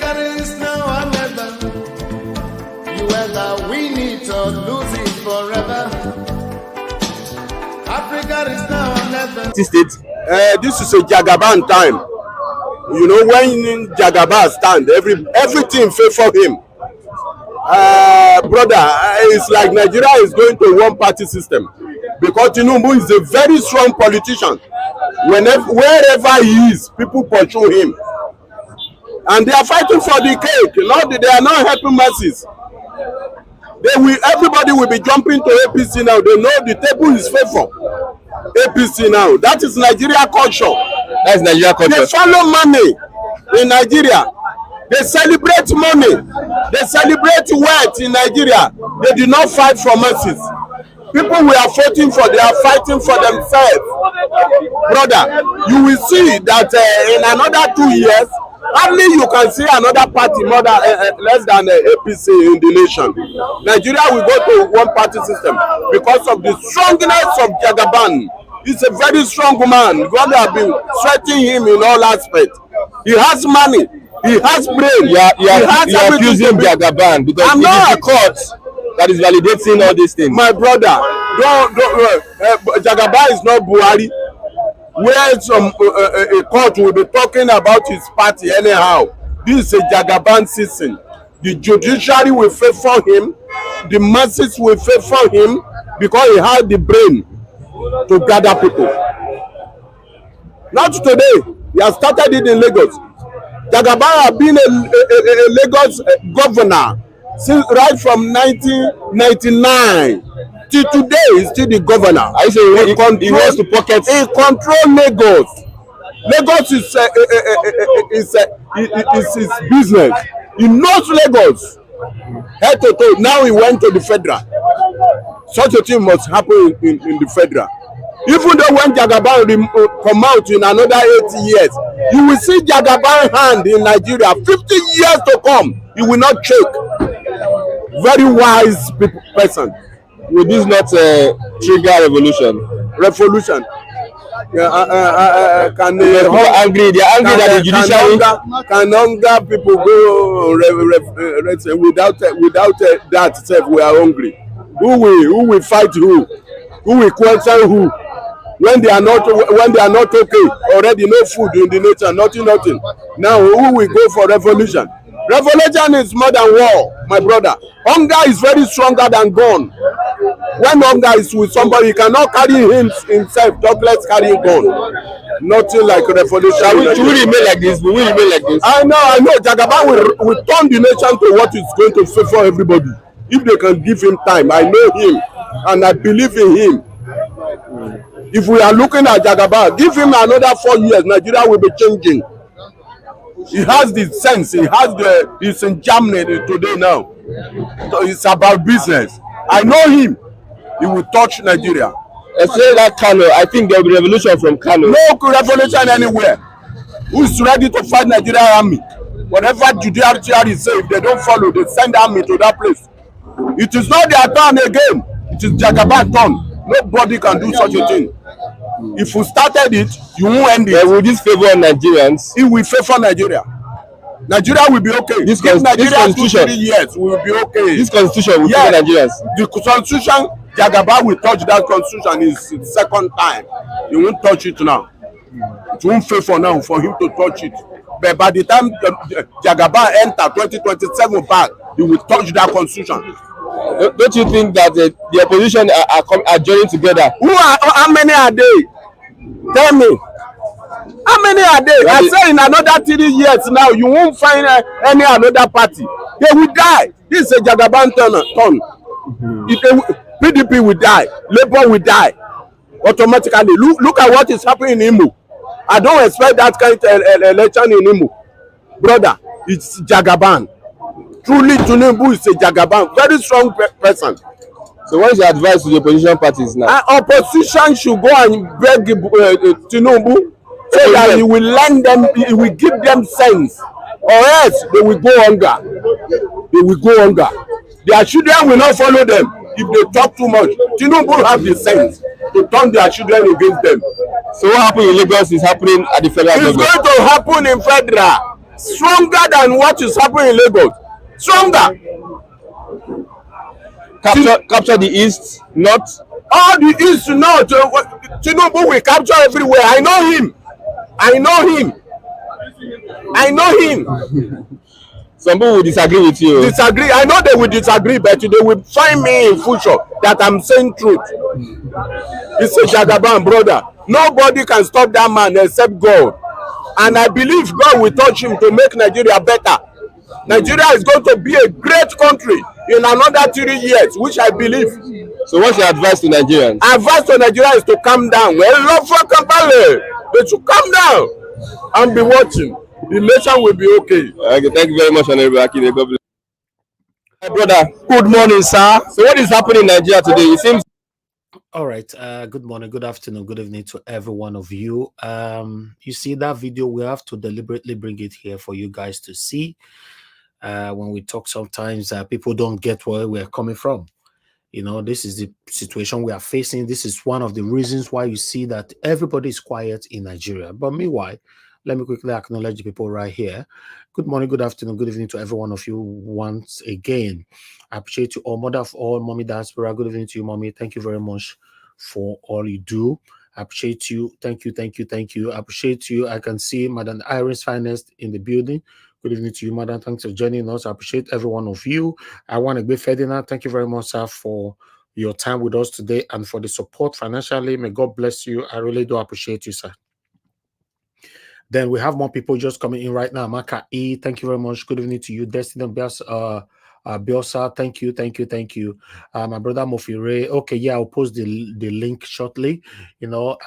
Africa is now or never. You either win it or lose it forever. Africa is now or never. This is a Jagaban time. You know, when Jagaban stand, everything favor him. Brother, it's like Nigeria is going to one party system because Tinubu is a very strong politician. Wherever he is, people pursue him, and they are fighting for the cake. They are not helping masses. Everybody will be jumping to APC now. They know the table is favor APC now. That is Nigeria culture. That's Nigeria culture. They follow money in Nigeria. They celebrate money. They celebrate wealth in Nigeria. They do not fight for masses. People we are fighting for, they are fighting for themselves. Brother, you will see that in another 2 years, hardly you can see another party less than APC in the nation. Nigeria will go to one party system because of the strongness of Jagaban. He's a very strong man. God has been strengthening him in all aspects. He has money. He has brain. You are accusing Jagaban because it is the court that is validating all these things. My brother, Jagaban is not Buhari. Where a court will be talking about his party anyhow. This is a Jagaban season. The judiciary will favor him. The masses will favor him because he has the brain to gather people. Not today. He has started it in Lagos. Jagaban has been a Lagos governor since right from 1999 till today. He's still the governor. I say he wants to pocket. He controls Lagos. Lagos is his business. He knows Lagos head to toe. Now he went to the federal. Such a thing must happen in the federal. Even though when Jagaban come out in another 80 years, you will see Jagaban hand in Nigeria 50 years to come. He will not shake. Very wise person. Will this not trigger revolution? Revolution. Can they are angry that the judiciary can hunger people go without that self? We are hungry. Who will fight who? Who will question who? When they are not okay, already no food in the nation, nothing. Now who will go for revolution? Revolution is more than war, my brother. Hunger is very stronger than gun. When hunger is with somebody, he cannot carry himself. Let's carry gun. Nothing like revolution. Should we remain like this? Will we remain like this? I know. Jagaban will turn the nation to what is going to favor everybody. If they can give him time, I know him and I believe in him. If we are looking at Jagaban, give him another 4 years, Nigeria will be changing. He has the sense. He's in Germany today now. So it's about business. I know him. He will touch Nigeria. I say that Kano, I think there will be revolution from Kano. No revolution anywhere. Who is ready to fight Nigeria army? Whatever judiciary say, if they don't follow, they send army to that place. It is not their turn again. It is Jagaban's turn. Nobody can do such a thing. If you started it, you won't end it. Will this favor Nigerians? It will favor Nigeria. Nigeria will be okay. This constitution, 2-3 years, we will be okay. This constitution will favor Nigerians. The constitution, Jagaban will touch that constitution is second time. He won't touch it now. It won't favor now for him to touch it. But by the time Jagaban enter 2027 back, he will touch that constitution. Don't you think that the opposition are joining together? How many are they? Tell me. How many are they? I say in another 3 years now, you won't find any another party. They will die. This is a Jagaban turn. PDP will die. Labour will die. Automatically. Look at what is happening in Imo. I don't expect that kind of election in Imo. Brother, it's Jagaban. Truly, Tinubu is a Jagaban, very strong person. So what is your advice to the opposition parties now? Opposition should go and beg Tinubu so that he will lend them, he will give them sense, or else they will go hunger. They will go hunger. Their children will not follow them if they talk too much. Tinubu have the sense to turn their children against them. So what happened in Lagos is happening at the federal level. It's going to happen in federal. Stronger than what is happening in Lagos. Stronger. Capture the East, North. All the East, North. Tinubu will capture everywhere. I know him. I know him. I know him. Some people will disagree with you. Disagree. I know they will disagree, but they will find me in future that I'm saying truth. It's a Jagaban, brother. Nobody can stop that man except God. And I believe God will touch him to make Nigeria better. Nigeria is going to be a great country in another 3 years, which I believe. So what's your advice to Nigerians? Advice to Nigeria is to calm down. Well, love for Kampala. They should calm down and be watching. The nation will be okay. Okay, thank you very much, Honorable Akinde. God bless. My brother, good morning, sir. So what is happening in Nigeria today? It seems. All right. Good morning, good afternoon, good evening to every one of you. You see that video, we have to deliberately bring it here for you guys to see. When we talk, sometimes people don't get where we're coming from. You know, this is the situation we are facing. This is one of the reasons why you see that everybody is quiet in Nigeria. But meanwhile, let me quickly acknowledge the people right here. Good morning, good afternoon, good evening to every one of you once again. I appreciate you all, mother of all, mommy diaspora. Good evening to you, mommy. Thank you very much for all you do. I appreciate you. Thank you, thank you, thank you. I appreciate you. I can see Madam Iris Finest in the building. Good evening to you, madam. Thanks for joining us. I appreciate every one of you. I want to be Ferdinand. Thank you very much, sir, for your time with us today and for the support financially. May God bless you. I really do appreciate you, sir. Then we have more people just coming in right now. Maka E, thank you very much. Good evening to you. Destiny Biosa, thank you, thank you, thank you. My brother Mofire, okay, yeah, I'll post the link shortly. You know,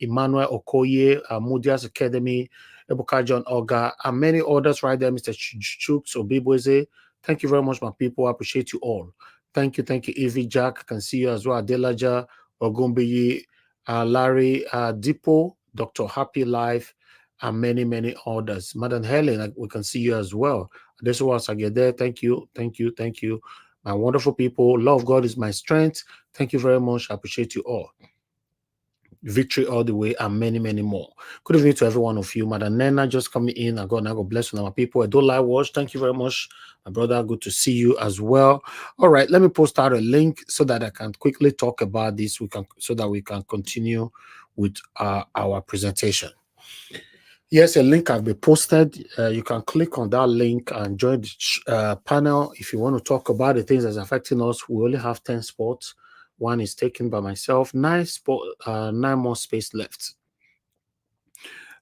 Emmanuel Okoye, Mudias Academy, Ebuka John Oga, and many others right there, Mr. Chuks Obibweze. Thank you very much, my people. I appreciate you all. Thank you, Evie Jack. I can see you as well. Adelaja, Ogumbiyi, Larry, Dipo, Dr. Happy Life, and many, many others. Madam Helen, we can see you as well. This was there. Thank you, thank you, thank you. My wonderful people. Love God is my strength. Thank you very much. I appreciate you all. Victory all the way, and many, many more. Good evening to every one of you. Madam Nena just coming in. God bless you, my people. I don't like watch. Thank you very much, my brother. Good to see you as well. All right, let me post out a link so that I can quickly talk about this. So that we can continue with our presentation. Yes, a link has been posted. You can click on that link and join the panel if you want to talk about the things that's affecting us. We only have 10 spots. One is taken by myself. 9 more space left.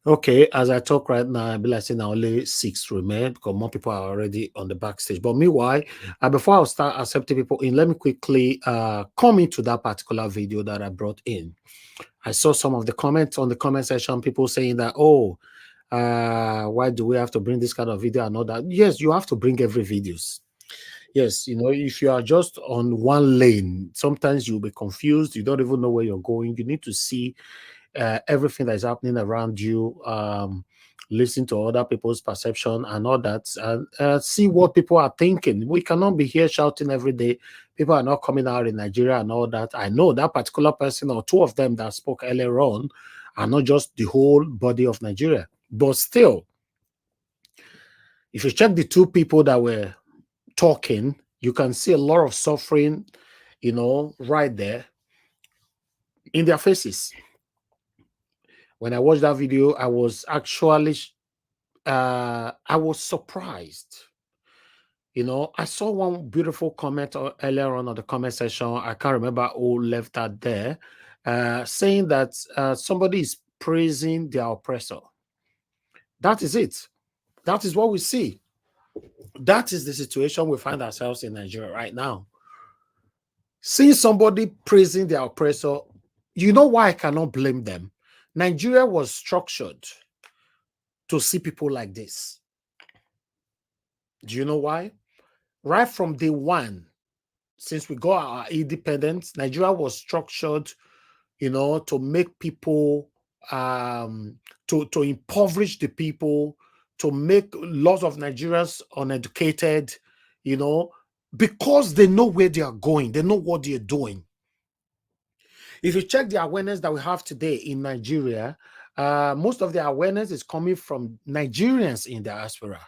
Okay, as I talk right now, I be like saying only 6 remain because more people are already on the backstage. But meanwhile, before I start accepting people in, let me quickly come into that particular video that I brought in. I saw some of the comments on the comment section, people saying that, oh, why do we have to bring this kind of video and all that? Yes, you have to bring every videos. Yes, you know, if you are just on one lane, sometimes you'll be confused. You don't even know where you're going. You need to see everything that is happening around you, listen to other people's perception and all that, and see what people are thinking. We cannot be here shouting every day. People are not coming out in Nigeria and all that. I know that particular person or two of them that spoke earlier on are not just the whole body of Nigeria. But still, if you check the two people that were talking, you can see a lot of suffering, you know, right there in their faces. When I watched that video, I was actually, I was surprised. You know, I saw one beautiful comment earlier on the comment section. I can't remember who left that there, saying that somebody is praising their oppressor. That is it. That is what we see. That is the situation we find ourselves in Nigeria right now. Seeing somebody praising their oppressor, you know why I cannot blame them? Nigeria was structured to see people like this. Do you know why? Right from day one, since we got our independence, Nigeria was structured, you know, to make people, to impoverish the people, to make lots of Nigerians uneducated, you know, because they know where they are going. They know what they're doing. If you check the awareness that we have today in Nigeria, most of the awareness is coming from Nigerians in diaspora.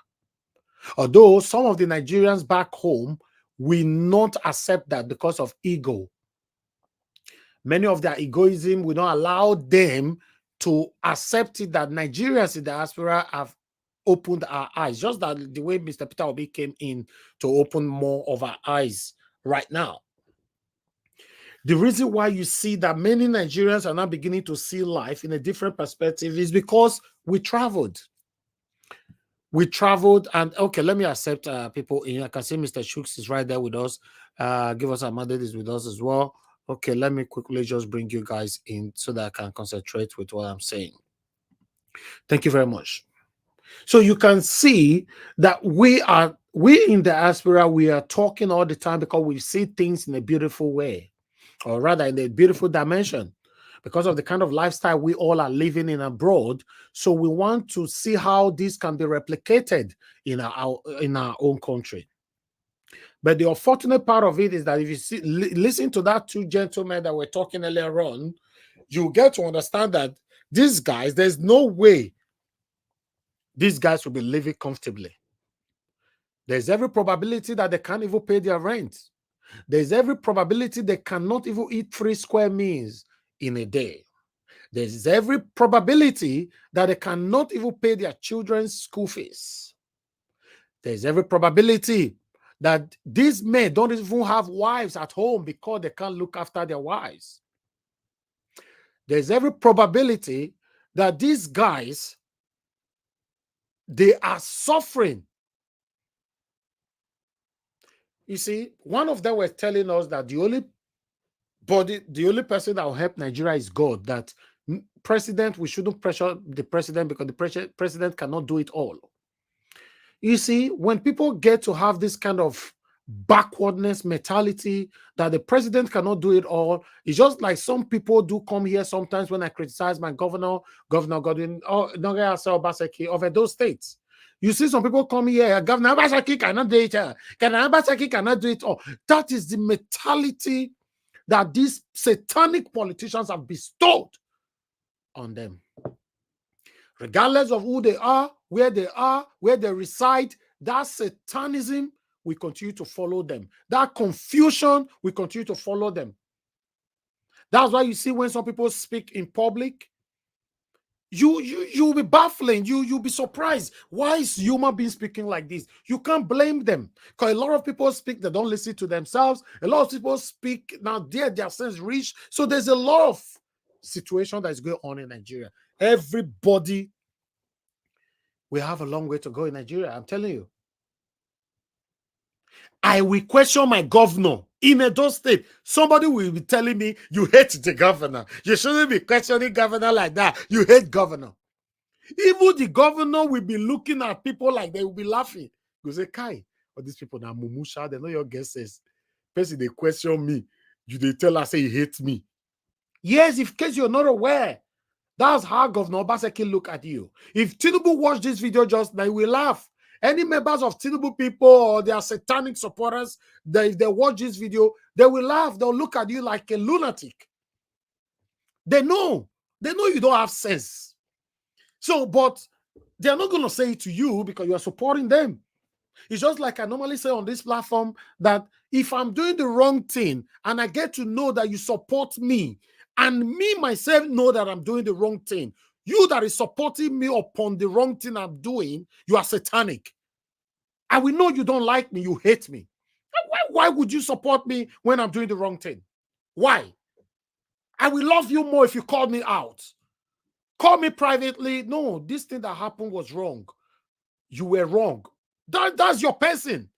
Although some of the Nigerians back home will not accept that because of ego. Many of their egoism will not allow them to accept it that Nigerians in diaspora have opened our eyes, just that the way Mr. Peter Obi came in to open more of our eyes right now. The reason why you see that many Nigerians are now beginning to see life in a different perspective is because we traveled. We traveled, and okay, let me accept people in. I can see Mr. Shooks is right there with us. Give us a mandate is with us as well. Okay, let me quickly just bring you guys in so that I can concentrate with what I'm saying. Thank you very much. So you can see that we in diaspora, we are talking all the time because we see things in a beautiful way, or rather in a beautiful dimension, because of the kind of lifestyle we all are living in abroad. So we want to see how this can be replicated in our own country. But the unfortunate part of it is that if you listen to that two gentlemen that were talking earlier on, you get to understand that these guys, there's no way these guys will be living comfortably. There's every probability that they can't even pay their rent. There's every probability they cannot even eat 3 square meals in a day. There's every probability that they cannot even pay their children's school fees. There's every probability that these men don't even have wives at home because they can't look after their wives. There's every probability that these guys, they are suffering. You see, one of them was telling us that the only person that will help Nigeria is God. That president, we shouldn't pressure the president because the president cannot do it all. You see, when people get to have this kind of backwardness mentality that the president cannot do it all, it's just like some people do come here sometimes when I criticize my Governor Godwin Obaseki of those states. You see some people come here, Governor Obaseki cannot do it. Governor Obaseki cannot do it all. That is the mentality that these satanic politicians have bestowed on them. Regardless of who they are, where they reside, that satanism will continue to follow them. That confusion will continue to follow them. That's why you see when some people speak in public, you'll be baffling. You'll be surprised. Why is human being speaking like this? You can't blame them. Because a lot of people speak, they don't listen to themselves. A lot of people speak, now their sense reach. So there's a lot of situation that is going on in Nigeria. Everybody, we have a long way to go in Nigeria, I'm telling you. I will question my governor in Edo State. Somebody will be telling me, you hate the governor. You shouldn't be questioning governor like that. You hate governor. Even the governor will be looking at people like they will be laughing. You say, Kai, or these people now mumusha, they know your guesses. Person they question me. They tell us say he hates me. Yes, in case you're not aware. That's how Governor Obaseki look at you. If Tinubu watched this video just now, he will laugh. Any members of Tinubu people or their satanic supporters, if they watch this video, they will laugh. They'll look at you like a lunatic. They know you don't have sense. So, but they're not going to say it to you because you are supporting them. It's just like I normally say on this platform that if I'm doing the wrong thing and I get to know that you support me, and me myself know that I'm doing the wrong thing, you that is supporting me upon the wrong thing I'm doing, you are satanic. I will know you don't like me, you hate me. Why would you support me when I'm doing the wrong thing? Why? I will love you more if you call me out. Call me privately. No, this thing that happened was wrong. You were wrong. That's your person.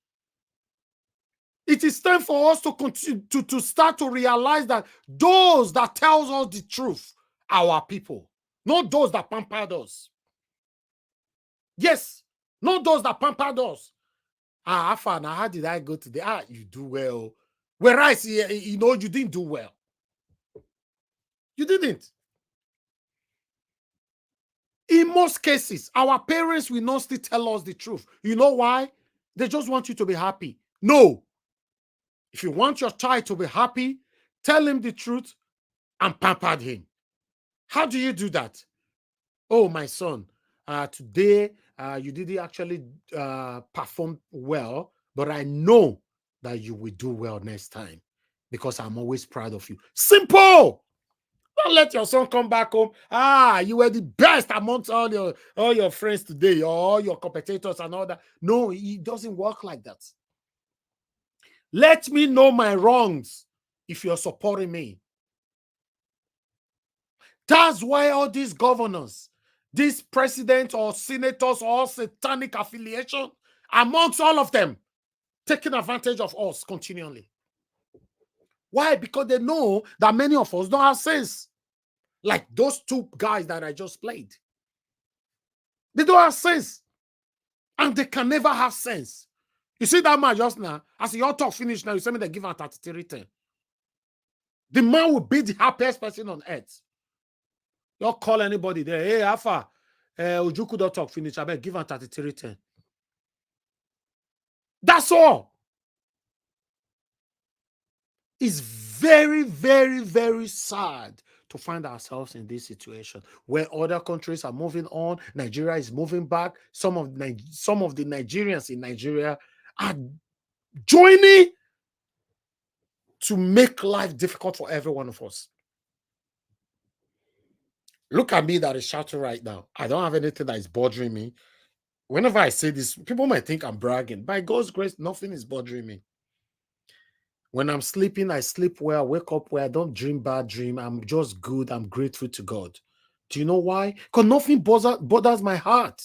It is time for us to continue to start to realize that those that tells us the truth are our people, not those that pampered us. Yes, not those that pampered us. Afan, how did I go today? You do well. Whereas, you didn't do well. You didn't. In most cases, our parents will not still tell us the truth. You know why? They just want you to be happy. No. If you want your child to be happy, tell him the truth and pamper him. How do you do that? oh, my son, today you didn't actually perform well, but I know that you will do well next time because I'm always proud of you. Simple. Don't let your son come back home. You were the best amongst all your friends today, all your competitors and all that. No, it doesn't work like that. Let me know my wrongs if you're supporting me. That's why all these governors, these presidents or senators or satanic affiliation, amongst all of them, taking advantage of us continually. Why? Because they know that many of us don't have sense. Like those two guys that I just played. They don't have sense. And they can never have sense. You see that man just now? As your talk finished now, you say me they give him 33-10. The man will be the happiest person on earth. You call anybody there. Hey, Alpha, Ujuku don't talk finish. I bet give him 33-10. That's all. It's very, very, very sad to find ourselves in this situation where other countries are moving on. Nigeria is moving back. Some of the Nigerians in Nigeria are joining to make life difficult for every one of us. Look at me that is shouting right now. I don't have anything that is bothering me. Whenever I say this, people might think I'm bragging. By God's grace, nothing is bothering me. When I'm sleeping, I sleep well, I wake up well, I don't dream bad dream. I'm just good. I'm grateful to God. Do you know why? Because nothing bothers my heart.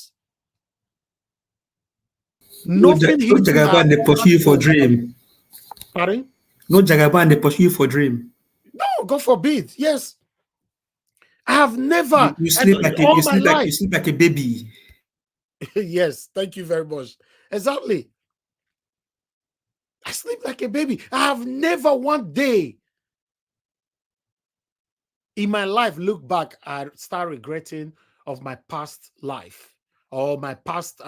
Nothing No Jagaban, they pursue you for dream. Pardon? No Jagaban, they pursue you for dream. No, God forbid. Yes. I have never. You sleep like you sleep like a baby. Yes, thank you very much. Exactly. I sleep like a baby. I have never one day in my life look back and start regretting of my past life or my past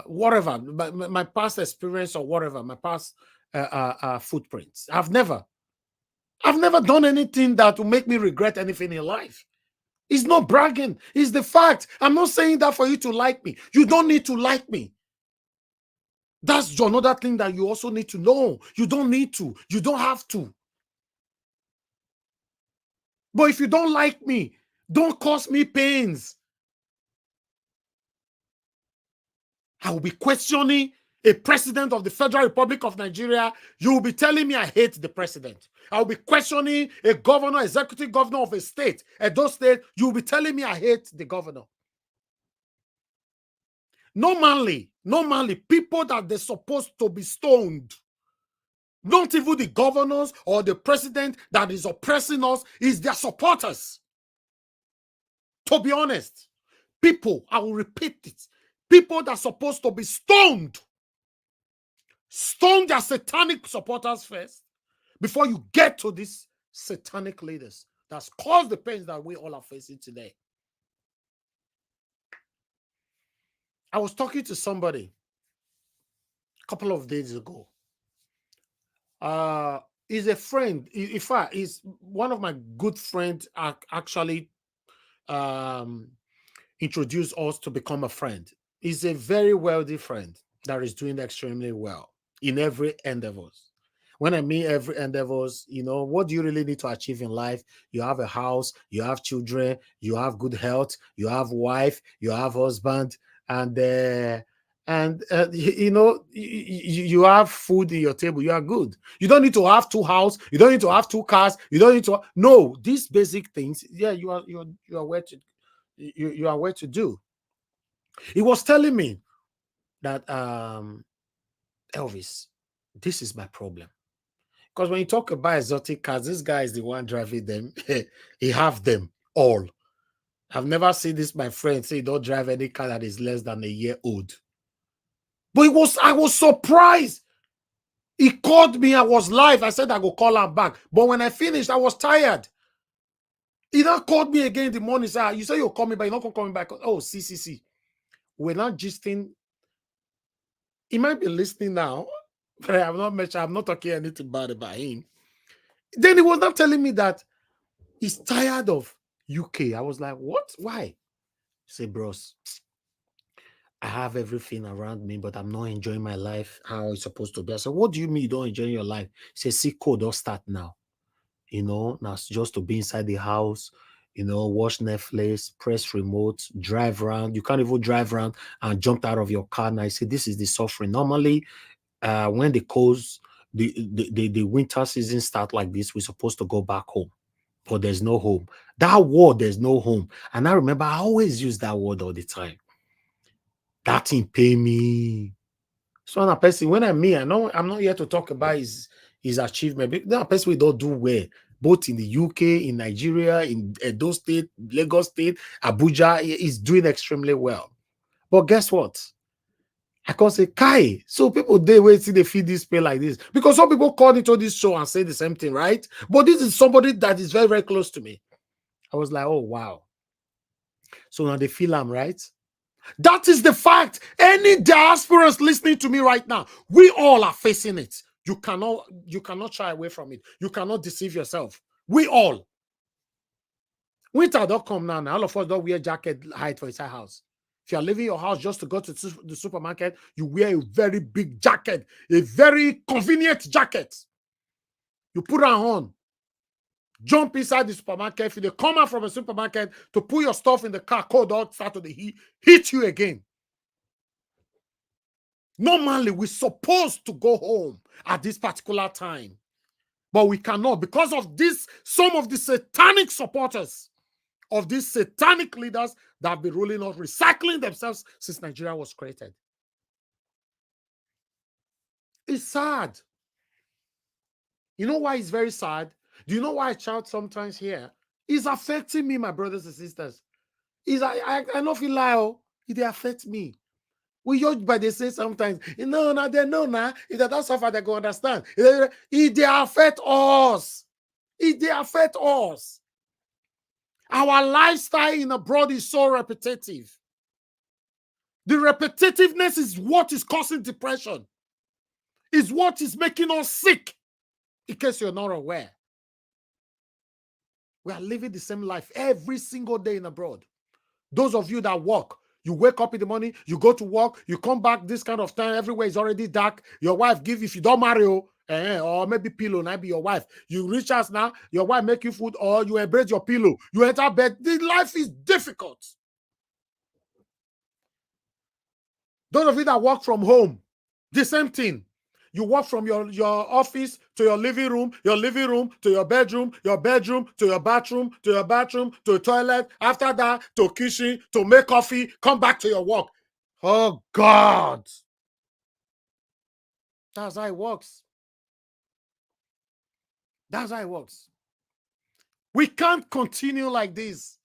whatever, my past experience or whatever, my past footprints. I've never done anything that will make me regret anything in life. It's not bragging. It's the fact. I'm not saying that for you to like me. You don't need to like me. That's another thing that you also need to know. You don't need to. You don't have to. But if you don't like me, don't cause me pains. I will be questioning a president of the Federal Republic of Nigeria. You will be telling me I hate the president. I will be questioning a governor, executive governor of a state, Edo State. You will be telling me I hate the governor. Normally, people that they're supposed to be stoned, not even the governors or the president that is oppressing us, is their supporters. To be honest, people, I will repeat it, people that are supposed to be stoned, stone their satanic supporters first before you get to these satanic leaders that's caused the pains that we all are facing today. I was talking to somebody a couple of days ago. He's a friend. In fact, he's one of my good friends. Actually, introduced us to become a friend. He's a very wealthy friend that is doing extremely well in every endeavors. When I mean every endeavors, you know, what do you really need to achieve in life? You have a house, you have children, you have good health, you have wife, you have husband, and you know, you have food in your table. You are good. You don't need to have two houses. You don't need to have two cars. You don't need to. No, these basic things. Yeah, you are where to. You are where to do. He was telling me that Elvis, this is my problem. Because when you talk about exotic cars, this guy is the one driving them. He have them all. I've never seen this, my friend, say don't drive any car that is less than a year old. But I was surprised. He called me. I was live. I said I go call him back. But when I finished, I was tired. He now called me again in the morning. Said, you say you'll call me back. You're not going to call me back. Oh, see. We're not gisting. He might be listening now. But I'm not talking anything bad about him. Then he was not telling me that he's tired of UK. I was like, what? Why? Say, bros, I have everything around me, but I'm not enjoying my life how it's supposed to be. I said, what do you mean you don't enjoy your life? He said, see, code, don't start now. Now it's just to be inside the house, watch Netflix, press remote, drive around. You can't even drive around and jump out of your car. And I say, this is the suffering. Normally, when the the winter season start like this, we're supposed to go back home, but there's no home. That word, there's no home. And I remember I always use that word all the time. That thing pay me. So a person, when I'm know I'm not here to talk about his achievement. But that person we don't do well, both in the UK, in Nigeria, in Edo State, Lagos State, Abuja, is doing extremely well. But guess what? I can say, Kai. So people they wait till they feed this pay like this. Because some people call into this show and say the same thing, right? But this is somebody that is very, very close to me. I was like, oh wow. So now they feel I'm right. That is the fact. Any diasporans listening to me right now, we all are facing it. You cannot shy away from it. You cannot deceive yourself. We all. Winter don't come now. All of us don't wear jacket height for inside house. If you're leaving your house just to go to the supermarket, you wear a very big jacket, a very convenient jacket. You put it on. Jump inside the supermarket. If you come out from a supermarket to put your stuff in the car, cold out, start to the hit you again. Normally, we're supposed to go home at this particular time, but we cannot because of this. Some of the satanic supporters of these satanic leaders that have been ruling us, recycling themselves since Nigeria was created. It's sad. You know why it's very sad? Do you know why I shout sometimes here? It's affecting me, my brothers and sisters. I don't feel like it affects me. We judge by they say sometimes, they know now. If they don't suffer, they go understand. It they affect us. It they affect us. Our lifestyle in abroad is so repetitive. The repetitiveness is what is causing depression. Is what is making us sick. In case you're not aware. We are living the same life every single day in abroad. Those of you that work, you wake up in the morning, you go to work, you come back this kind of time, everywhere is already dark. Your wife give, if you don't marry, or maybe pillow, might be your wife. You reach us now, your wife make you food, or you embrace your pillow. You enter bed. The life is difficult. Those of you that work from home, the same thing. You walk from your office to your living room to your bedroom to your bathroom to your bathroom to your toilet. After that, to kitchen, to make coffee, come back to your work. Oh, God. That's how it works. That's how it works. We can't continue like this.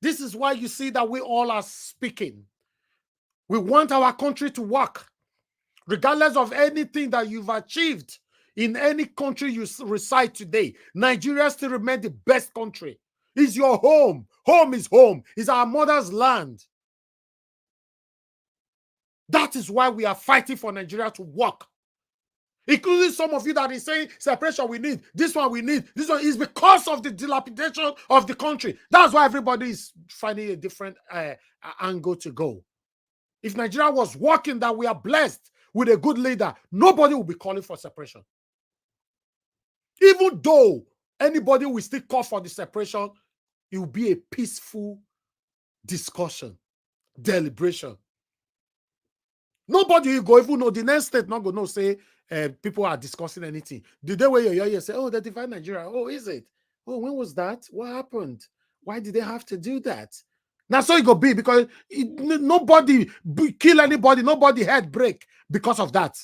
This is why you see that we all are speaking. We want our country to work. Regardless of anything that you've achieved in any country you reside today, Nigeria still remains the best country. It's your home. Home is home. It's our mother's land. That is why we are fighting for Nigeria to work. Including some of you that is saying separation we need, this one we need, this one is because of the dilapidation of the country. That's why everybody is finding a different angle to go. If Nigeria was working, that we are blessed with a good leader, nobody will be calling for separation. Even though anybody will still call for the separation, it will be a peaceful discussion, deliberation. Nobody will go even know the next state not going to say people are discussing anything. The day where you say, oh, they divide Nigeria. Oh, is it? Oh, when was that? What happened? Why did they have to do that? Now, so it go be because nobody kill anybody, nobody head break because of that.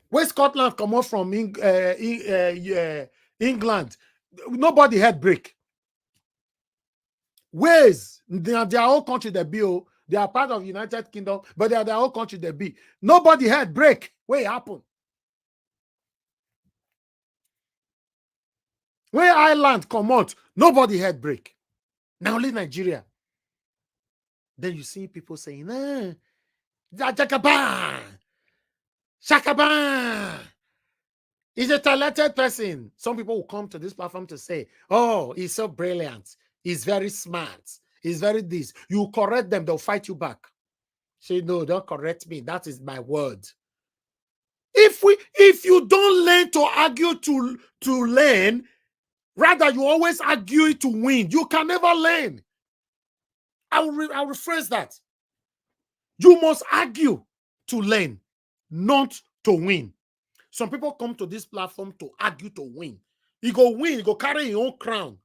Where Scotland come out from England, nobody head break. Wales, they are their own country, they be. They are part of United Kingdom, but they are their own country, they be. Nobody head break. Where it happen? Where Ireland come out, nobody head break. Now only Nigeria. Then you see people saying, Jakaban, Shakaban. He's a talented person. Some people will come to this platform to say, oh, he's so brilliant. He's very smart. He's very this. You correct them, they'll fight you back. Say, no, don't correct me. That is my word. If you don't learn to argue to learn, rather you always argue to win, you can never learn. I'll rephrase that. You must argue to learn, not to win. Some people come to this platform to argue to win. He go win, he go carry his own crown.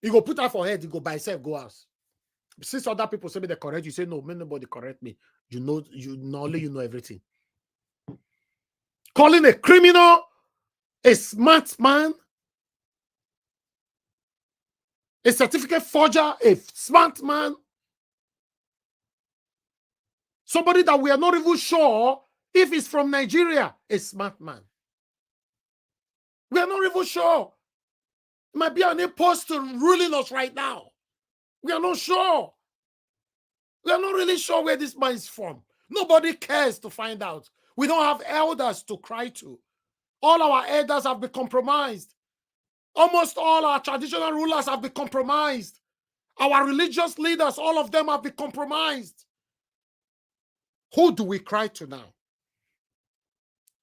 He go put her for head, he go by himself, go out. Since other people say me they correct you, say no, nobody correct me. You know, only you know everything. Calling a criminal a smart man, a certificate forger, a smart man, somebody that we are not even sure if he's from Nigeria, a smart man. We are not even sure. It might be an imposter ruling us right now. We are not sure. We are not really sure where this man is from. Nobody cares to find out. We don't have elders to cry to. All our elders have been compromised. Almost all our traditional rulers have been compromised. Our religious leaders, all of them have been compromised. Who do we cry to now?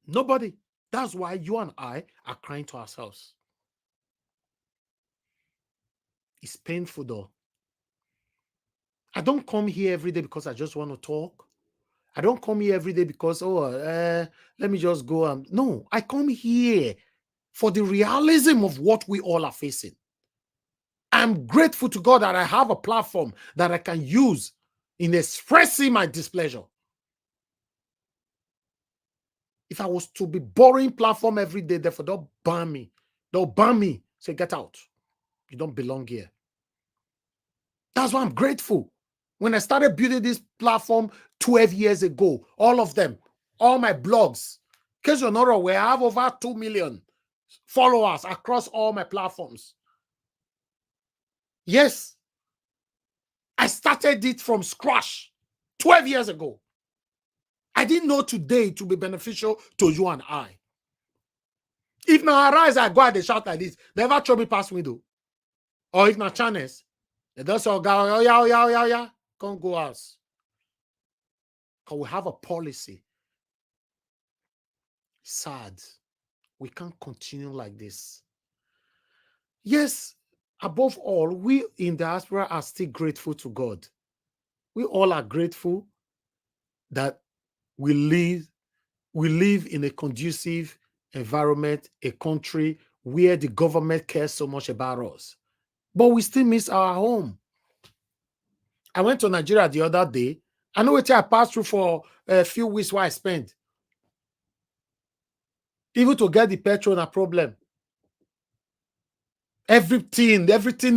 Nobody. That's why you and I are crying to ourselves. It's painful though. I don't come here every day because I just want to talk. I don't come here every day because, let me just go. No, I come here for the realism of what we all are facing. I'm grateful to God that I have a platform that I can use in expressing my displeasure. If I was to be borrowing platform every day, therefore they'll ban me. They'll ban me. Say, get out. You don't belong here. That's why I'm grateful. When I started building this platform 12 years ago, all of them, all my blogs, in case you're not aware, I have over 2 million followers across all my platforms. Yes, I started it from scratch 12 years ago. I didn't know today to be beneficial to you and I. If now arise, I go out and shout like this, never throw me past window. Or if not channels, they just all go, oh yeah, can't go out. Because we have a policy. Sad. We can't continue like this. Yes, above all, we in diaspora are still grateful to God. We all are grateful that we live in a conducive environment, a country where the government cares so much about us. But we still miss our home. I went to Nigeria the other day. I know what I passed through for a few weeks where I spent. Even to get the petrol, a problem. Everything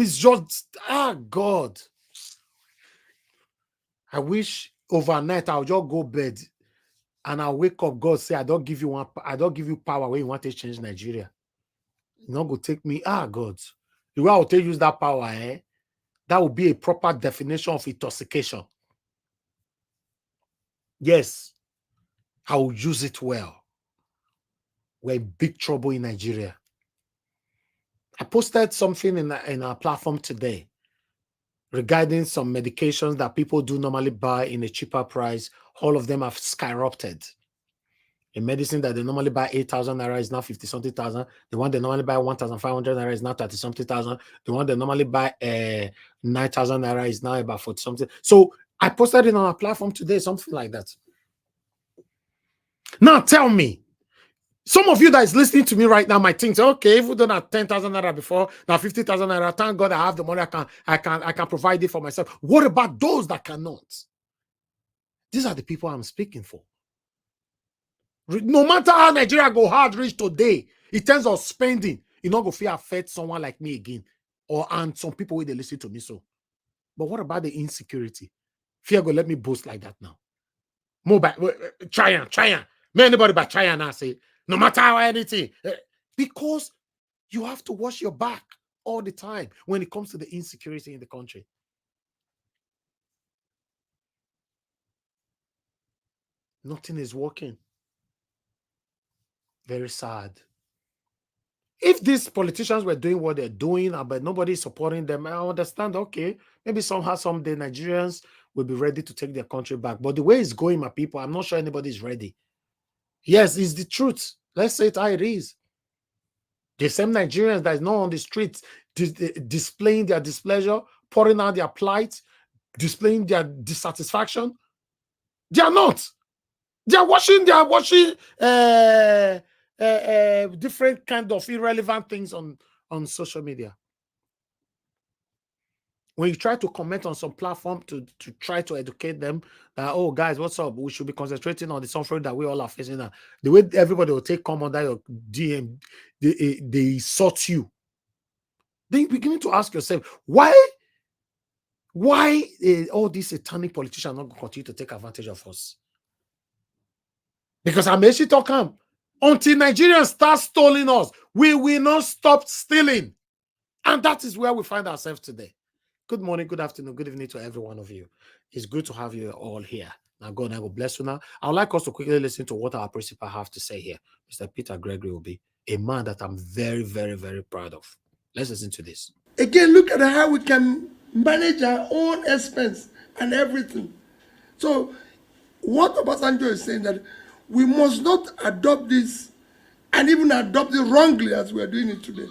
is just, God. I wish overnight I'll just go bed and I'll wake up. God say, I don't give you power when you want to change Nigeria. You're not going to take me. God. The way I'll use that power, that will be a proper definition of intoxication. Yes, I will use it well. We're in big trouble in Nigeria. I posted something in our platform today regarding some medications that people do normally buy in a cheaper price. All of them have skyrocketed. A medicine that they normally buy 8,000 naira is now 50-something thousand. The one they normally buy 1,500 naira is now 30-something thousand. The one they normally buy 9,000 naira is now about 40-something. So I posted it on our platform today, something like that. Now tell me, some of you that is listening to me right now might think, okay, if we don't have 10,000 naira before, now 50,000 naira, thank God I have the money, I can provide it for myself. What about those that cannot? These are the people I'm speaking for. No matter how Nigeria go hard reach today, in terms of spending, you're not going to affect someone like me again, and some people where they listen to me so. But what about the insecurity? Fear go let me boast like that now. More by try. May anybody but try now say, no matter how anything, because you have to watch your back all the time when it comes to the insecurity in the country. Nothing is working. Very sad. If these politicians were doing what they're doing, but nobody's supporting them, I understand, okay, maybe somehow, someday, Nigerians will be ready to take their country back. But the way it's going, my people, I'm not sure anybody's ready. Yes, it's the truth. Let's say it how it is. The same Nigerians that is not on the streets displaying their displeasure, pouring out their plight, displaying their dissatisfaction, they are not. They are watching different kind of irrelevant things on social media. When you try to comment on some platform to try to educate them that, oh guys, what's up? We should be concentrating on the suffering that we all are facing now. The way everybody will take comment that your DM, they insult you. Then you beginning to ask yourself, why all these satanic politicians are not going to continue to take advantage of us? Because I'm actually talking until Nigerians start stealing us, we will not stop stealing. And that is where we find ourselves today. Good morning, good afternoon, good evening to every one of you. It's good to have you all here. Now, God, I will bless you now. I would like us to quickly listen to what our principal have to say here. Mr. Peter Gregory will be a man that I'm very, very, very proud of. Let's listen to this. Again, look at how we can manage our own expense and everything. So, what Obasanjo is saying that we must not adopt this and even adopt it wrongly as we are doing it today.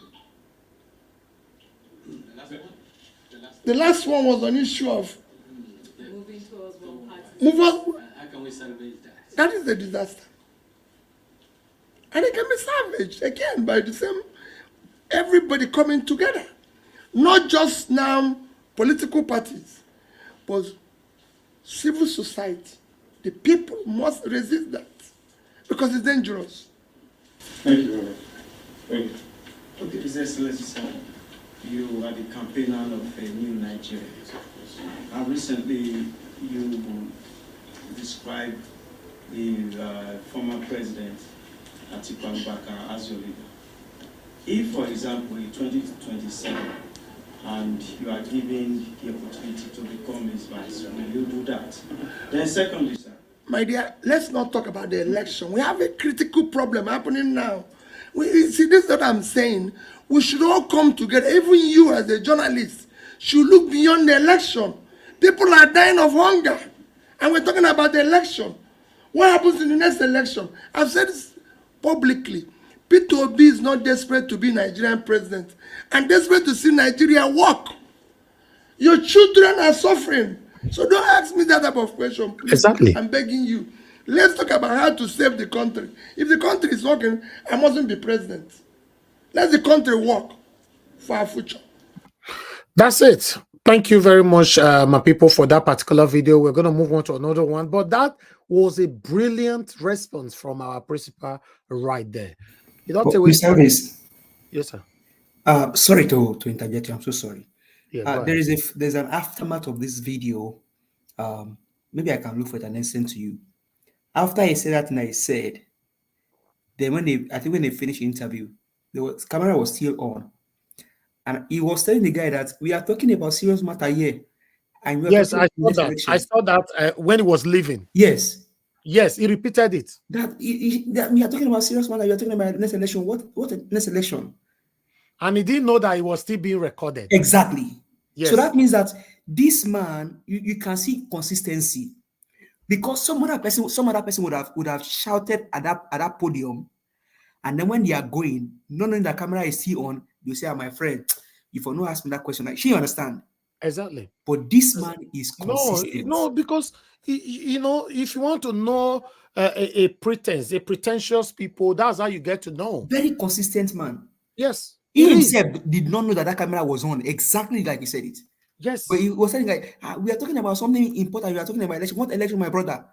The last one was an issue of moving towards one party. How can we salvage that? That is a disaster. And it can be salvaged again by the same everybody coming together. Not just now political parties, but civil society. The people must resist that because it's dangerous. Thank you very much. Thank you. Okay, His Excellency, you are the campaigner of a new Nigeria. And recently you described the former president, Atiku Abubakar, as your leader. If, for example, in 2027, and you are given the opportunity to become his vice, will you do that? Then secondly, sir. My dear, let's not talk about the election. We have a critical problem happening now. See, this is what I'm saying. We should all come together. Even you as a journalist should look beyond the election. People are dying of hunger. And we're talking about the election. What happens in the next election? I've said this publicly. Peter Obi is not desperate to be Nigerian president and desperate to see Nigeria work. Your children are suffering. So don't ask me that type of question, please. Exactly. I'm begging you. Let's talk about how to save the country. If the country is working, I mustn't be president. Let the country work for our future. That's it. Thank you very much, my people, for that particular video. We're going to move on to another one. But that was a brilliant response from our principal right there. You don't take Service. Yes, sir. Sorry to interject you. I'm so sorry. Yeah, there's an aftermath of this video. Maybe I can look for it and then send to you. After he said that, and I said, then when they finished the interview, the camera was still on, and he was telling the guy that we are talking about serious matter here. And yes, I saw that. I saw that when he was leaving. Yes. Yes, he repeated it. That we are talking about serious matter. We are talking about next election. What next election? And he didn't know that it was still being recorded. Exactly. Yes. So that means that this man, you can see consistency, because some other person would have shouted at that podium, and then when they are going, not knowing the camera is still on, you say, my friend, if you no ask me that question, like, she understand. Exactly. But this man is consistent. No, because you know, if you want to know a pretentious people, that's how you get to know. Very consistent man. Yes. He himself did not know that camera was on, exactly like he said it. Yes. But he was saying, like, we are talking about something important. We are talking about election. What election, my brother?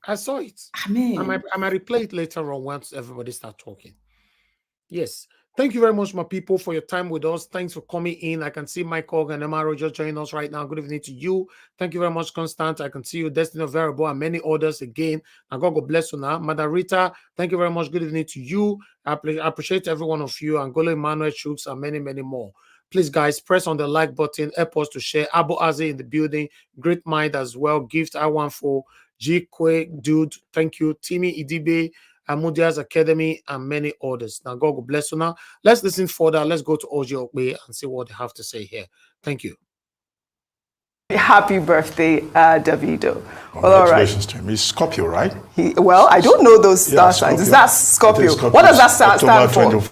I saw it. Amen. I might replay it later on once everybody start talking. Yes. Thank you very much, my people, for your time with us. Thanks for coming in. I can see Michael and Emaro just joining us right now. Good evening to you. Thank you very much, Constant. I can see you, Destiny of Variable, and many others again. And God bless you now. Madam Rita, thank you very much. Good evening to you. I appreciate every one of you. Angola Emmanuel Shooks, and many, many more. Please, guys, press on the like button. Help us to share. Abu Aze in the building. Great mind as well. Gift I want for G Quay, dude. Thank you. Timmy Idibe. Amudia's Academy, and many others. Now, God will bless you now. Let's listen further. Let's go to Oji Okwe and see what they have to say here. Thank you. Happy birthday, Davido. Congratulations to him. He's Scorpio, right? Well, I don't know those star signs. Is that Scorpio? What does that stand for?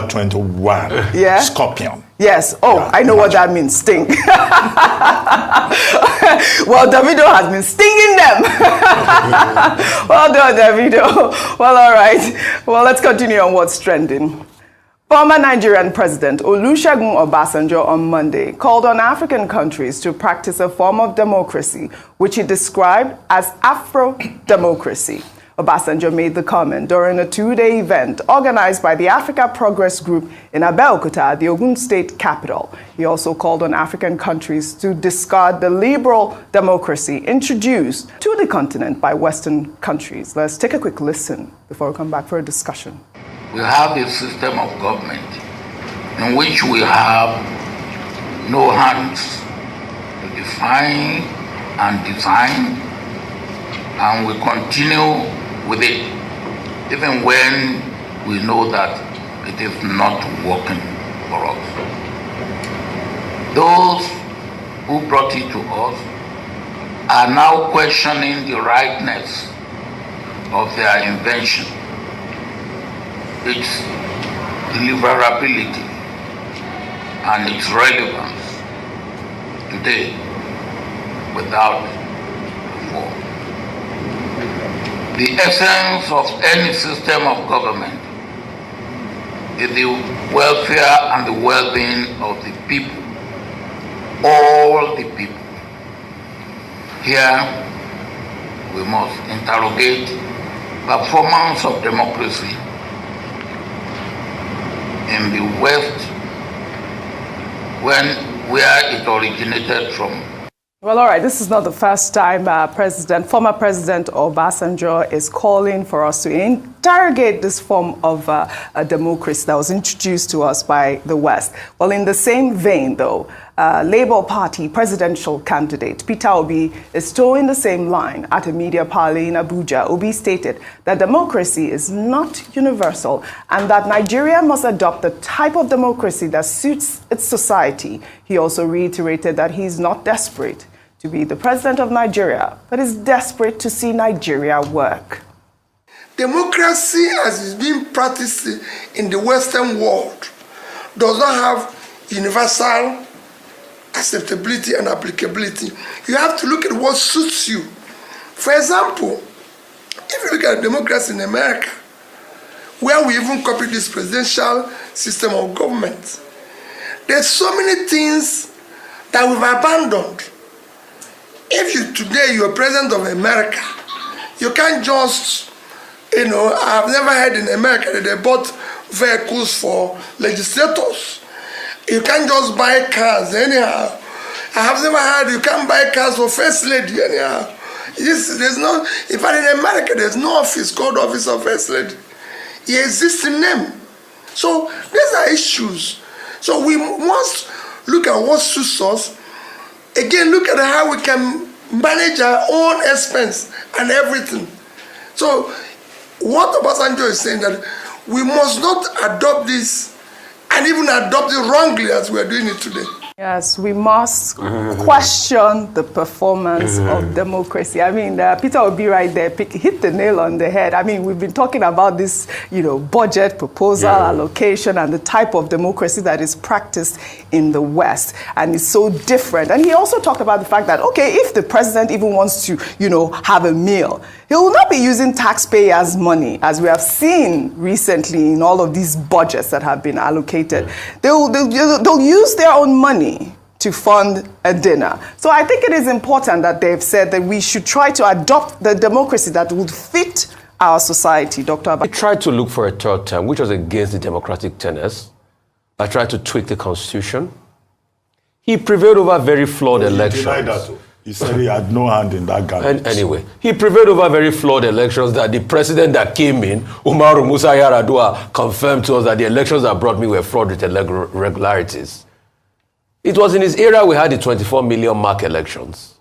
21. Yeah. Scorpion. Yes. Oh, yeah, I know what that means. Sting. Well, Davido has been stinging them. Well done, Davido. Well, all right. Well, let's continue on what's trending. Former Nigerian President Olusegun Obasanjo on Monday called on African countries to practice a form of democracy, which he described as Afro-democracy. Obasanjo made the comment during a two-day event organized by the Africa Progress Group in Abeokuta, the Ogun State capital. He also called on African countries to discard the liberal democracy introduced to the continent by Western countries. Let's take a quick listen before we come back for a discussion. We have a system of government in which we have no hands to define and design, and we continue with it even when we know that it is not working for us. Those who brought it to us are now questioning the rightness of their invention, its deliverability and its relevance today without before. The essence of any system of government is the welfare and the well-being of the people, all the people. Here we must interrogate performance of democracy in the West where it originated from. Well, all right, this is not the first time former President Obasanjo is calling for us to interrogate this form of a democracy that was introduced to us by the West. Well, in the same vein, though, Labour Party presidential candidate Peter Obi is towing the same line at a media parley in Abuja. Obi stated that democracy is not universal and that Nigeria must adopt the type of democracy that suits its society. He also reiterated that he is not desperate to be the president of Nigeria, but is desperate to see Nigeria work. Democracy, as is being practiced in the Western world, does not have universal acceptability and applicability. You have to look at what suits you. For example, if you look at democracy in America, where we even copied this presidential system of government, there's so many things that we've abandoned. If today you're president of America, you can't just, I've never heard in America that they bought vehicles for legislators. You can't just buy cars anyhow. I have never heard you can't buy cars for first lady anyhow. There's no, in fact in America there's no office called Office of First Lady. It exists in them. So these are issues. So we must look at what suits us. Again, look at how we can manage our own expense and everything. So what Obasanjo is saying that we must not adopt this and even adopt it wrongly as we are doing it today. Yes, we must question the performance of democracy. I mean, Peter Obi right there hit the nail on the head. I mean, we've been talking about this, budget proposal, allocation, and the type of democracy that is practiced in the West. And it's so different. And he also talked about the fact that, okay, if the president even wants to, have a meal, he will not be using taxpayers' money, as we have seen recently in all of these budgets that have been allocated. They'll use their own money to fund a dinner. So I think it is important that they've said that we should try to adopt the democracy that would fit our society. Dr. Abba. I tried to look for a third term, which was against the democratic tenets. I tried to tweak the constitution. He prevailed over very flawed elections. He denied that. He said he had no hand in that garbage. Anyway, he prevailed over very flawed elections that the president that came in, Umaru Musa Yar'Adua, confirmed to us that the elections that brought me were fraud with irregularities. It was in his era we had the 24 million mark elections.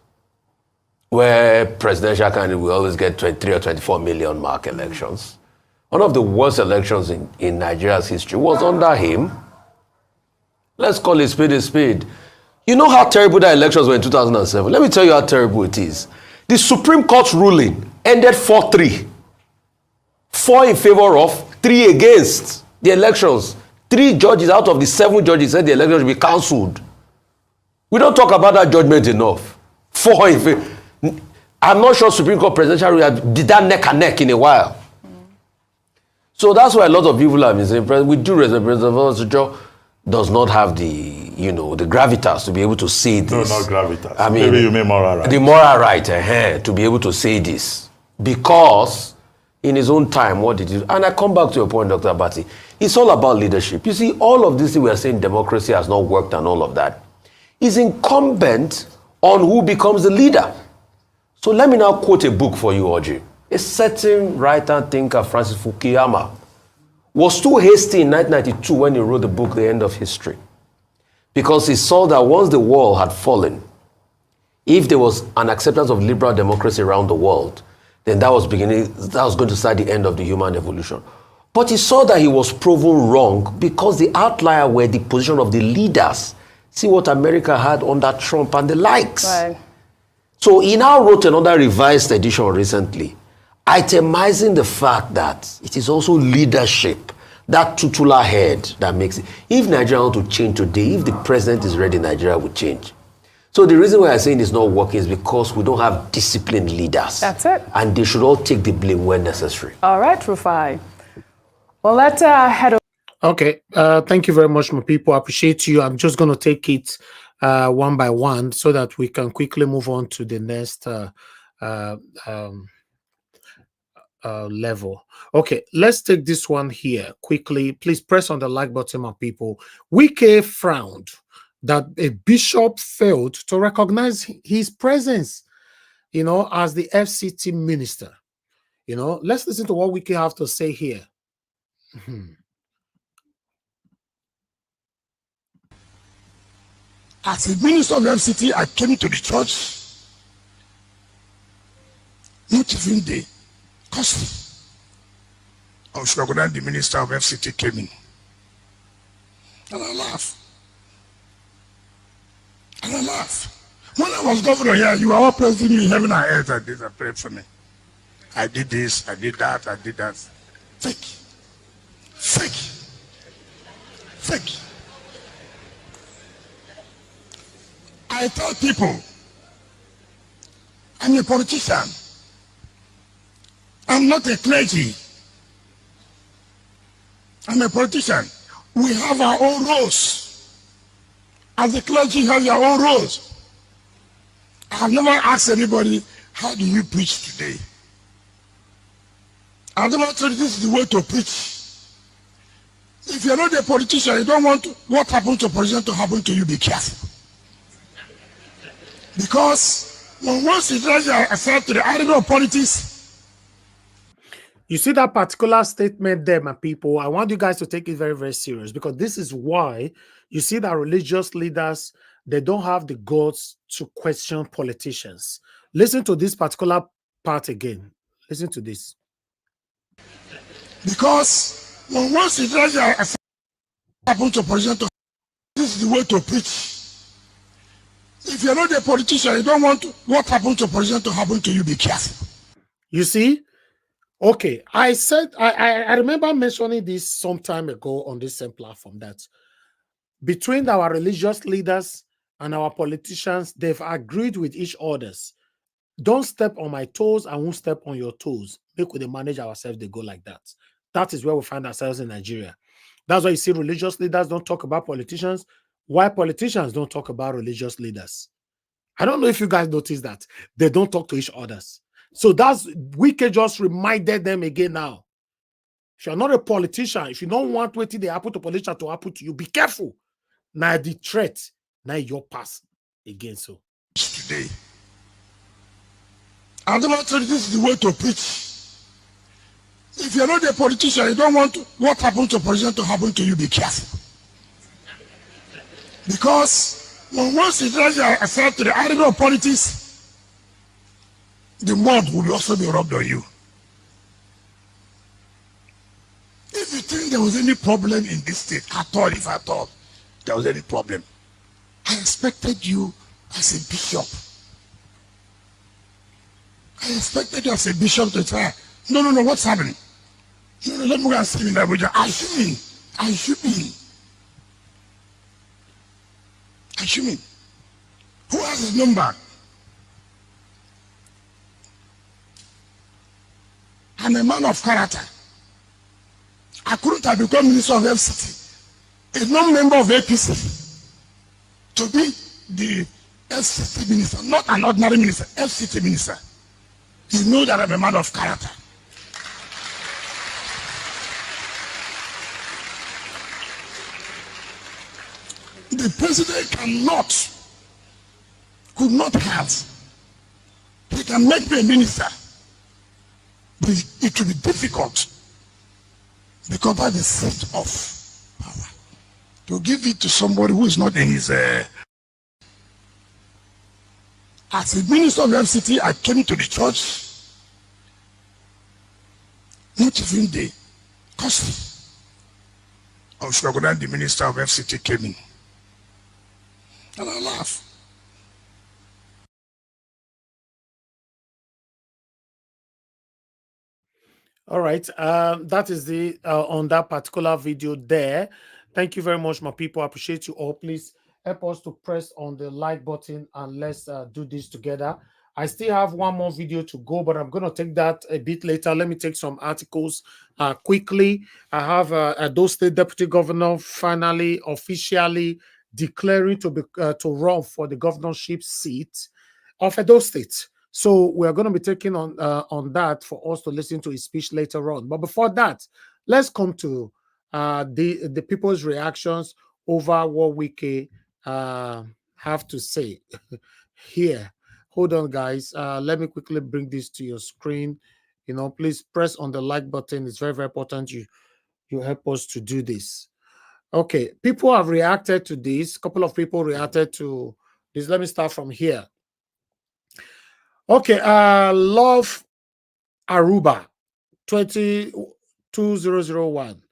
where presidential candidates will always get 23 or 24 million mark elections. One of the worst elections in Nigeria's history was under him. Let's call it spade a spade. You know how terrible the elections were in 2007? Let me tell you how terrible it is. The Supreme Court's ruling ended 4-3. 4 in favor of, 3 against the elections. 3 judges out of the 7 judges said the election should be cancelled. We don't talk about that judgment enough. 4 in favor. I'm not sure Supreme Court presidential did that neck and neck in a while. So that's why a lot of people have been saying, with due respect, President Obasanjo does not have the, you know, the gravitas to be able to say this. No, not gravitas. I mean, maybe you mean moral right. The moral right to be able to say this. Because in his own time, what did he do? And I come back to your point, Dr. Abati. It's all about leadership. You see, all of this we are saying democracy has not worked and all of that is incumbent on who becomes the leader. So let me now quote a book for you, Audrey. A certain writer, thinker, Francis Fukuyama, was too hasty in 1992 when he wrote the book, The End of History. Because he saw that once the wall had fallen, if there was an acceptance of liberal democracy around the world, then that was going to start the end of the human evolution. But he saw that he was proven wrong because the outlier were the position of the leaders. See what America had under Trump and the likes. Right. So he now wrote another revised edition recently, itemizing the fact that it is also leadership, that tutelar head that makes it. If Nigeria want to change today, if the president is ready, Nigeria will change. So the reason why I'm saying it's not working is because we don't have disciplined leaders. That's it. And they should all take the blame when necessary. All right, Rufai. Well, let's head over. Okay, thank you very much, my people. I appreciate you. I'm just going to take it one by one so that we can quickly move on to the next level. Okay, let's take this one here quickly. Please press on the like button, my people. Wike frowned that a bishop failed to recognize his presence, you know, as the FCT minister. You know, let's listen to what Wike have to say here. As a minister of FCT, I came to the church, not even the custom of Shogunan, the minister of FCT, came in. And I laughed. And I laughed. When I was governor here, you were all praising me in heaven and earth. I did, I prayed for me. I did this, I did that, I did that. Fake. Fake. Fake. I tell people, I'm a politician. I'm not a clergy. I'm a politician. We have our own roles. As a clergy, you have your own roles. I have never asked anybody, how do you preach today? I've never told you this is the way to preach. If you're not a politician, you don't want what happened to a politician to happen to you, be careful. Because when once you drive yourself to the arena of politics. You see that particular statement there, my people, I want you guys to take it very, very serious, because this is why you see that religious leaders, they don't have the guts to question politicians. Listen to this particular part again. Listen to this. Because when once you drive yourself happen to a politician, this is the way to preach. If you're not a politician, you don't want what happened to a politician to happen to you, be careful. You see? Okay, I said, I remember mentioning this some time ago on this same platform, that between our religious leaders and our politicians, they've agreed with each other. Don't step on my toes, I won't step on your toes. Make we manage ourselves, they go like that. That is where we find ourselves in Nigeria. That's why you see religious leaders don't talk about politicians, why politicians don't talk about religious leaders. I don't know if you guys notice that. They don't talk to each other. So that's, we can just reminded them again now. If you're not a politician, if you don't want what they happen to politician to happen to you, be careful. Now the threat, now your pass again. So today, I'm not telling you this is the way to preach. If you're not a politician, you don't want what happened to a politician to happen to you, be careful. Because when once you drive yourself to the arena of politics, the mud will also be rubbed on you. If you think there was any problem in this state at all, if at all there was any problem, I expected you as a bishop. I expected you as a bishop to say, no, what's happening? No, let me go and see in Abuja. Assuming. Who has his number? I'm a man of character. I couldn't have become minister of FCT, a non-member of APC, to be the FCT minister, not an ordinary minister, FCT minister. You know that I'm a man of character. The president could not have. He can make me a minister, but it will be difficult because by the seat of power to give it to somebody who is not in his. As a minister of FCT, I came to the church, not even the cousin of Shogunan, the minister of FCT, came in. And I laugh. All right. That is the on that particular video there. Thank you very much, my people. I appreciate you all. Please help us to press on the like button and let's do this together. I still have one more video to go, but I'm going to take that a bit later. Let me take some articles quickly. I have Edo State Deputy Governor finally officially declaring to run for the governorship seat of Edo State. So we're going to be taking on that for us to listen to his speech later on. But before that, let's come to the people's reactions over what Wike have to say here. Hold on, guys. Let me quickly bring this to your screen. Please press on the like button. It's very, very important you help us to do this. Okay, people have reacted to this. A couple of people reacted to this. Let me start from here. Okay, Love Aruba 22001.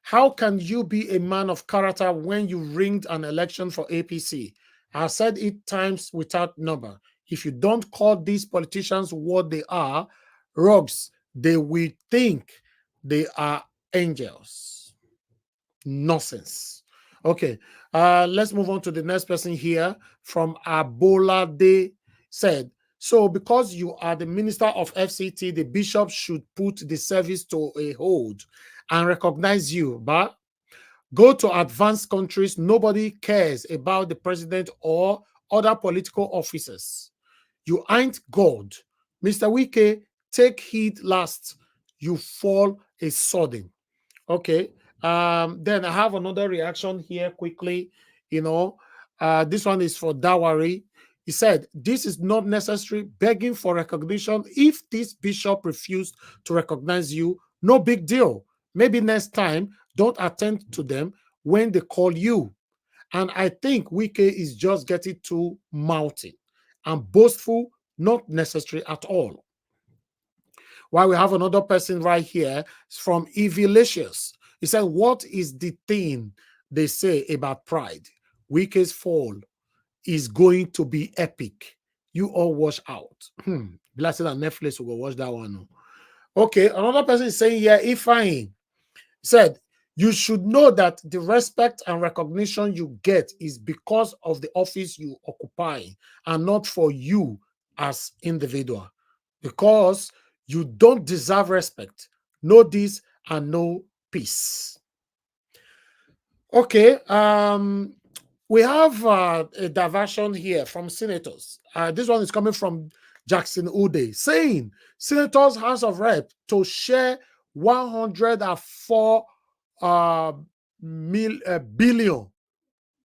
How can you be a man of character when you rigged an election for APC? I've said it times without number. If you don't call these politicians what they are, rogues, they will think they are angels. Nonsense. Okay, let's move on to the next person here from Abola De said, so because you are the minister of FCT, the bishop should put the service to a hold and recognize you. But go to advanced countries, nobody cares about the president or other political officers. You ain't God. Mr. Wike, take heed last. You fall a sudden. Okay. Then I have another reaction here quickly. This one is for Dawari. He said, this is not necessary, begging for recognition. If this bishop refused to recognize you, no big deal. Maybe next time, don't attend to them when they call you. And I think Wike is just getting too mouthy and boastful, not necessary at all. While we have another person right here from Evilicious. He said, what is the thing they say about pride? Wike's fall is going to be epic. You all watch out. Blessed that Netflix will go watch that one. Okay, another person is saying here, Ifeanyi said, you should know that the respect and recognition you get is because of the office you occupy and not for you as individual. Because you don't deserve respect. Know this and know peace. Okay, we have a diversion here from senators. This one is coming from Jackson Ude saying senators House of Rep to share 104 billion.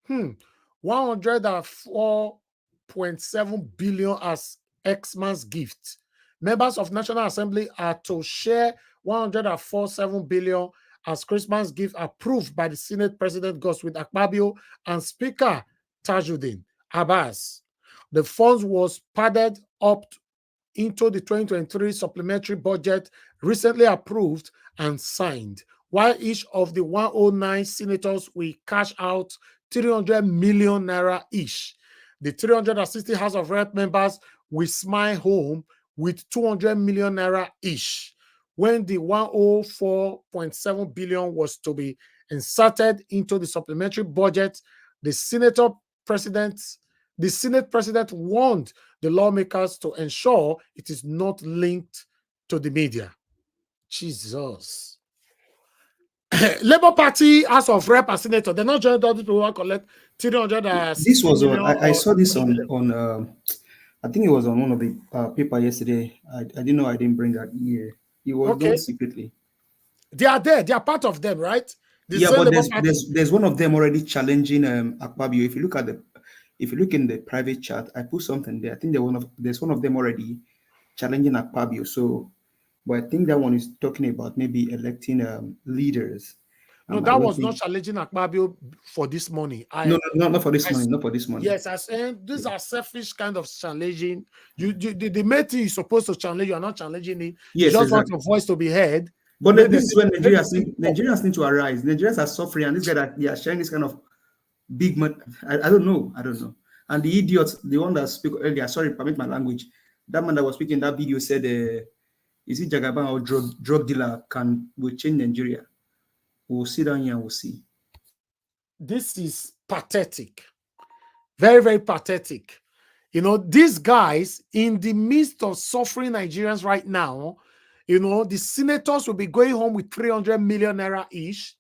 104.7 billion as Xmas gift. Members of National Assembly are to share 104.7 billion as Christmas gift approved by the Senate President Godswill Akpabio and Speaker Tajuddin Abbas. The funds was padded up into the 2023 supplementary budget recently approved and signed, while each of the 109 senators will cash out 300 million naira each. The 360 House of Rep members will smile home with 200 million naira each, when the 104.7 billion was to be inserted into the supplementary budget. The Senate President warned the lawmakers to ensure it is not linked to the media. Jesus. Labour Party, House of Rep and Senator, they're not joining all the people who collect 300. This was on. I saw this on. I think it was on one of the paper yesterday. I didn't know I didn't bring that here. It was done secretly. They are there. They are part of them, right? Yeah, but there's one of them already challenging Akpabio. If you look in the private chat, I put something there. I think there's one of them already challenging Akpabio. So, but I think that one is talking about maybe electing leaders. No, that was not challenging Akpabio for this money. No, not for this money. Not for this money. Yes, I said these are selfish kind of challenging. The main thing is supposed to challenge. You are not challenging it. Yes, you just want your voice to be heard. But this is when Nigerians need to arise. Nigerians are suffering, and this guy that they are sharing this kind of big money. I don't know. And the idiot, the one that spoke earlier, sorry, permit my language. That man that was speaking in that video said, "Is it Jagaban or drug dealer will change Nigeria?" We'll sit down here and we'll see. This is pathetic. Very, very pathetic. You know, these guys, in the midst of suffering Nigerians right now, you know, the senators will be going home with 300 million naira each,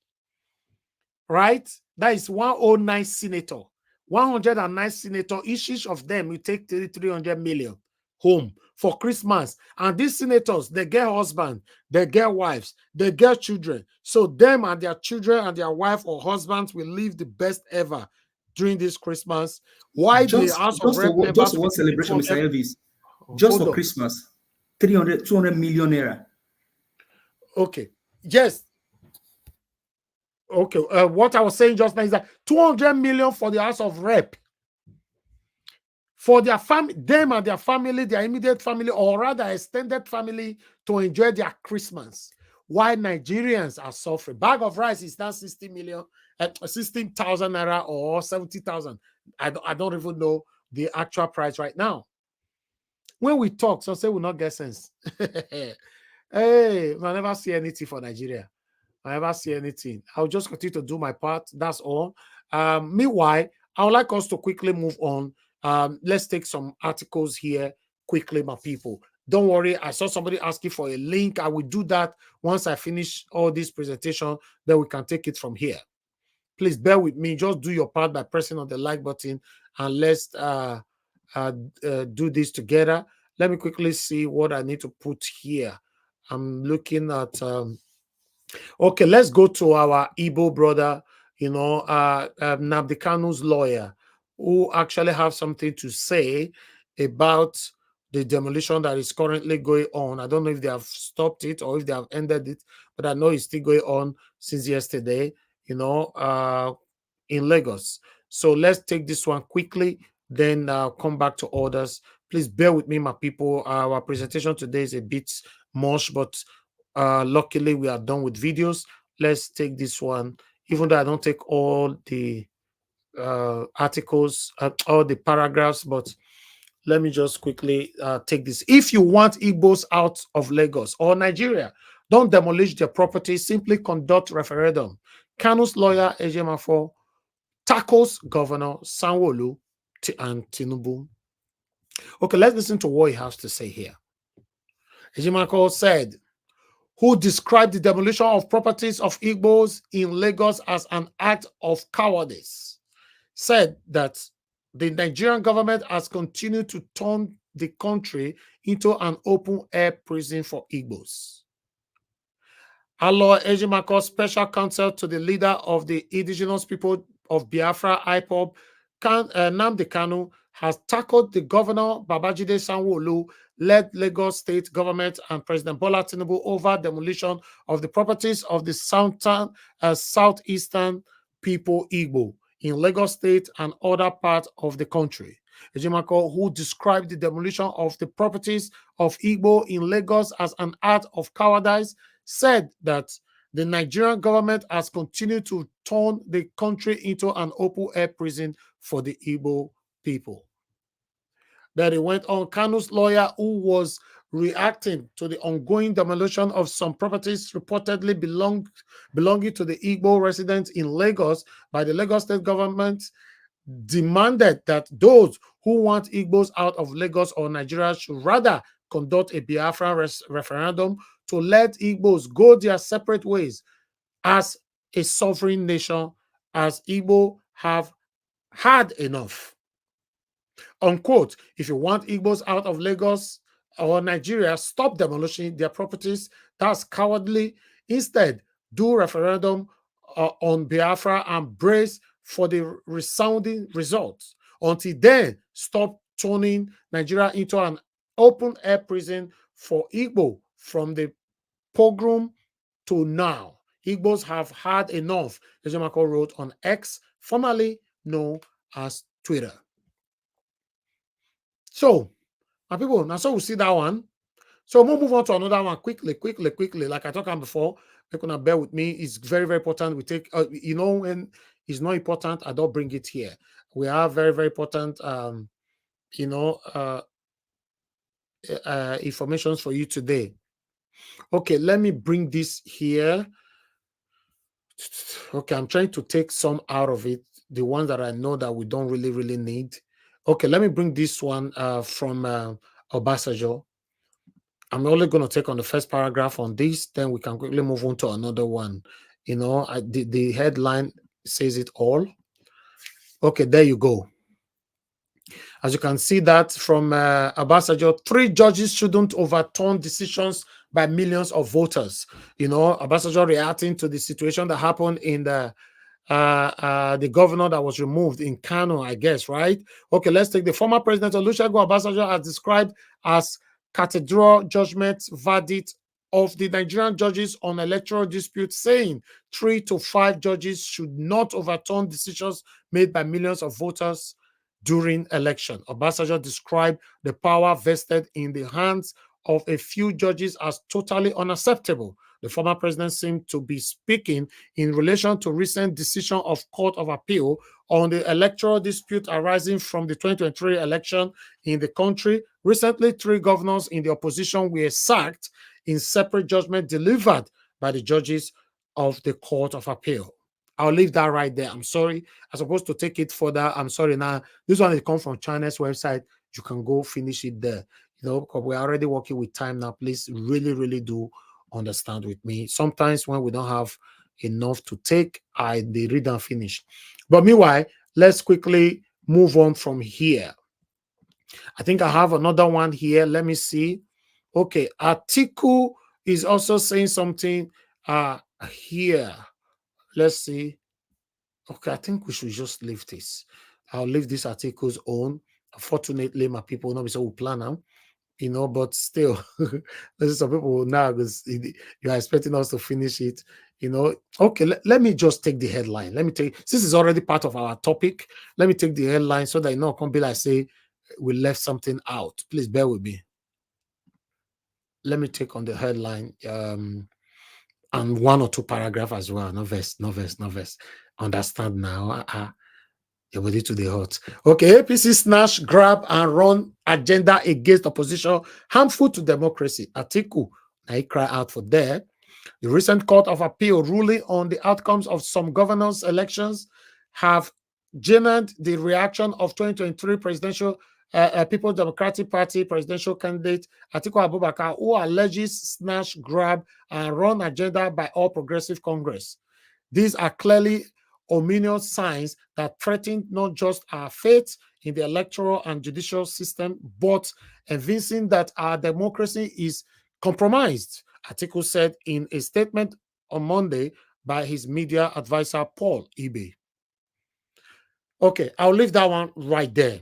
right? That is 109 senator. 109 senator, each of them will take 300 million home for Christmas. And these senators, they get husband, they get wives, they get children. So them and their children and their wife or husbands will live the best ever during this Christmas. Why the House of Rep members... Just one celebration, Mr. Elvis. Just for Christmas. 200 million naira. Okay. Yes. Okay. What I was saying just now is that 200 million for the House of Rep. For their family, them and their family, their immediate family, or rather extended family, to enjoy their Christmas. Why Nigerians are suffering. Bag of rice is now 16,000 naira or 70,000. I don't even know the actual price right now. When we talk, some say we not get sense. Hey, I never see anything for Nigeria. I never see anything. I'll just continue to do my part. That's all. Meanwhile, I would like us to quickly move on. Let's take some articles here quickly, my people. Don't worry, I saw somebody asking for a link. I will do that once I finish all this presentation, then we can take it from here. Please bear with me. Just do your part by pressing on the like button, and let's do this together. Let me quickly see what I need to put here. I'm looking at... okay, let's go to our Igbo brother, you know, Nnamdi Kanu's lawyer, who actually have something to say about the demolition that is currently going on. I don't know if they have stopped it or if they have ended it, but I know it's still going on since yesterday, you know, in Lagos. So let's take this one quickly, then come back to others. Please bear with me, my people. Our presentation today is a bit much, but luckily we are done with videos. Let's take this one, even though I don't take all the articles, all the paragraphs, but let me just quickly take this. If you want Igbos out of Lagos or Nigeria, don't demolish their property, simply conduct referendum. Kanu's lawyer Ejimakor tackles Governor Sanwo-Olu and Tinubu. Okay, let's listen to what he has to say here. Ejimakor said, who described the demolition of properties of Igbos in Lagos as an act of cowardice, said that the Nigerian government has continued to turn the country into an open-air prison for Igbos. Alo Ejimakor, special counsel to the leader of the indigenous people of Biafra, IPOB, Nnamdi Kanu, has tackled the governor Babajide Sanwo-Olu led Lagos state government and President Bola Tinubu over demolition of the properties of the southeastern people Igbo in Lagos state and other parts of the country. Ejimakor, who described the demolition of the properties of Igbo in Lagos as an act of cowardice, said that the Nigerian government has continued to turn the country into an open-air prison for the Igbo people. Then he went on, Kanu's lawyer, who was reacting to the ongoing demolition of some properties reportedly belonging to the Igbo residents in Lagos by the Lagos state government, demanded that those who want Igbos out of Lagos or Nigeria should rather conduct a Biafra referendum to let Igbos go their separate ways as a sovereign nation, as Igbo have had enough. Unquote. If you want Igbos out of Lagos or Nigeria, stop demolishing their properties. That's cowardly. Instead, do referendum on Biafra and brace for the resounding results. Until then, stop turning Nigeria into an open-air prison for Igbo from the pogrom to now. Igbos have had enough, Ejimakor wrote on X, formerly known as Twitter. So, my people, now so we see that one. So we'll move on to another one quickly. Like I talked about before, you're gonna bear with me. It's very, very important. We take, when it's not important, I don't bring it here. We have very, very important, information for you today. Okay, let me bring this here. Okay, I'm trying to take some out of it, the ones that I know that we don't really need. Okay, let me bring this one from Obasanjo. I'm only going to take on the first paragraph on this, then we can quickly move on to another one. The headline says it all. Okay, there you go. As you can see that from Obasanjo, 3 judges shouldn't overturn decisions by millions of voters. Obasanjo reacting to the situation that happened in the governor that was removed in Kano, I guess, right? Okay, let's take the former president Olusegun Obasanjo as described as cathedral judgment verdict of the Nigerian judges on electoral disputes, saying 3 to 5 judges should not overturn decisions made by millions of voters during election. Obasanjo described the power vested in the hands of a few judges as totally unacceptable. The former president seemed to be speaking in relation to recent decision of Court of Appeal on the electoral dispute arising from the 2023 election in the country. Recently, 3 governors in the opposition were sacked in separate judgment delivered by the judges of the Court of Appeal. I'll leave that right there. I'm sorry. I'm supposed to take it further. I'm sorry now. This one, it comes from China's website. You can go finish it there. Because we're already working with time now. Please really do understand with me. Sometimes when we don't have enough to take, they read and finish. But meanwhile, let's quickly move on from here. I think I have another one here. Let me see. Okay, Atiku is also saying something here. Let's see. Okay, I think we should just leave this. I'll leave this article's own. Unfortunately, my people will not be so plan now. But still, some people now, because you are expecting us to finish it, Okay, let me just take the headline. Let me take, this is already part of our topic. Let me take the headline so that it can't be like, say, we left something out. Please bear with me. Let me take on the headline and 1 or 2 paragraphs as well. No verse. Understand now. Your body to the hot. Okay, APC snatch, grab, and run agenda against opposition, harmful to democracy. Atiku, I cry out for that. The recent Court of Appeal ruling on the outcomes of some governors' elections have generated the reaction of 2023 presidential People's Democratic Party presidential candidate Atiku Abubakar, who alleges snatch, grab, and run agenda by All Progressive Congress. These are clearly ominous signs that threaten not just our faith in the electoral and judicial system, but evincing that our democracy is compromised, Atiku said in a statement on Monday by his media advisor, Paul Ibe. Okay, I'll leave that one right there.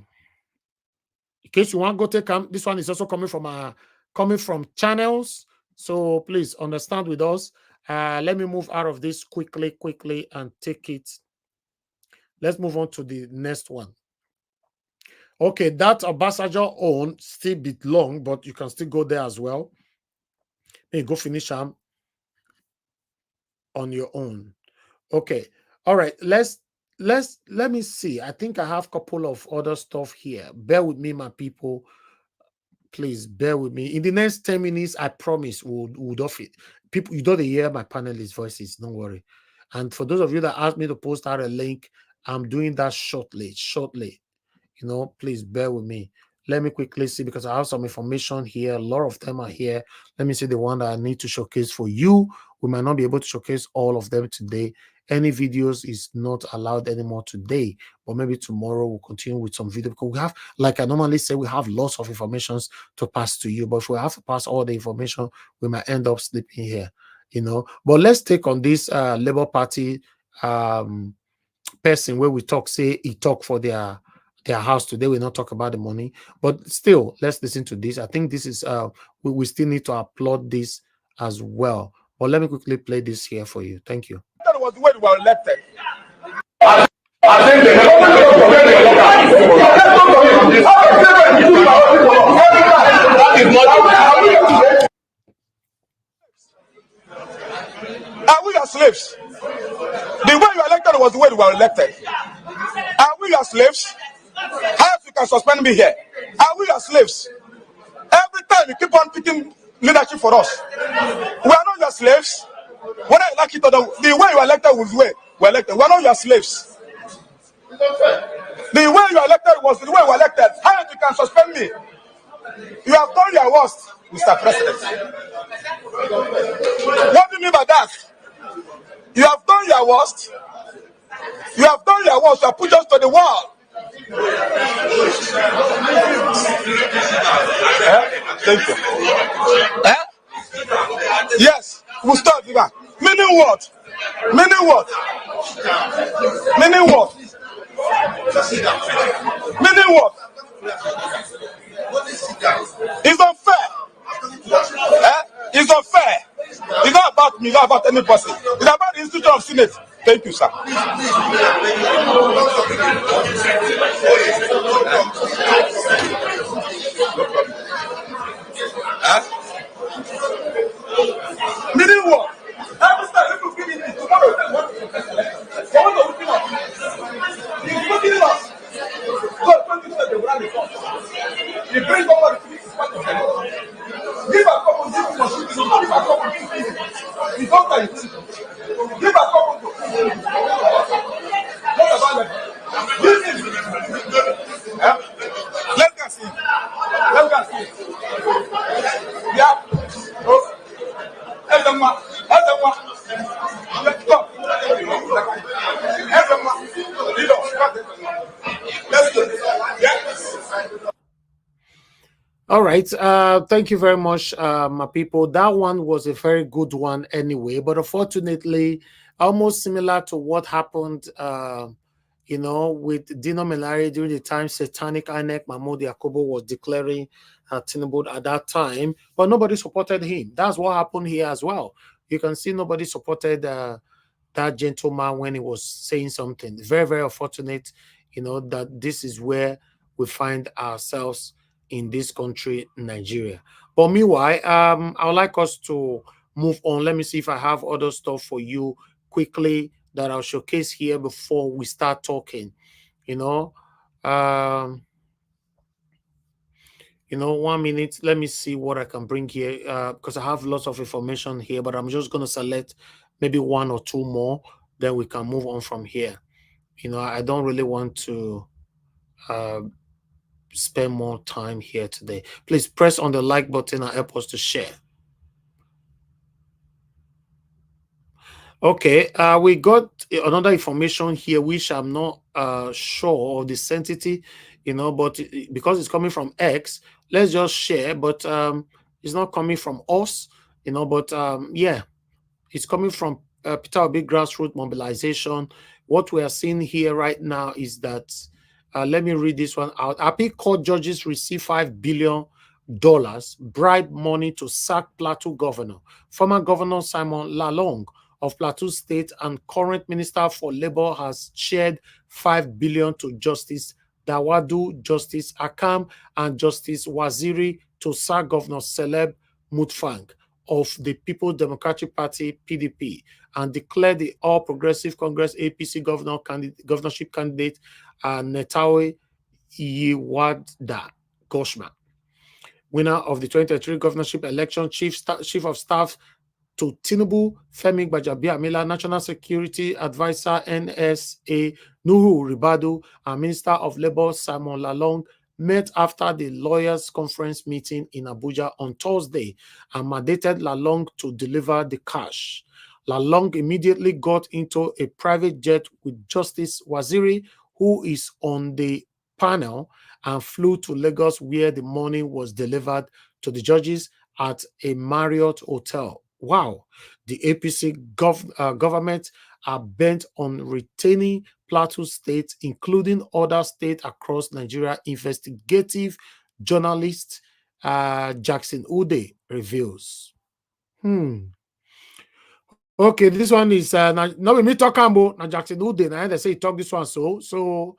In case you want to go take this one is also coming from channels, so please understand with us. Let me move out of this quickly and take it. Let's move on to the next one. Okay, that ambassador own still bit long, but you can still go there as well. Hey, go finish them on your own. Okay. All right. Let me see. I think I have a couple of other stuff here. Bear with me, my people. Please bear with me. In the next 10 minutes, I promise we'll off it. People, you don't hear my panelists' voices. Don't worry. And for those of you that asked me to post out a link, I'm doing that shortly. You know, please bear with me. Let me quickly see, because I have some information here. A lot of them are here. Let me see the one that I need to showcase for you. We might not be able to showcase all of them today. Any videos is not allowed anymore today, but maybe tomorrow we'll continue with some video, because we have, like I normally say, we have lots of informations to pass to you. But if we have to pass all the information, we might end up sleeping here, you know. But let's take on this Labour Party person where we talk, say he talk for their house today. We not talk about the money, but still, let's listen to this. I think this is we still need to applaud this as well. But let me quickly play this here for you. Thank you. That was when we were elected. Are we your slaves? The way you were elected was the way we were elected. Are we your slaves? How you can suspend me here? Are we your slaves? Every time you keep on picking leadership for us. We are not your slaves. Whether you like it or not, the way you are elected was the way we are elected. We are not your slaves. The way you are elected was the way we are elected. How you can suspend me? You have done your worst, Mr. President. What do you mean by that? You have done your worst. You have done your worst. You have put us to the wall. Thank you. Yes, we'll start with that. Meaning what? Meaning what? Meaning what? Meaning what? It's unfair. It's unfair. It's not about me, not about any person. It's about the institution of Senate. Thank you, sir. Meaning what? Every time people give it tomorrow, they want to open up. He's looking at us. God, they will not be fun. He brings over the things. Give a couple, give him a shit. Give a couple, he don't like it. Give a couple. What about them? Give him. Let's go see. Let's go see. Yeah. Everyone. Let's go. Everyone. Let's go. Yeah. All right. Thank you very much, my people. That one was a very good one anyway, but unfortunately, almost similar to what happened, you know, with Dino Melari during the time Satanic INEC Mahmoud Yakubu was declaring Tinubu at that time, but nobody supported him. That's what happened here as well. You can see nobody supported that gentleman when he was saying something. Very, very unfortunate, you know, that this is where we find ourselves in this country, Nigeria. But meanwhile, I would like us to move on. Let me see if I have other stuff for you quickly that I'll showcase here before we start talking. You know, 1 minute. Let me see what I can bring here because I have lots of information here, but I'm just going to select maybe one or two more. Then we can move on from here. You know, I don't really want to spend more time here today. Please press on the like button and help us to share. Okay, we got another information here which I'm not sure of the sanctity, you know, but because it's coming from X, let's just share. But it's not coming from us, you know, but yeah, it's coming from Peter Obi grassroots mobilization. What we are seeing here right now is that let me read this one out. Appeal court judges receive $5 billion bribe money to sack Plateau governor. Former Governor Simon Lalong of Plateau State and current Minister for Labor has shared $5 billion to Justice Dawadu, Justice Akam, and Justice Waziri to sack Governor Celeb Mutfang of the People's Democratic Party, PDP, and declare the All Progressive Congress APC governorship candidate Netawe Yiwada Goshma, winner of the 2023 governorship election. Chief of Staff to Tinubu, Femi Gbajabiamila, National Security Advisor NSA Nuhu Ribadu, and Minister of Labour Simon Lalong met after the lawyers' conference meeting in Abuja on Thursday and mandated Lalong to deliver the cash. Lalong immediately got into a private jet with Justice Waziri, who is on the panel, and flew to Lagos, where the money was delivered to the judges at a Marriott hotel. Wow, the APC government are bent on retaining Plateau State, including other states across Nigeria. Investigative journalist Jackson Ude reveals. Okay, this one is now me talk about now Jackson Ude. Now they say he talk this one so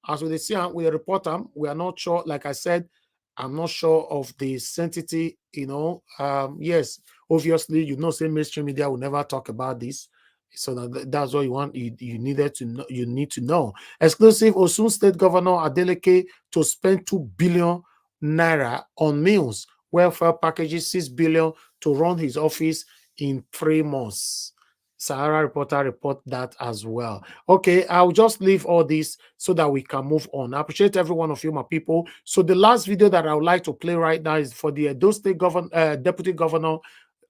as we see we report them, we are not sure. Like I said, I'm not sure of the sanctity, yes, obviously, say mainstream media will never talk about this. So that's what you want. You needed to know. You need to know. Exclusive: Osun State Governor Adeleke to spend 2 billion naira on meals, welfare packages, 6 billion to run his office in 3 months. Sahara Reporter report that as well. Okay, I'll just leave all this so that we can move on. I appreciate every one of you, my people. So the last video that I would like to play right now is for the Edo State Deputy Governor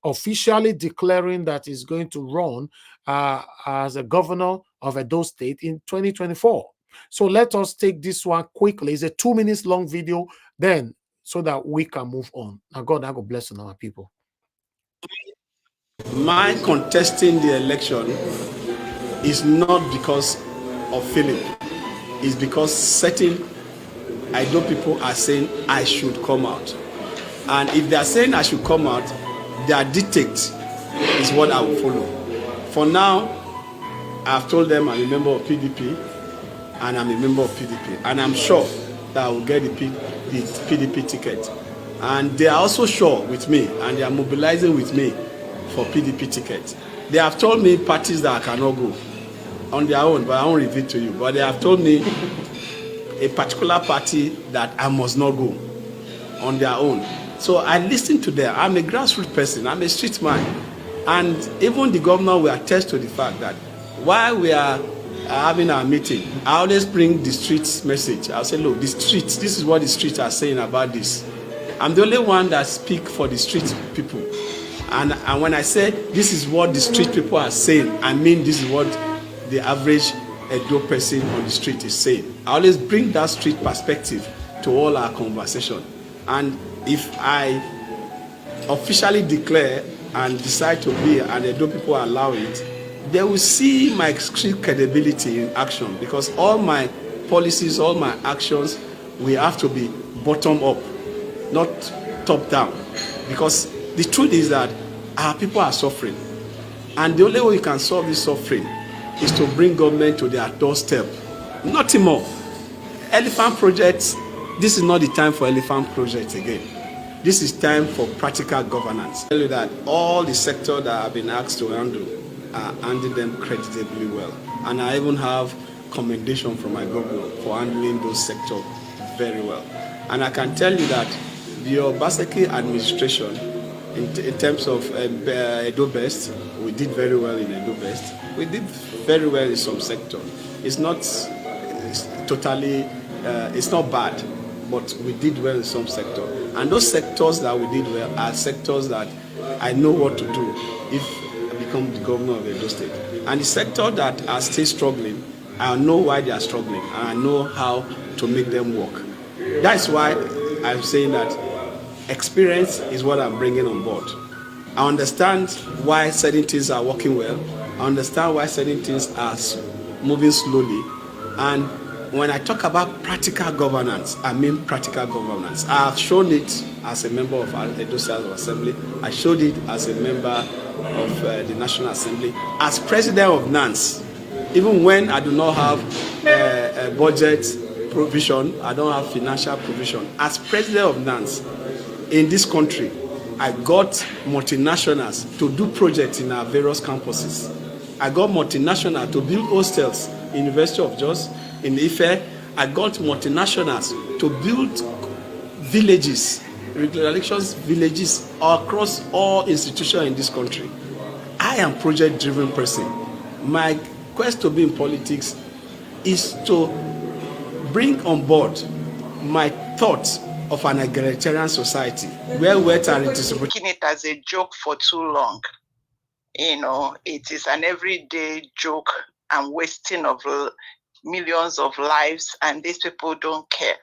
officially declaring that he's going to run as a governor of Edo State in 2024. So let us take this one quickly. It's a 2 minutes long video, then so that we can move on. Now God bless you, our people. My contesting the election is not because of Philip. It's because certain Edo people are saying I should come out. And if they are saying I should come out, their dictate is what I will follow. For now, I've told them I'm a member of PDP and I'm a member of PDP. And I'm sure that I will get the PDP ticket. And they are also sure with me and they are mobilizing with me for PDP ticket. They have told me parties that I cannot go on their own, but I won't reveal to you. But they have told me a particular party that I must not go on their own. So I listen to them. I'm a grassroots person. I'm a street man. And even the governor will attest to the fact that while we are having our meeting, I always bring the streets message. I'll say, look, the streets, this is what the streets are saying about this. I'm the only one that speak for the street people. And when I say this is what the street people are saying, I mean this is what the average Edo person on the street is saying. I always bring that street perspective to all our conversation. And if I officially declare and decide to be, and Edo people allow it, they will see my street credibility in action, because all my policies, all my actions will have to be bottom up, not top down. Because the truth is that our people are suffering. And the only way we can solve this suffering is to bring government to their doorstep. Nothing more. Elephant projects, this is not the time for elephant projects again. This is time for practical governance. I tell you that all the sectors that have been asked to handle are handling them creditably well. And I even have commendation from my governor for handling those sectors very well. And I can tell you that the Obaseki administration, in terms of Edo Best, we did very well in Edo Best. We did very well in some sector. It's not totally, it's not bad, but we did well in some sector. And those sectors that we did well are sectors that I know what to do if I become the governor of Edo State. And the sector that are still struggling, I know why they are struggling, and I know how to make them work. That's why I'm saying that experience is what I'm bringing on board. I understand why certain things are working well. I understand why certain things are moving slowly. And when I talk about practical governance, I mean practical governance. I have shown it as a member of Edo State Assembly. I showed it as a member of the National Assembly. As president of NANS, even when I do not have a budget provision. I don't have financial provision. As president of NANS in this country, I got multinationals to do projects in our various campuses. I got multinationals to build hostels in University of Jos, in Ife. I got multinationals to build villages, elections villages across all institutions in this country. I am a project-driven person. My quest to be in politics is to bring on board my thoughts of an egalitarian society where wealth are redistributed. Taking it as a joke for too long. You know, it is an everyday joke and wasting of millions of lives, and these people don't care.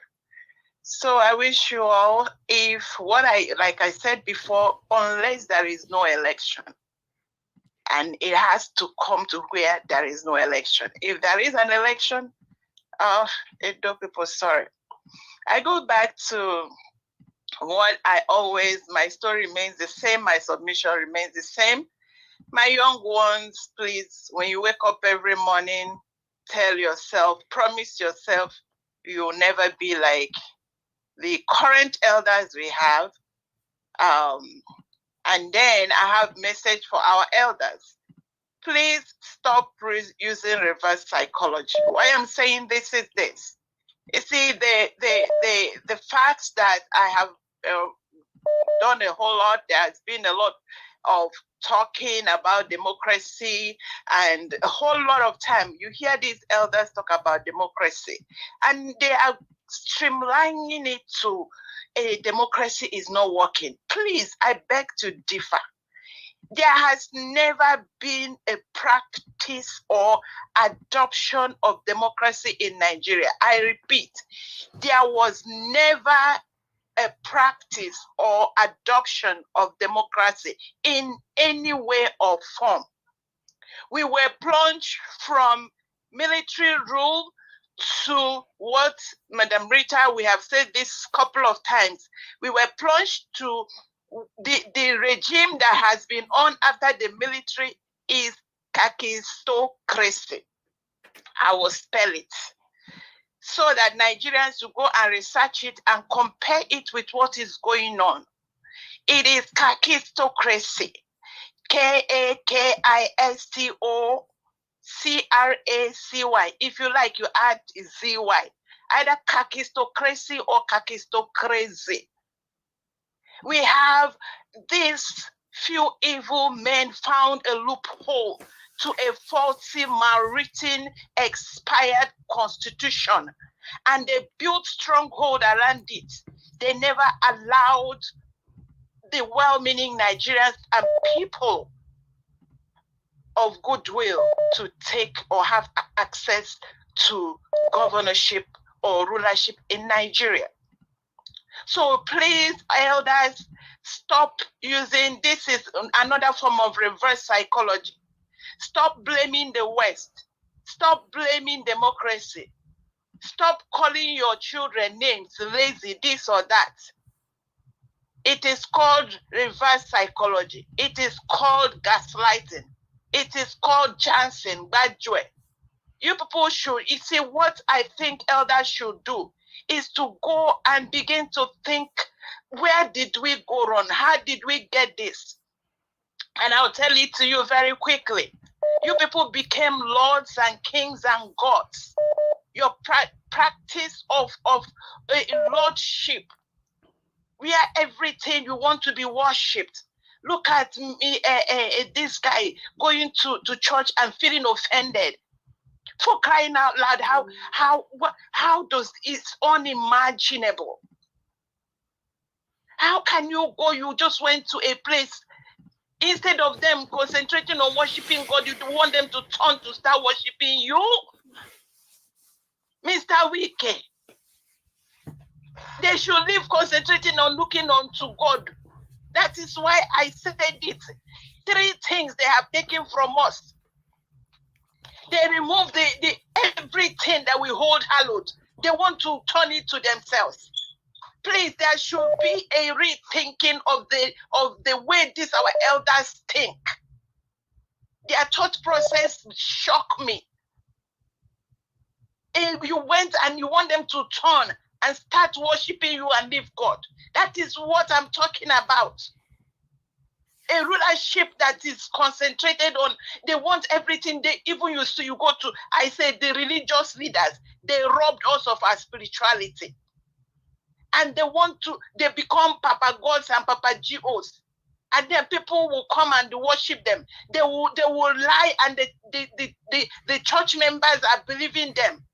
So I wish you all, like I said before, unless there is no election, and it has to come to where there is no election. If there is an election, people, sorry. I go back to what my story remains the same, my submission remains the same. My young ones, please, when you wake up every morning, promise yourself you'll never be like the current elders we have. And then I have a message for our elders. Please stop using reverse psychology. Why I'm saying this is this. You see, the facts that I have done a whole lot, there's been a lot of talking about democracy, and a whole lot of time you hear these elders talk about democracy, and they are streamlining it to a democracy is not working. Please, I beg to differ. There has never been a practice or adoption of democracy in Nigeria. I repeat, there was never a practice or adoption of democracy in any way or form. We were plunged from military rule to what, Madam Rita, we have said this couple of times, we were plunged to the regime that has been on after the military is kakistocracy. I will spell it so that Nigerians will go and research it and compare it with what is going on. It is kakistocracy. K-A-K-I-S-T-O-C-R-A-C-Y. If you like, you add Z-Y. Either kakistocracy or kakistocracy. We have these few evil men found a loophole to a faulty, malwritten, expired constitution, and they built stronghold around it. They never allowed the well-meaning Nigerians and people of goodwill to take or have access to governorship or rulership in Nigeria. So please, elders, stop using, this is another form of reverse psychology. Stop blaming the West. Stop blaming democracy. Stop calling your children names, lazy, this or that. It is called reverse psychology. It is called gaslighting. It is called Jansen, Badjue. You people should, you see, what I think elders should do is to go and begin to think, where did we go wrong? How did we get this? And I'll tell it to you very quickly. You people became lords and kings and gods. Your practice of lordship, where everything you want to be worshipped. Look at me, this guy going to church and feeling offended. For crying out loud, how does it's unimaginable? How can you go? You just went to a place, instead of them concentrating on worshiping God, you want them to turn to start worshiping you, Mr. Wike. They should leave concentrating on looking unto God. That is why I said it. 3 things they have taken from us. They remove the everything that we hold hallowed. They want to turn it to themselves. Please, there should be a rethinking of the way these our elders think. Their thought process shock me. You went and you want them to turn and start worshiping you and leave God. That is what I'm talking about. A rulership that is concentrated on, they want everything. They even you go to, I said, the religious leaders, they robbed us of our spirituality. And they become Papa Gods and Papa GOs. And then people will come and worship them. They will lie, and the church members are believing them.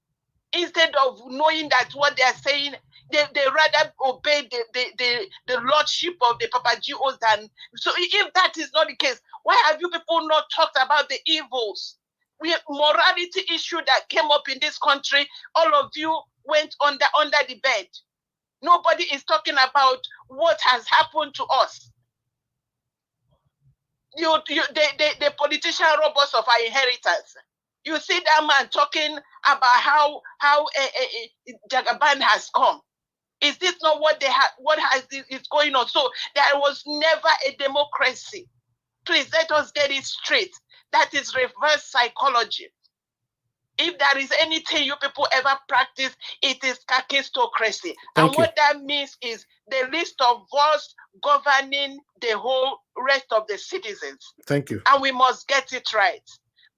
Instead of knowing that what they are saying, they rather obey the lordship of the Papa GOs. And so if that is not the case, why have you people not talked about the evils? Morality issue that came up in this country, all of you went under the bed. Nobody is talking about what has happened to us. The politician rob us of our inheritance. You see that man talking about how Jagaban has come. Is this not what is going on? So there was never a democracy. Please let us get it straight. That is reverse psychology. If there is anything you people ever practice, it is kakistocracy. And what that means is the list of us governing the whole rest of the citizens. Thank you. And we must get it right.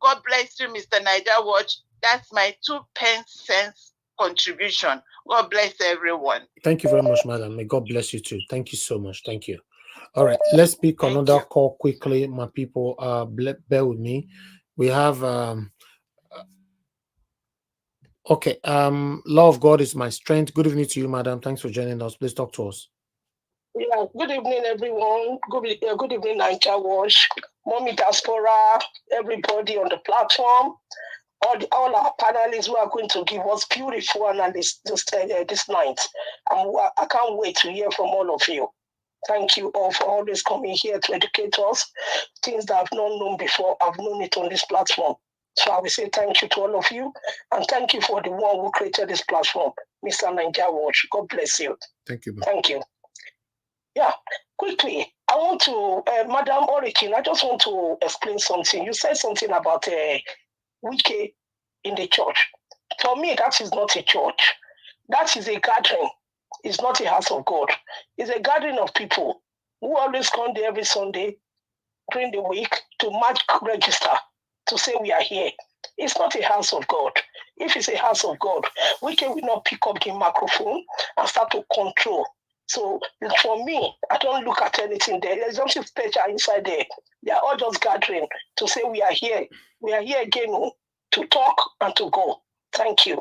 God bless you, Mr. Niger Watch. That's my 2p contribution. God bless everyone. Thank you very much, madam. May God bless you too. Thank you so much. Thank you. All right, let's pick another call quickly. My people, bear with me. We have okay, law of God is my strength. Good evening to you, madam. Thanks for joining us. Please talk to us. Yeah, good evening, everyone. Good evening, Niger Watch, Mommy Diaspora, everybody on the platform, all our panelists who are going to give us beautiful analysis this night. I can't wait to hear from all of you. Thank you all for always coming here to educate us. Things that I've not known before, I've known it on this platform. So I will say thank you to all of you, and thank you for the one who created this platform, Mr. Niger Watch. God bless you. Thank you. Thank you. Yeah, quickly, I want to, Madam Origin, I just want to explain something. You said something about Wike in the church. For me, that is not a church. That is a gathering. It's not a house of God. It's a gathering of people who always come there every Sunday during the week to mark register to say we are here. It's not a house of God. If it's a house of God, Wike will not pick up the microphone and start to control. So for me, I don't look at anything there. There's something special inside there. They are all just gathering to say we are here. We are here again to talk and to go. Thank you.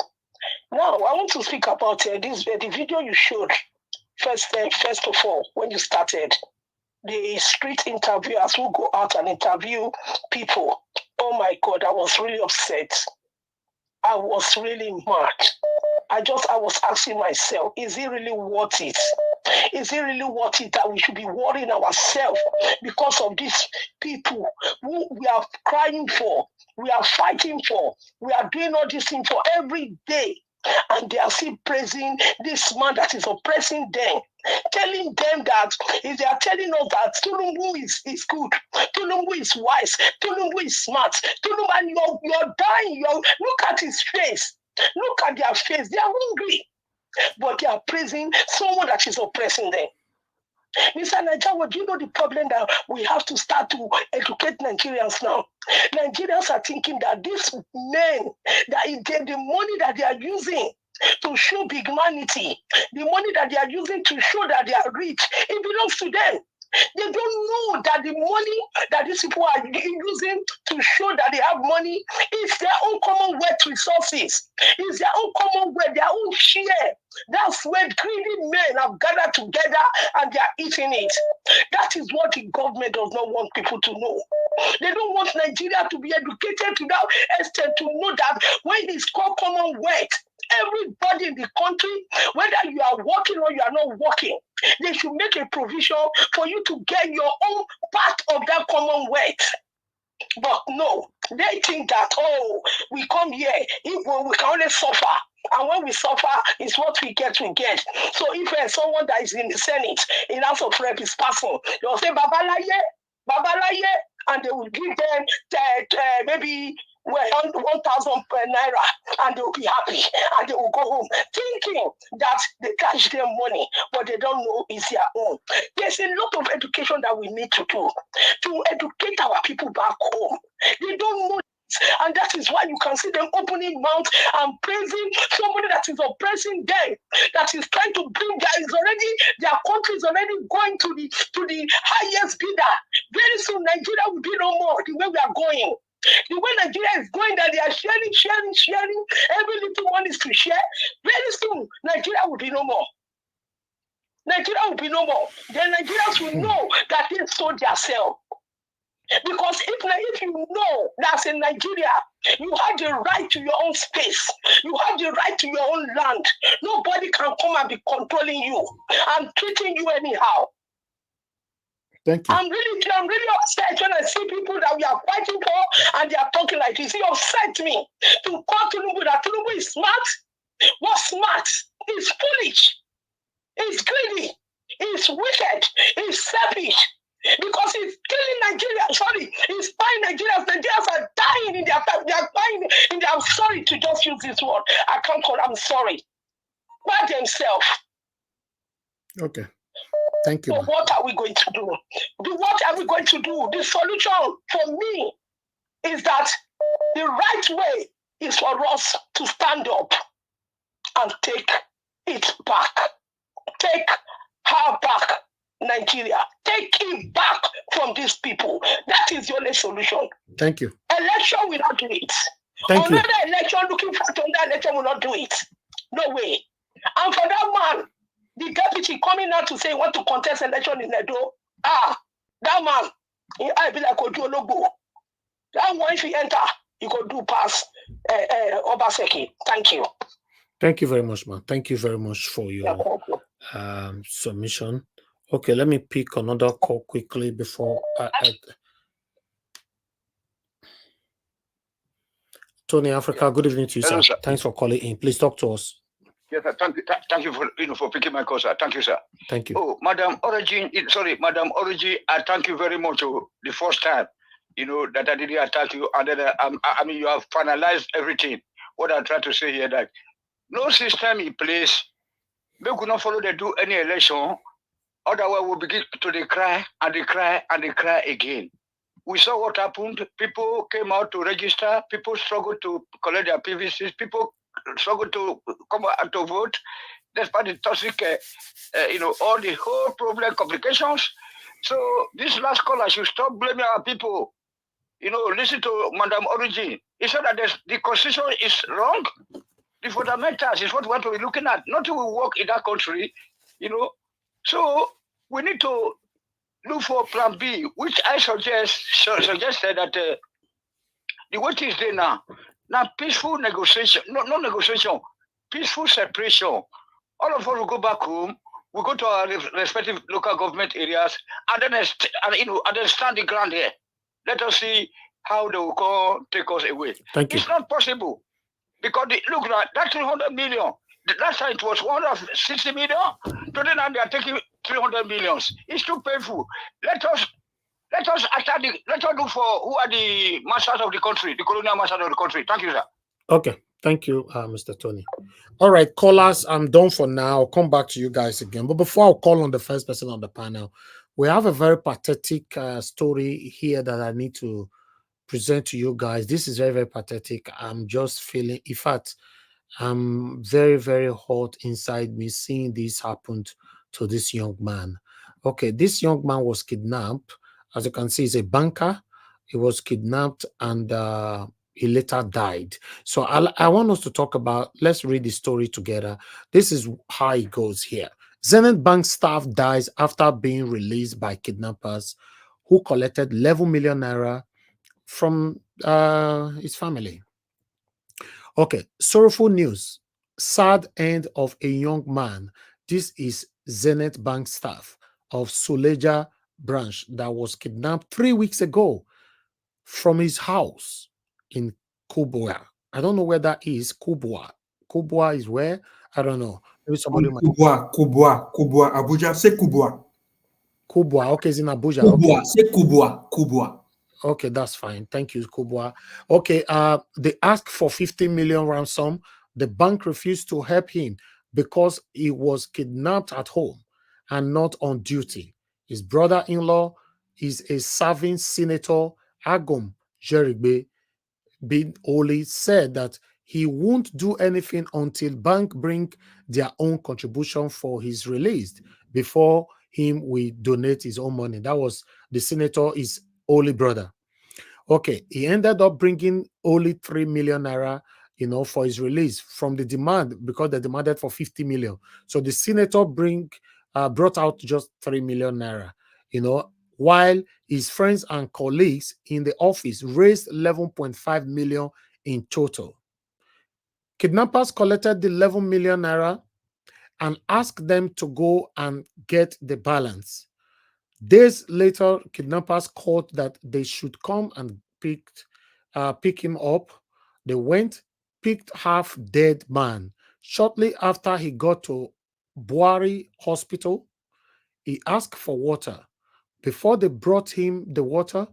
Now, I want to speak about the video you showed first of all, when you started. The street interviewers who go out and interview people. Oh my God, I was really upset. I was really mad. I was asking myself, is it really worth it? Is it really worth it that we should be worrying ourselves because of these people who we are crying for, we are fighting for, we are doing all these things for every day, and they are still praising this man that is oppressing them, telling them that if they are telling us that Tulumbu is good, Tulumbu is wise, Tulumbu is smart, Tulumbu, and you're dying, look at his face, look at their face, they are hungry, but they are praising someone that is oppressing them. Mr. Nigeria, do you know the problem that we have to start to educate Nigerians now? Nigerians are thinking that these men, that the money that they are using to show bigmanity, the money that they are using to show that they are rich, it belongs to them. They don't know that the money that these people are using to show that they have money is their own commonwealth resources. It's their own commonwealth, their own share. That's where greedy men have gathered together and they are eating it. That is what the government does not want people to know. They don't want Nigeria to be educated to that extent to know that when it's called commonwealth, everybody in the country, whether you are working or you are not working, they should make a provision for you to get your own part of that commonwealth. But no, they think that, oh, we come here, if we can only suffer. And when we suffer, it's what we get, we get. So if someone that is in the Senate, in House of Rep is passing, they'll say, Babalaye, Babalaye, and they will give them maybe 1,000 naira, and they will be happy, and they will go home thinking that they cash their money, but they don't know it's their own. There's a lot of education that we need to do to educate our people back home. They don't know. And that is why you can see them opening mouth and praising somebody that is oppressing them, that is trying to bring their country is already going to the highest bidder. Very soon Nigeria will be no more the way we are going. The way Nigeria is going, that they are sharing, every little one is to share. Very soon Nigeria will be no more. Nigeria will be no more. Then Nigerians will know that they sold themselves. Because if you know that in Nigeria, you have the right to your own space, you have the right to your own land, nobody can come and be controlling you and treating you anyhow. Thank you. I'm really upset when I see people that we are fighting for and they are talking like this. It upsets me to call Tinubu that Tinubu is smart. What's smart? He's foolish. He's greedy. He's wicked. He's selfish. Because he's killing Nigeria. Sorry, he's buying Nigerians. Nigerians are dying in their time. They are dying in their. I'm sorry to just use this word. I can't call. I'm sorry. By themselves. Okay. Thank you. So what are we going to do? What are we going to do? The solution for me is that the right way is for us to stand up and take it back. Take her back. Nigeria, take it back from these people. That is the only solution. Thank you. Election will not do it. Thank you. Another election, looking for another election will not do it. No way. And for that man, the deputy coming out to say he want to contest election in Edo, that man, I be like Ojuologo. That one, if he enter, he could do pass Obaseki. Thank you. Thank you very much, man. Thank you very much for your submission. Okay, let me pick another call quickly before Tony Africa, good evening to you, Hello, sir. sir. Thanks for calling in. Please talk to us. Yes, sir. Thank you for picking my call, sir. Thank you, sir. Thank you. Oh, Madam Origin, Madam Origin, I thank you very much. The first time, that I didn't attack you, and then I mean, you have finalized everything. What I try to say here, that no system in place, we could not follow they do any election. Otherwise, we'll begin to cry and they cry and they cry again. We saw what happened. People came out to register. People struggled to collect their PVCs. People struggled to come out to vote. Despite the toxic, all the whole problem, complications. So this last caller should stop blaming our people. Listen to Madam Origin. He said that the constitution is wrong. The fundamentals is what we want to be looking at. Not to work in that country, So we need to look for plan B, which I suggested that the way it is there now peaceful negotiation, no negotiation, peaceful separation. All of us will go back home, we go to our respective local government areas, and then stand the ground here. Let us see how they will come take us away. Thank you. It's not possible because look, that 300 million. Last time it was 160 million. Today now they are taking 300 millions. It's too painful. Let us attack let us look for who are the masters of the country, the colonial masters of the country. Thank you, sir. Okay. Thank you, Mr. Tony. All right, callers, I'm done for now. I'll come back to you guys again. But before I call on the first person on the panel, we have a very pathetic story here that I need to present to you guys. This is very, very pathetic. I'm just feeling, in fact, I'm very, very hot inside me seeing this happen to this young man. Okay, this young man was kidnapped. As you can see, he's a banker. He was kidnapped and he later died. So I want us to talk about, let's read the story together. This is how it goes here. Zenith Bank staff dies after being released by kidnappers who collected 11 million naira from his family. Okay, sorrowful news. Sad end of a young man. This is Zenith Bank staff of Suleja branch that was kidnapped 3 weeks ago from his house in Kubwa. I don't know where that is. Kubwa. Kubwa is where? I don't know. Maybe somebody might. Kubwa. Abuja. Say Kubwa. Kubwa. Okay, it's in Abuja. Kubwa. Okay. Say Kubwa. Okay, that's fine. Thank you, Kubwa. Okay, they asked for 50 million ransom. The bank refused to help him because he was kidnapped at home and not on duty. His brother-in-law is a serving senator, Agum Jerigbe Bin Oli, said that he won't do anything until bank bring their own contribution for his release before him we donate his own money. That was the senator, his only brother. Okay, he ended up bringing only 3 million naira, for his release from the demand, because they demanded for 50 million. So the senator brought out just 3 million naira, while his friends and colleagues in the office raised 11.5 million in total. Kidnappers collected the 11 million naira and asked them to go and get the balance. Days later, kidnappers called that they should come and pick him up. They went, picked half-dead man. Shortly after he got to Buari Hospital, he asked for water. Before they brought him the water,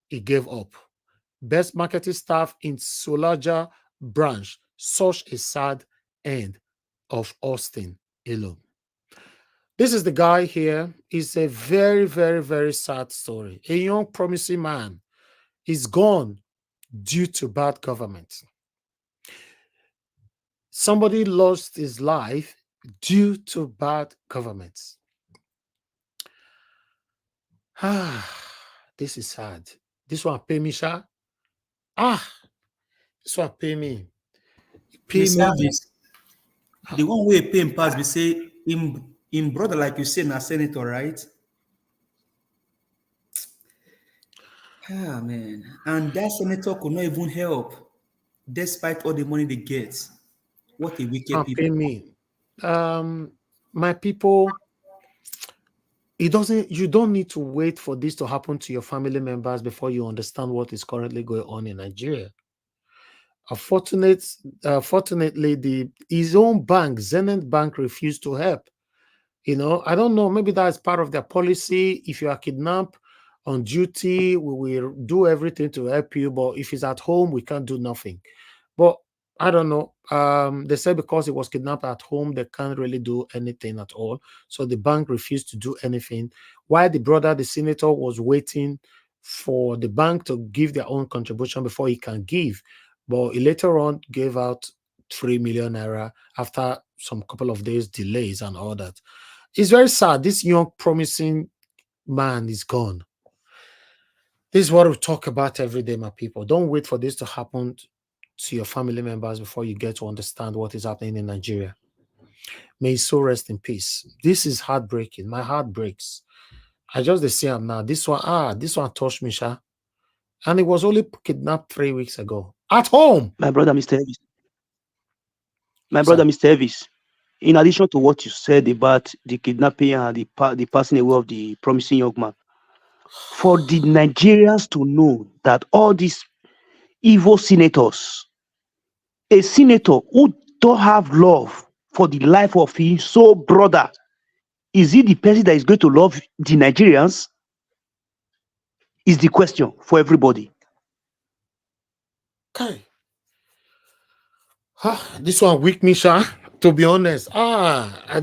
he gave up. Best marketing staff in Solaja branch, such a sad end of Austin alone. This is the guy here. It's a very, very, very sad story. A young, promising man is gone due to bad government. Somebody lost his life due to bad governments. This is sad. This one pay me, Sha. This one pay me. Pay me. Service. The one way pay him pass, we say him brother, like you say, na senator, right? Ah man, and that senator could not even help, despite all the money they get. What a wicked people! Pay me. My people. You don't need to wait for this to happen to your family members before you understand what is currently going on in Nigeria. Fortunately, his own bank, Zenith Bank, refused to help. I don't know, maybe that's part of their policy. If you are kidnapped on duty, we will do everything to help you, but if he's at home, we can't do nothing. But I don't know. They said because he was kidnapped at home, they can't really do anything at all. So the bank refused to do anything. While the brother, the senator, was waiting for the bank to give their own contribution before he can give. But he later on gave out 3 million naira after some couple of days delays and all that. It's very sad. This young, promising man is gone. This is what we talk about every day, my people. Don't wait for this to happen to your family members before you get to understand what is happening in Nigeria. May his soul rest in peace. This is heartbreaking. My heart breaks. I just see him now. This one touched me, Sha. And he was only kidnapped 3 weeks ago. At home. My brother, Mr. Elvis. Mr. Elvis. In addition to what you said about the kidnapping and the passing away of the promising young man, for the Nigerians to know that all these evil senators, a senator who don't have love for the life of his soul brother, is he the person that is going to love the Nigerians? Is the question for everybody. Okay. This one weak me, Sha. To be honest, no, I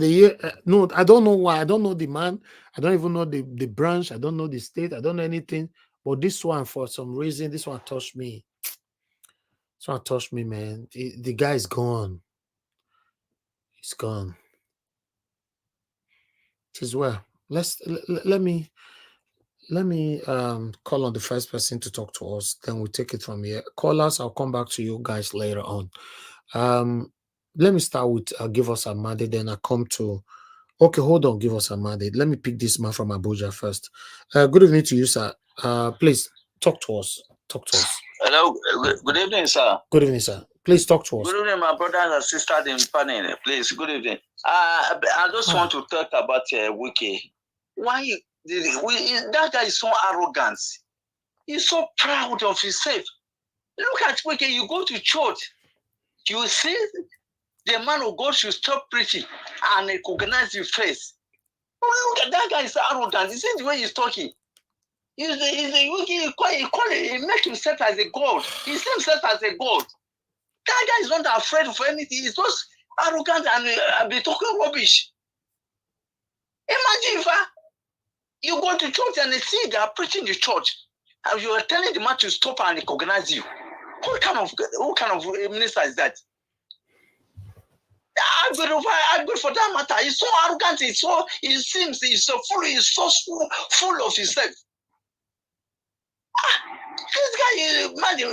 don't know why. I don't know the man. I don't even know the branch. I don't know the state. I don't know anything. But this one, for some reason, this one touched me. This one touched me, man. The guy is gone. He's gone. It is well. Let me call on the first person to talk to us. Then we'll take it from here. Callers, I'll come back to you guys later on. Let me start with Give Us Amade, then I come to... Okay, hold on, Give Us Amade. Let me pick this man from Abuja first. Good evening to you, sir. Please, talk to us. Hello, good evening, sir. Good evening, sir. Please talk to us. Good evening, my brothers and sisters in panel. Please, good evening. I just want to talk about Wiki. Why that guy is so arrogant? He's so proud of himself. Look at Wiki. You go to church, you see the man of God should stop preaching and recognize your face. Look at that guy is arrogant. You see the way he's talking. He makes himself as a god. He sees himself as a god. That guy is not afraid of anything. He's just arrogant and be talking rubbish. Imagine if you go to church and they see they are preaching the church, and you are telling the man to stop and recognize you. What kind of minister is that? But for that matter, he's so arrogant. He so full of himself. This guy,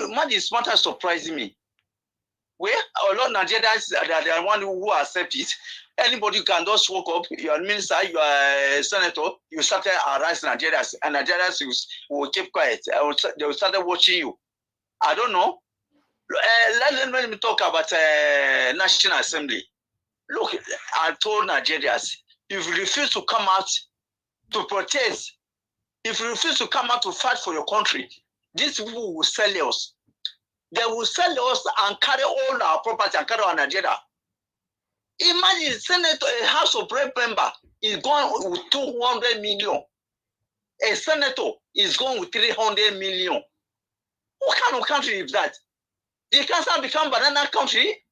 man is smarter, surprising me. Well, a lot of Nigerians are the one who accept it. Anybody can just walk up, you're a minister, you are a senator, you started harassing Nigerians, and Nigerians will keep quiet. They will start watching you. I don't know. Let me talk about National Assembly. Look, I told Nigerians, if you refuse to come out to protest, if you refuse to come out to fight for your country, these people will sell us. They will sell us and carry all our property and carry on Nigeria. Imagine Senator, a House of Rep member is going with 200 million. A senator is going with 300 million. What kind of country is that? The country become banana country?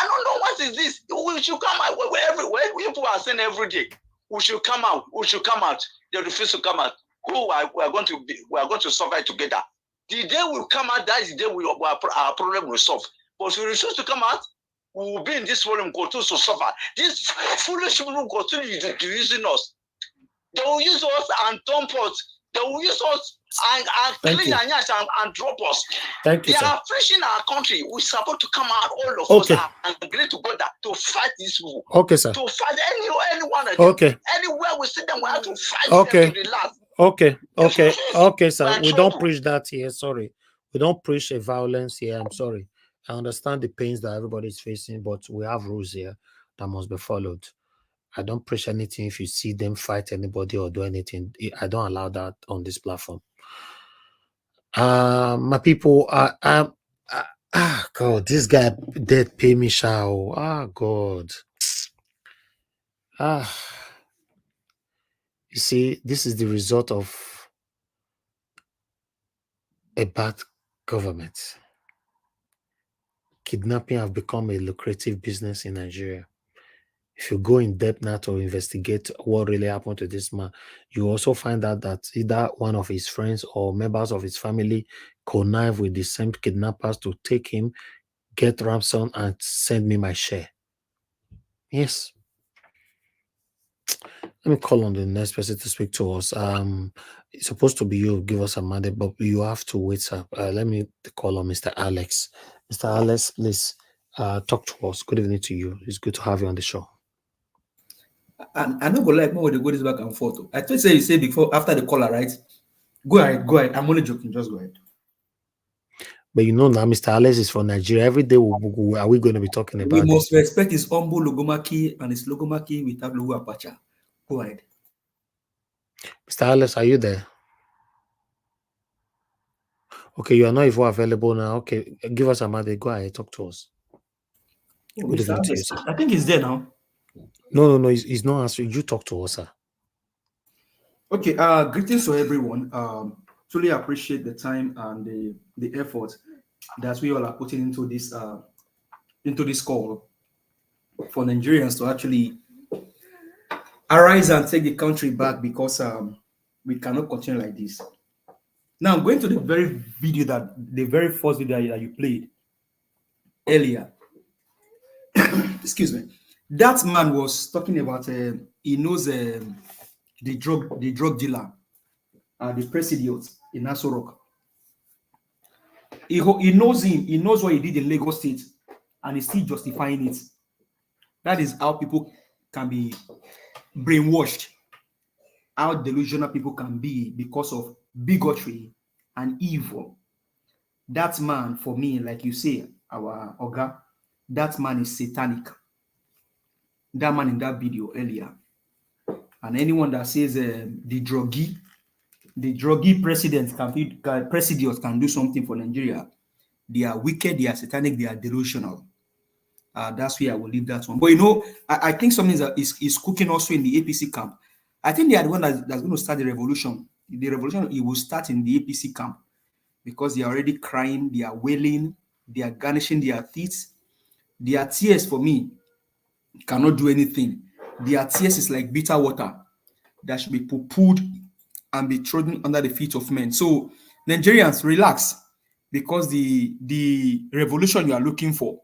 I don't know what is this. We should come out everywhere. People are saying every day, we should come out. We should come out. They refuse to come out. We are going to suffer together. The day we come out, that is the day our problem will solve. But if we refuse to come out, we will be in this world and continue to suffer. These foolish people will continue to using us. They will use us and dump us. They will use us and clean and drop us. Thank you, they sir. are finishing our country. We're supposed to come out, all of us, and agree together to fight this war. Okay, sir. To fight anyone. Okay. Anywhere we see them, we have to fight Okay. them to the last. Okay, sir. We don't preach that here. Sorry, we don't preach a violence here. I'm sorry. I understand the pains that everybody is facing, but we have rules here that must be followed. I don't preach anything. If you see them fight anybody or do anything, I don't allow that on this platform. My people, God, this guy dead pay me shao. God. You see, this is the result of a bad government. Kidnapping have become a lucrative business in Nigeria. If you go in depth now to investigate what really happened to this man, you also find out that either one of his friends or members of his family connive with the same kidnappers to take him, get ransom, and send me my share. Yes. Let me call on the next person to speak to us. It's supposed to be you, give us a mandate, but you have to wait, sir. Let me call on Mr. Alex. Mr. Alex, please talk to us. Good evening to you. It's good to have you on the show. I don't go like more with the goodies back and forth. I thought you say before, after the caller, right? Go ahead. I'm only joking. Just go ahead. But you know now, Mr. Alex is from Nigeria. Every day, are we going to be talking about We must respect his humble logomaki and his logomaki without logo apacha. Go ahead. Mr. Alex, are you there? Okay, you are not even available now. Okay, give us a minute. Go ahead, talk to us. Good evening to you, sir. I think he's there now. No, he's not answering. You talk to us, sir. Okay, greetings to everyone. Truly appreciate the time and the effort that we all are putting into this call for Nigerians to actually arise and take the country back, because we cannot continue like this. Now, going to the very first video that you played earlier. Excuse me. That man was talking about he knows the drug dealer, the Presidiot in Aso Rock. He knows him. He knows what he did in Lagos State, and he's still justifying it. That is how people can be brainwashed. How delusional people can be because of bigotry and evil. That man, for me, like you say, our Oga, that man is satanic. That man in that video earlier. And anyone that says the druggy Presidios can do something for Nigeria, they are wicked, they are satanic, they are delusional. That's where I will leave that one. But you know, I think something is cooking also in the APC camp. I think they are the one that's going to start the revolution. the revolution, it will start in the APC camp because they are already crying, they are wailing, they are garnishing their teeth. Their tears for me cannot do anything. Their tears is like bitter water that should be poo-pooed and be trodden under the feet of men. So Nigerians, relax, because the revolution you are looking for,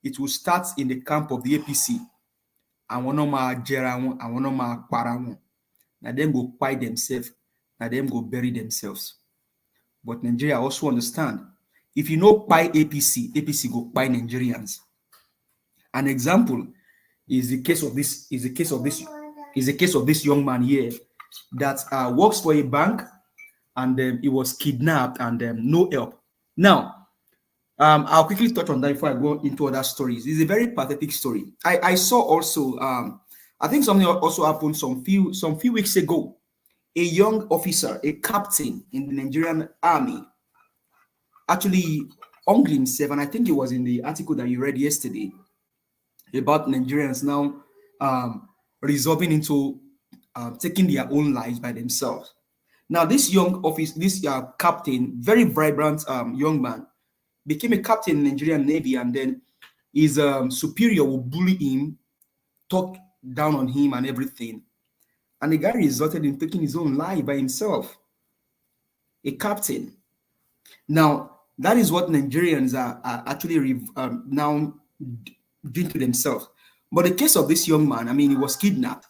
it will start in the camp of the APC. And one of my Jera and one of my Paramon. Now them go buy themselves, now them go bury themselves. But Nigeria also understand, if you know buy APC, APC go buy Nigerians. An example is the case of this young man here that works for a bank, and he was kidnapped and no help. Now, I'll quickly touch on that before I go into other stories. It's a very pathetic story. I saw also, I think something also happened some few weeks ago. A young officer, a captain in the Nigerian army, actually hung himself, and I think it was in the article that you read yesterday about Nigerians now resolving into taking their own lives by themselves. Now, this young captain, very vibrant young man, became a captain in the Nigerian Navy, and then his superior will bully him, talk down on him and everything. And the guy resulted in taking his own life by himself. A captain. Now, that is what Nigerians are actually now doing to themselves. But the case of this young man, I mean, he was kidnapped.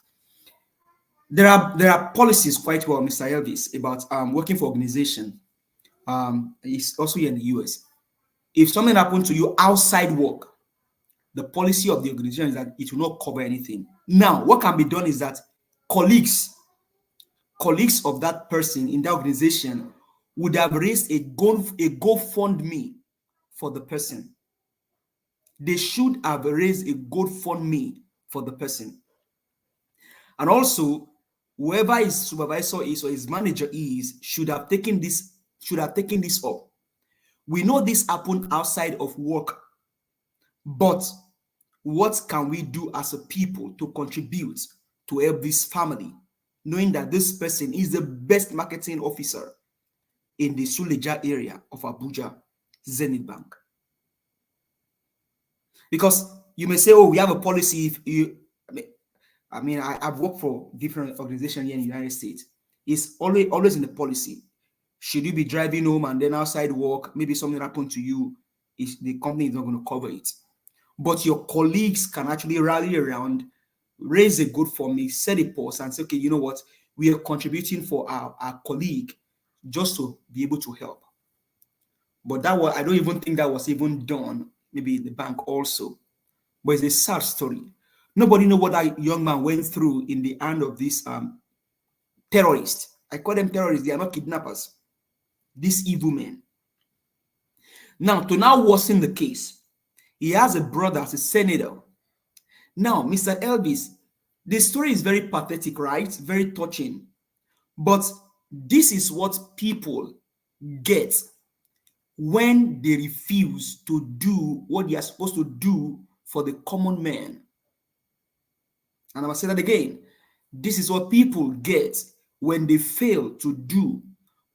There are policies quite well, Mr. Elvis, about working for organization. It's also here in the US. If something happened to you outside work, the policy of the organization is that it will not cover anything. Now, what can be done is that colleagues of that person in that organization would have raised a GoFundMe for the person. They should have raised a GoFundMe for the person. And also, whoever his supervisor is or his manager is should have taken this up. We know this happened outside of work, but what can we do as a people to contribute to help this family, knowing that this person is the best marketing officer in the Suleja area of Abuja, Zenith Bank? Because you may say, oh, we have a policy. If you, I've worked for different organizations here in the United States. It's always in the policy. Should you be driving home and then outside work, maybe something happened to you, the company is not going to cover it. But your colleagues can actually rally around, raise a GoFundMe, set a post and say, okay, you know what? We are contributing for our colleague just to be able to help. But I don't even think that was even done, maybe in the bank also. But it's a sad story. Nobody knows what that young man went through in the hand of this terrorists. I call them terrorists. They are not kidnappers. These evil men. Now, to now worsen the case, he has a brother as a senator. Now, Mr. Elvis, the story is very pathetic, right? Very touching. But this is what people get when they refuse to do what they are supposed to do for the common man. And I'm going to say that again. This is what people get when they fail to do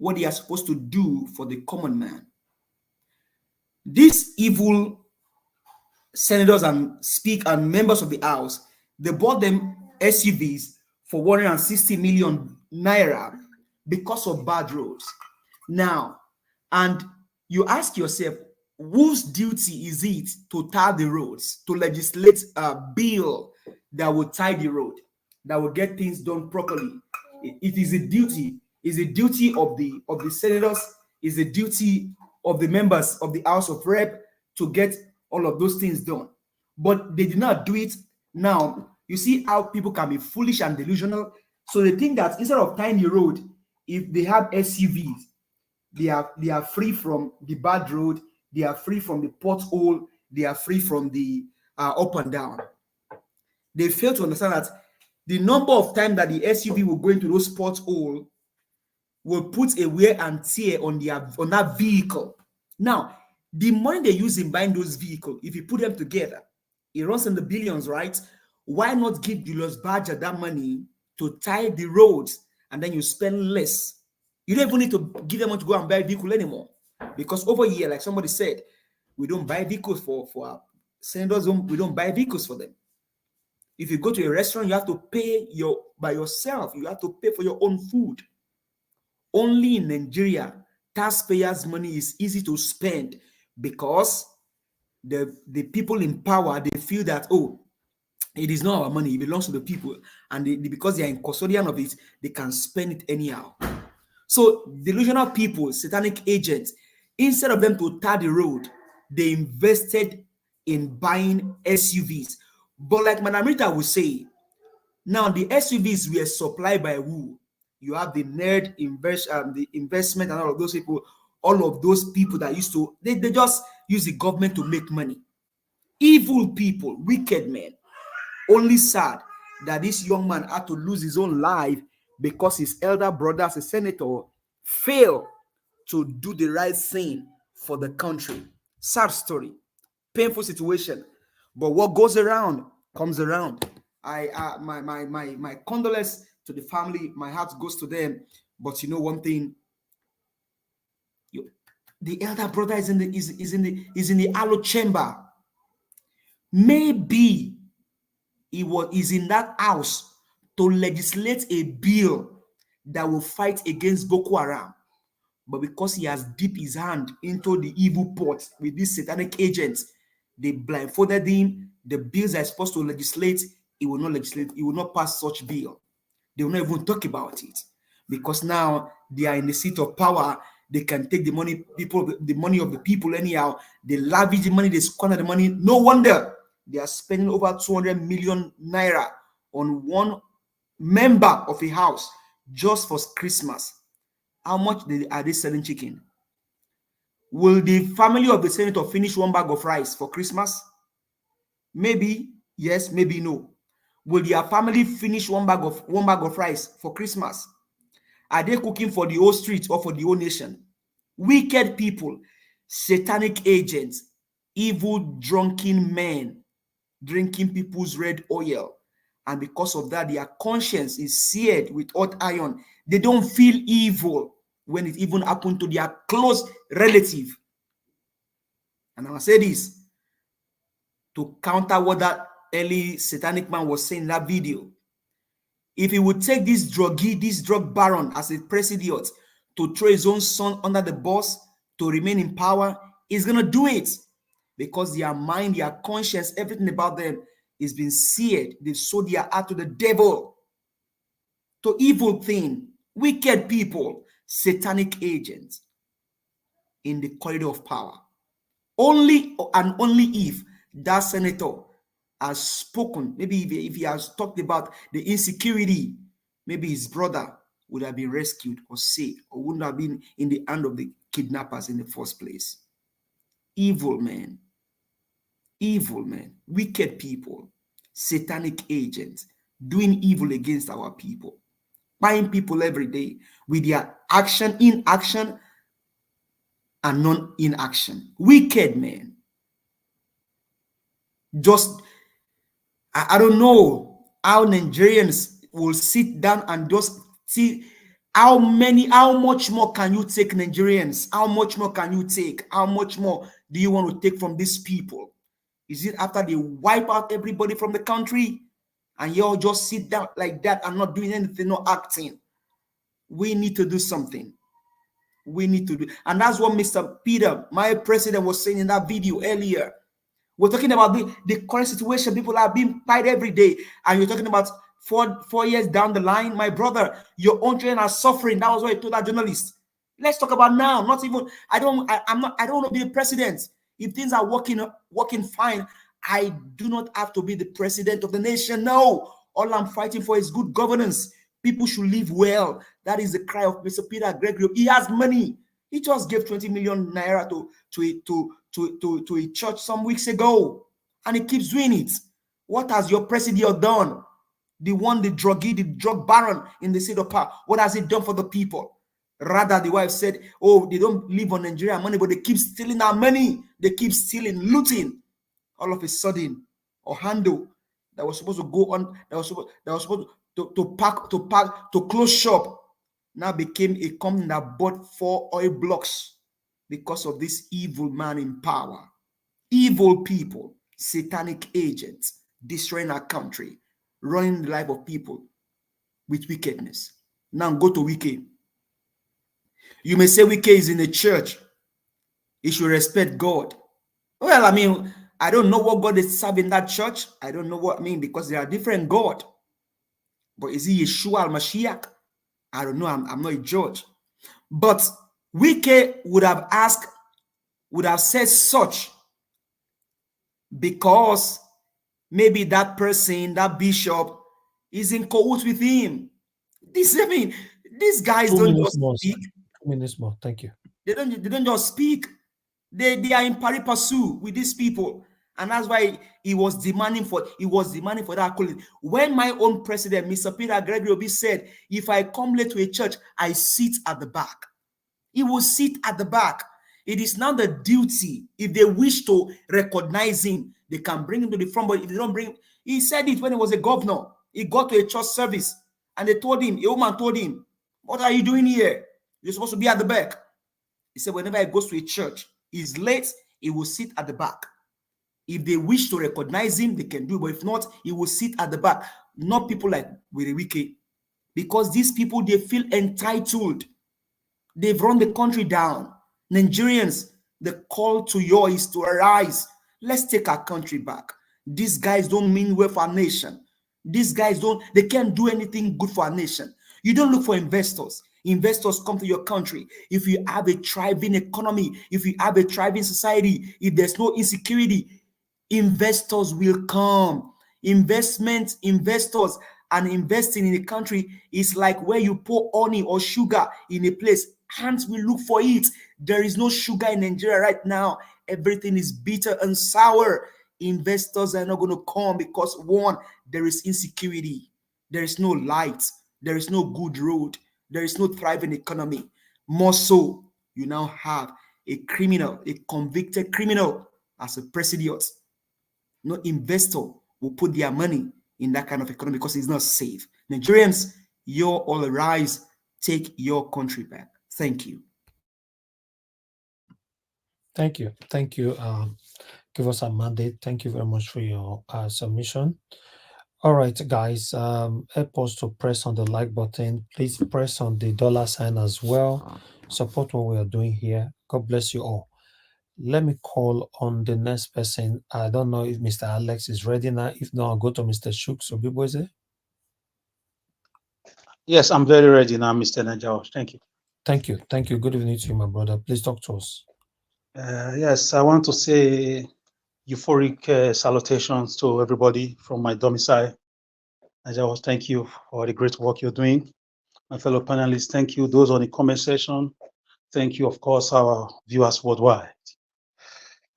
what they are supposed to do for the common man. These evil senators and members of the House, they bought them SUVs for 160 million naira because of bad roads. Now, and you ask yourself, whose duty is it to tar the roads, to legislate a bill that will tie the road, that will get things done properly? It is a duty. Is a duty of the senators. Is a duty of the members of the House of Rep to get all of those things done. But they did not do it. Now, you see how people can be foolish and delusional. So they think that instead of tying the road, if they have SUVs, they are free from the bad road, they are free from the pothole, they are free from the up and down. They fail to understand that the number of times that the SUV will go into those potholes will put a wear and tear on that vehicle. Now, the money they use in buying those vehicles, if you put them together, it runs in the billions, right? Why not give Julius Berger that money to tie the roads and then you spend less You don't even need to give them money to go and buy a vehicle anymore. Because over here, like somebody said, we don't buy vehicles for our senators. We don't buy vehicles for them. If you go to a restaurant, you have to pay by yourself. You have to pay for your own food. Only in Nigeria, taxpayers' money is easy to spend because the people in power, they feel that, oh, it is not our money, it belongs to the people. And because they are in custodian of it, they can spend it anyhow. So delusional people, satanic agents, instead of them to tar the road, they invested in buying SUVs. But like Madam Rita would say, now the SUVs were supplied by who? You have the nerd the investment and all of those people, that used to, they just use the government to make money. Evil people, wicked men. Only sad that this young man had to lose his own life because his elder brother, as a senator, failed to do the right thing for the country. Sad story, painful situation. But what goes around comes around. My condolence to the family. My heart goes to them. But you know one thing, the elder brother is in the aloe chamber. Maybe is in that house to legislate a bill that will fight against Boko Haram. But because he has dipped his hand into the evil pot with these satanic agents, they blindfolded him. The bills are supposed to legislate, he will not legislate, he will not pass such bill. They will not even talk about it. Because now they are in the seat of power, they can take the money of the people anyhow. They lavish the money, they squander the money. No wonder they are spending over 200 million naira on one member of a house just for Christmas. How much are they selling chicken? Will the family of the senator finish one bag of rice for Christmas? Maybe yes, maybe no. Will their family finish one bag of rice for Christmas? Are they cooking for the whole street or for the whole nation? Wicked people, satanic agents, evil drunken men drinking people's red oil, and because of that their conscience is seared with hot iron. They don't feel evil when it even happened to their close relative. And I say this to counter what that early satanic man was saying in that video. If he would take this drug baron as a president to throw his own son under the bus to remain in power, he's gonna do it. Because their mind, their conscience, everything about them is being seared. They've sold their heart to the devil, to evil thing, wicked people, satanic agents in the corridor of power. Only and only if that senator has spoken, maybe if he has talked about the insecurity, maybe his brother would have been rescued or saved, or wouldn't have been in the hand of the kidnappers in the first place. Evil men, wicked people, satanic agents doing evil against our people, buying people every day with their inaction and non-inaction. Wicked men. Just, I don't know how Nigerians will sit down and just see how much more can you take, Nigerians? How much more can you take? How much more do you want to take from these people? Is it after they wipe out everybody from the country and you all just sit down like that and not doing anything, not acting? We need to do something. We need to do, and that's what Mr. Peter, my president, was saying in that video earlier. We're talking about the current situation. People are being fired every day, and you're talking about four years down the line, my brother, your own children are suffering. That was what I told that journalist. Let's talk about now. Not even. I don't want to be the president. If things are working fine, I do not have to be the president of the nation. No, all I'm fighting for is good governance. People should live well. That is the cry of Mr. Peter Gregory. He has money. He just gave 20 million naira to a church some weeks ago, and he keeps doing it. What has your president done? The drug baron in the state of power. What has he done for the people? Rather, the wife said, oh, they don't live on Nigerian money, but they keep stealing our money. They keep stealing, looting. All of a sudden, Ohando, that was supposed to go on, that was supposed to close shop. now became a company that bought 4 oil blocks because of this evil man in power. Evil people, satanic agents, destroying our country, running the life of people with wickedness. Now go to Wike. You may say Wike is in the church. He should respect God. Well, I mean, I don't know what God is serving in that church. I don't know what I mean, because there are different God. But is he Yeshua al-Mashiach? I don't know. I'm not a judge. But Wike would have said such because maybe that person, that bishop, is in cahoots with him. These guys don't just speak. 2 minutes more. Thank you. They don't just speak. They are in pari passu with these people. And that's why he was demanding for that accolade. When my own president, Mr. Peter Gregory Obi, said, if I come late to a church, I sit at the back. He will sit at the back. It is now the duty. If they wish to recognize him, they can bring him to the front. But if they don't bring him, he said it when he was a governor. He got to a church service and a woman told him, what are you doing here? You're supposed to be at the back. He said, whenever he goes to a church, he's late, he will sit at the back. If they wish to recognize him, they can do it. But if not, he will sit at the back. Not people like Wike. Because these people, they feel entitled. They've run the country down. Nigerians, the call to you is to arise. Let's take our country back. These guys don't mean well for our nation. These guys they can't do anything good for our nation. You don't look for investors. Investors come to your country. If you have a thriving economy, if you have a thriving society, if there's no insecurity, investors will come. Investors and investing in a country is like where you pour honey or sugar in a place. Ants will look for it. There is no sugar in Nigeria right now. Everything is bitter and sour. Investors are not going to come because, one, there is insecurity. There is no light. There is no good road. There is no thriving economy. More so, you now have a criminal, a convicted criminal as a president. No investor will put their money in that kind of economy because it's not safe. Nigerians, you all arise, take your country back. Thank you. Thank you. Thank you. Give us a mandate. Thank you very much for your submission. All right, guys, help us to press on the like button. Please press on the $sign as well. Support what we are doing here. God bless you all. Let me call on the next person. I don't know if Mr. Alex is ready now. If not, I'll go to Mr. Shuk. So, Bibo, is it? Yes, I'm very ready now, Mr. Najao. Thank you. Thank you. Thank you. Good evening to you, my brother. Please talk to us. Yes, I want to say euphoric salutations to everybody from my domicile. Najao, thank you for the great work you're doing. My fellow panelists, thank you. Those on the comment section, thank you, of course, our viewers worldwide.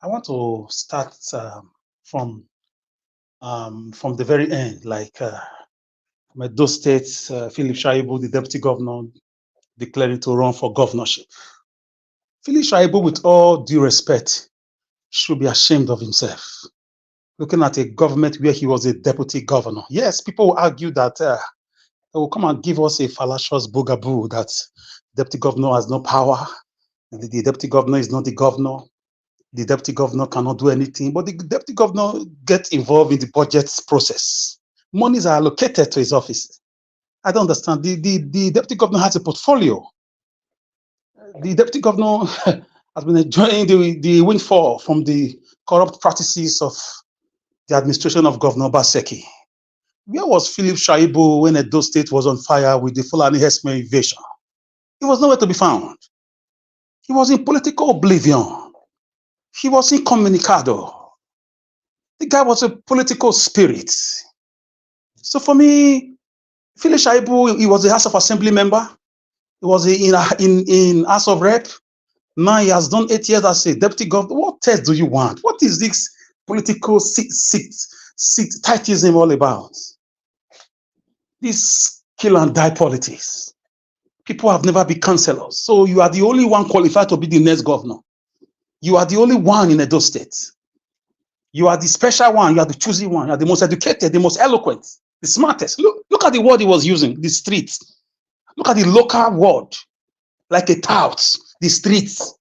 I want to start from the very end, like Edo State, Philip Shaibu, the deputy governor, declaring to run for governorship. Philip Shaibu, with all due respect, should be ashamed of himself. Looking at a government where he was a deputy governor. Yes, people will argue that they will come and give us a fallacious bugaboo that deputy governor has no power. The deputy governor is not the governor. The deputy governor cannot do anything, but the deputy governor gets involved in the budget process. Monies are allocated to his office. I don't understand. The deputy governor has a portfolio. The deputy governor has been enjoying the windfall from the corrupt practices of the administration of Governor Baseki. Where was Philip Shaibu when Edo State was on fire with the Fulani Herdsmen invasion? He was nowhere to be found. He was in political oblivion. He was incommunicado. The guy was a political spirit. So for me, Philip Shaibu, he was a House of Assembly member. He was in House of Rep. Now he has done 8 years as a deputy governor. What test do you want? What is this political titleism all about? This kill and die politics. People have never been councillors. So you are the only one qualified to be the next governor. You are the only one in Edo State. You are the special one. You are the choosy one. You are the most educated, the most eloquent, the smartest. Look at the word he was using, the streets. Look at the local word, like a tout, the streets.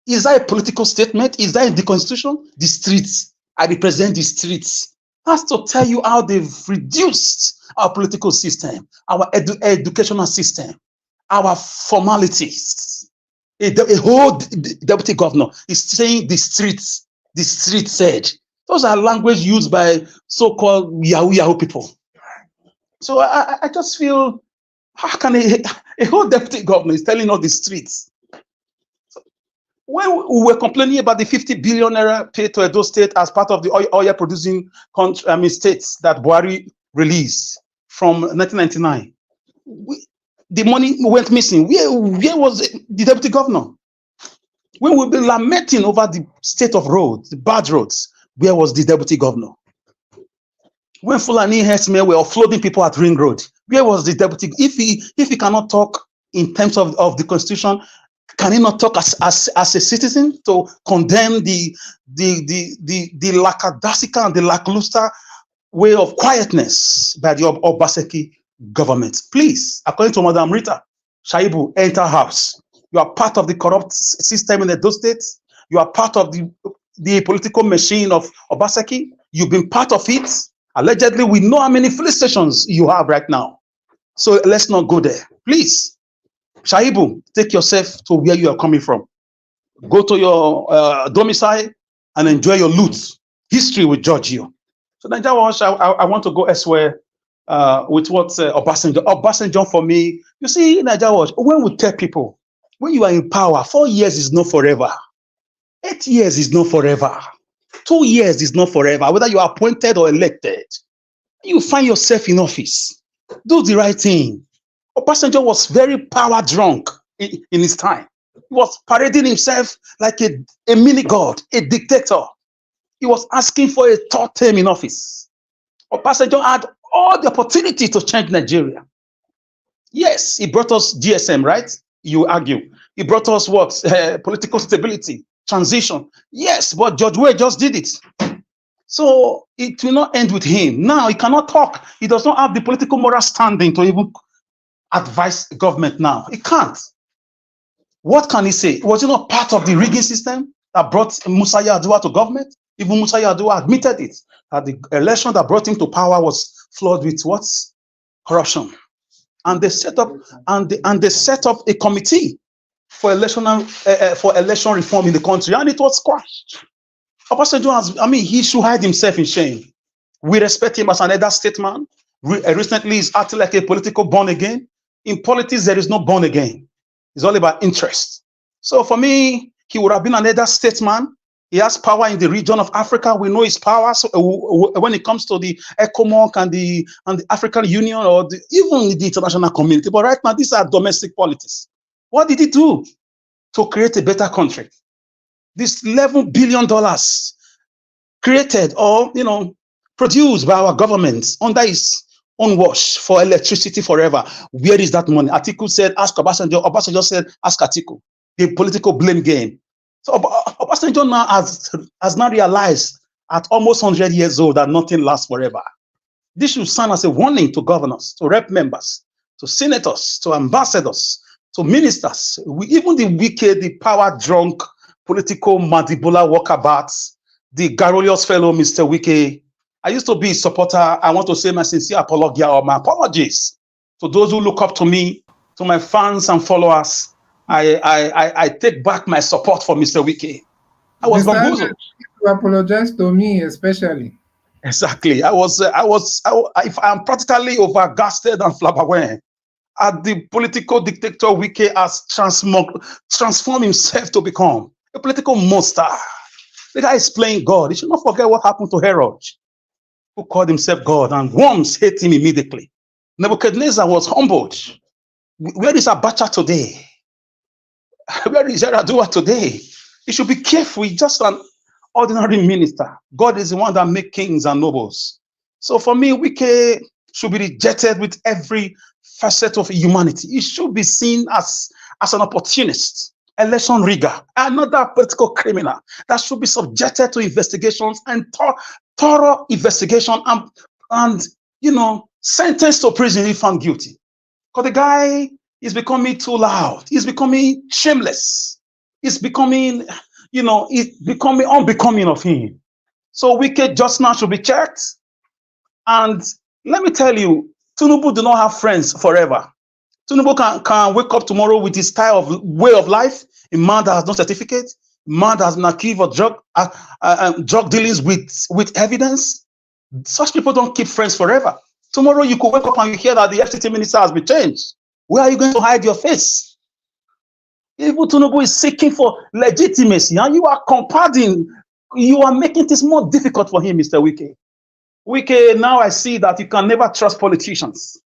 Is that a political statement? Is that in the constitution? The streets. I represent the streets. That's to tell you how they've reduced our political system, our educational system, our formalities. A whole deputy governor is saying the streets said. Those are language used by so-called Yahoo people. So I just feel, how can a whole deputy governor is telling all the streets? When we were complaining about the 50 billion naira paid to Edo State as part of the oil producing states that Buhari released from 1999, the money went missing. Where was the deputy governor? When we were lamenting over the state of roads, the bad roads, where was the deputy governor? When Fulani herdsmen were offloading people at Ring Road, where was the deputy? If he cannot talk in terms of the constitution, can he not talk as a citizen to condemn the lackadaisical and the lackluster way of quietness by the Obaseki government? Please, according to Madam Rita Shaibu, enter house. You are part of the corrupt system in Edo State. You are part of the political machine of Obaseki. You've been part of it. Allegedly, we know how many police stations you have right now. So let's not go there. Please, Shaibu, take yourself to where you are coming from. Go to your domicile and enjoy your loot. History will judge you. So Nigeria, I want to go elsewhere with what Obasanjo. Obasanjo, for me, you see, Nigeria, when we tell people, when you are in power, 4 years is not forever. 8 years is not forever. 2 years is not forever. Whether you are appointed or elected, you find yourself in office. Do the right thing. Obasanjo was very power drunk in his time. He was parading himself like a mini god, a dictator. He was asking for a third term in office. Obasanjo had all the opportunity to change Nigeria. Yes, he brought us GSM, right? You argue. He brought us what? Political stability, transition. Yes, but George Weah just did it. So it will not end with him. Now he cannot talk. He does not have the political moral standing to even advise the government now. He can't. What can he say? Was he not part of the rigging system that brought Musa Yar'Adua to government? Even Musa Yar'Adua admitted it, that the election that brought him to power was flawed with what? Corruption. And they set up a committee for election reform in the country, and it was squashed. Obasanjo he should hide himself in shame. We respect him as an elder statesman. Recently, he's acting like a political born again. In politics, there is no born again. It's all about interest. So for me, he would have been an elder statesman. He has power in the region of Africa. We know his power. So when it comes to the ECOMOC and the African Union or even the international community. But right now, these are domestic politics. What did he do to create a better country? This $11 billion created or produced by our government under his own wash for electricity forever. Where is that money? Atiku said, ask Obasanjo. Obasanjo said, ask Atiku. The political blame game. So Obasanjo now has now realized at almost 100 years old that nothing lasts forever. This should serve as a warning to governors, to rep members, to senators, to ambassadors, to ministers, even the wicked, the power-drunk, political mandibular walkabouts, the garrulous fellow Mr. Wike. I used to be a supporter. I want to say my sincere apologia or my apologies to those who look up to me, to my fans and followers. I take back my support for Mr. Wike. I was bamboozled. You apologize to me, especially. Exactly. I'm practically overgasted and flabbergasted at the political dictator Wike has transformed himself to become a political monster. The guy is playing God. You should not forget what happened to Herod, who called himself God, and worms hate him immediately. Nebuchadnezzar was humbled. Where is Abacha today? Where is Yar'Adua today? You should be careful. He's just an ordinary minister. God is the one that makes kings and nobles. So for me, Wike should be rejected with every facet of humanity. He should be seen as an opportunist, election rigger, another political criminal that should be subjected to investigations and thorough investigation and sentenced to prison if found guilty. Because the guy It's becoming too loud. It's becoming shameless. It's becoming, it's becoming unbecoming of him. So wicked just now should be checked. And let me tell you, Tinubu do not have friends forever. Tinubu can wake up tomorrow with his style of way of life. A man that has no certificate, a man that has been accused of drug dealings with evidence. Such people don't keep friends forever. Tomorrow you could wake up and you hear that the FCT minister has been changed. Where are you going to hide your face? Even Tinubu is seeking for legitimacy, and you are compounding. You are making this more difficult for him, Mr. Wike. Wike, now I see that you can never trust politicians.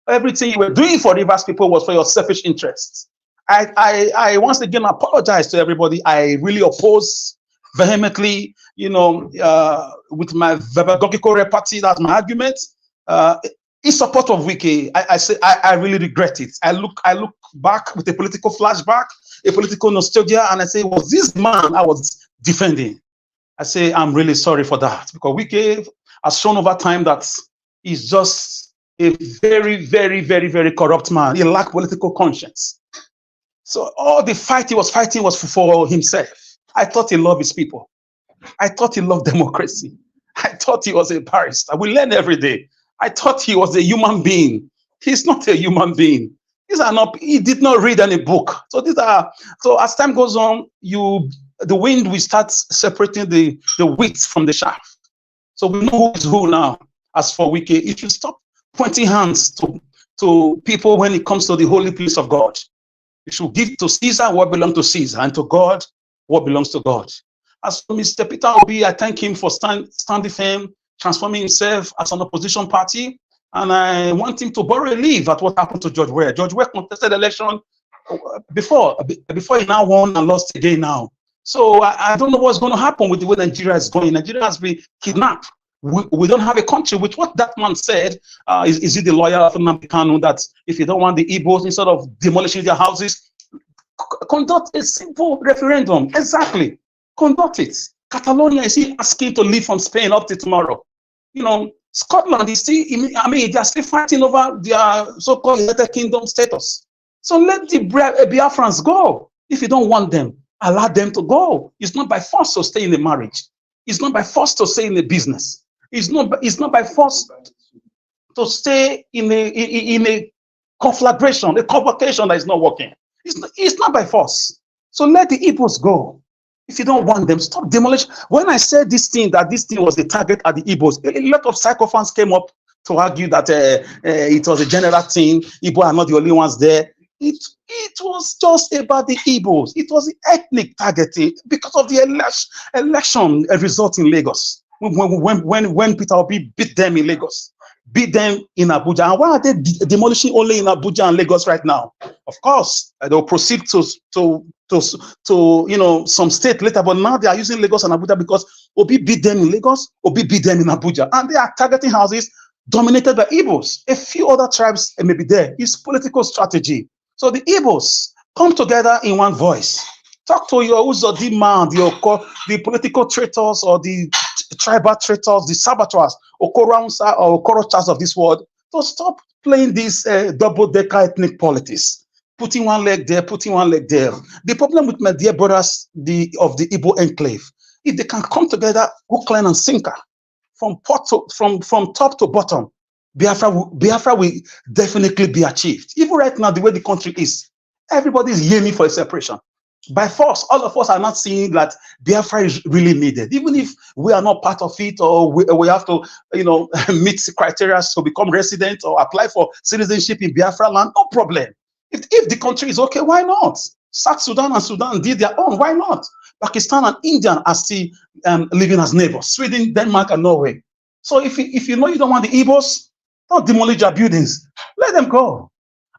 Everything you were doing for Rivers people was for your selfish interests. I once again apologize to everybody. I really oppose vehemently, with my pedagogical repartee, that's my argument. In support of Wike, I really regret it. I look back with a political flashback, a political nostalgia, and I say, was this man I was defending? I say, I'm really sorry for that, because Wike has shown over time that he's just a very, very, very, very corrupt man. He lacked political conscience. So all the fight he was fighting was for himself. I thought he loved his people. I thought he loved democracy. I thought he was a barrister. We learn every day. I thought he was a human being. He's not a human being. He did not read any book. So so as time goes on, the wind will start separating the wheat from the chaff. So we know who is who now. As for Wike, if you stop pointing hands to people when it comes to the holy place of God, you should give to Caesar what belongs to Caesar, and to God what belongs to God. As for Mr. Peter Obi, I thank him for standing firm, transforming himself as an opposition party, and I want him to borrow a leave at what happened to George Weah. George Weah contested election before he now won and lost again now. So I don't know what's going to happen with the way Nigeria is going. Nigeria has been kidnapped. We don't have a country, which what that man said, is it the lawyer of Nnamdi Kanu, that if you don't want the Igbos, instead of demolishing their houses, conduct a simple referendum. Exactly. Conduct it. Catalonia is still asking to leave from Spain up to tomorrow. Scotland is still, they are still fighting over their so-called United Kingdom status. So let the Biafrans go. If you don't want them, allow them to go. It's not by force to stay in a marriage. It's not by force to stay in a business. It's not by force to stay in a conflagration, a convocation that is not working. It's not by force. So let the Igbos go. If you don't want them, stop demolition. When I said this thing was the target at the Igbos, a lot of psychophants came up to argue that it was a general thing. Igbo are not the only ones there. It was just about the Igbos. It was the ethnic targeting because of the election result in Lagos. When Peter Obi beat them in Lagos, beat them in Abuja. And why are they demolishing only in Abuja and Lagos right now? Of course, they'll proceed to some state later, but now they are using Lagos and Abuja because Obi beat them in Lagos, Obi beat them in Abuja, and they are targeting houses dominated by Igbos. A few other tribes may be there. It's political strategy. So the Igbos come together in one voice. Talk to your Uzodi man, the political traitors or the tribal traitors, the saboteurs, Okorounsa or Okorochas of this world, to stop playing this double-decker ethnic politics. Putting one leg there, putting one leg there. The problem with my dear brothers of the Igbo enclave, if they can come together, hook, line, and sinker, from top to bottom, Biafra will definitely be achieved. Even right now, the way the country is, everybody is yearning for a separation. By force, all of us are not seeing that Biafra is really needed. Even if we are not part of it, or we have to, meet criteria to become resident or apply for citizenship in Biafra land, no problem. If the country is okay, why not? South Sudan and Sudan did their own, why not? Pakistan and India are still living as neighbors. Sweden, Denmark, and Norway. So if you know you don't want the Igbos, don't demolish their buildings. Let them go.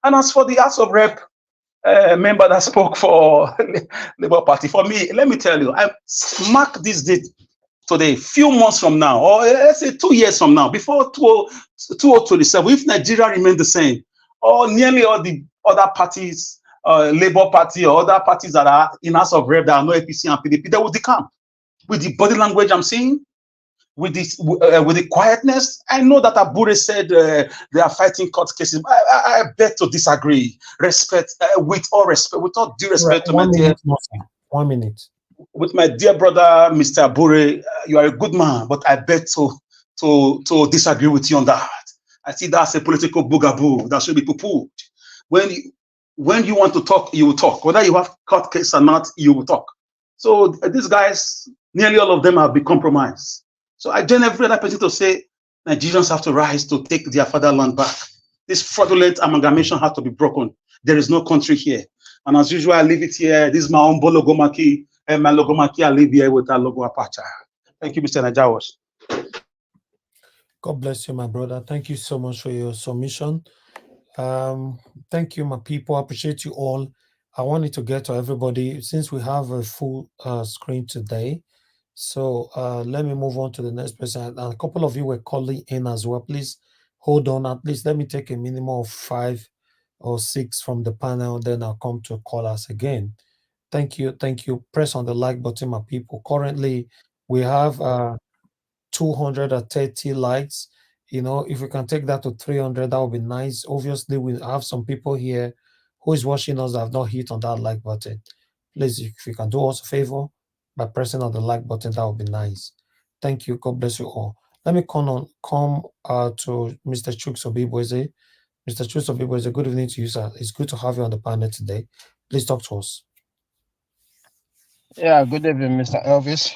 And as for the House of Rep member that spoke for Labour Party, for me, let me tell you, I mark this date today, few months from now, or let's say 2 years from now, before 2027, if Nigeria remains the same, or nearly all the other parties, Labour Party or other parties that are in House of Rep that are no APC and PDP, they will decamp. With the body language I'm seeing, with the quietness. I know that Abure said they are fighting court cases. I beg to disagree. Respect, with all respect, with all due respect to my dear. 1 minute. With my dear brother, Mr. Abure, you are a good man, but I beg to disagree with you on that. I see that's a political boogaboo that should be poo-pooed. When you want to talk, you will talk. Whether you have court case or not, you will talk. So these guys, nearly all of them have been compromised. So I join every other person to say Nigerians have to rise to take their fatherland back. This fraudulent amalgamation has to be broken. There is no country here. And as usual, I leave it here. This is my own Bologomaki. And my Logomaki, I leave here with our logo Apache. Thank you, Mr. Najawas. God bless you, my brother. Thank you so much for your submission. Thank you, my people. I appreciate you all. I wanted to get to everybody since we have a full screen today. So let me move on to the next person. And a couple of you were calling in as well. Please hold on. At least let me take a minimum of 5 or 6 from the panel. Then I'll come to call us again. Thank you. Thank you. Press on the like button, my people. Currently, we have 230 likes. You know, if we can take that to 300, that would be nice. Obviously, we have some people here who is watching us that have not hit on that like button. Please, if you can do us a favor by pressing on the like button, that would be nice. Thank you. God bless you all. Let me come to Mr. Chuks Obiboeze. Mr. Chuks Obiboeze, good evening to you, sir. It's good to have you on the panel today. Please talk to us. Yeah, good evening, Mr. Elvis.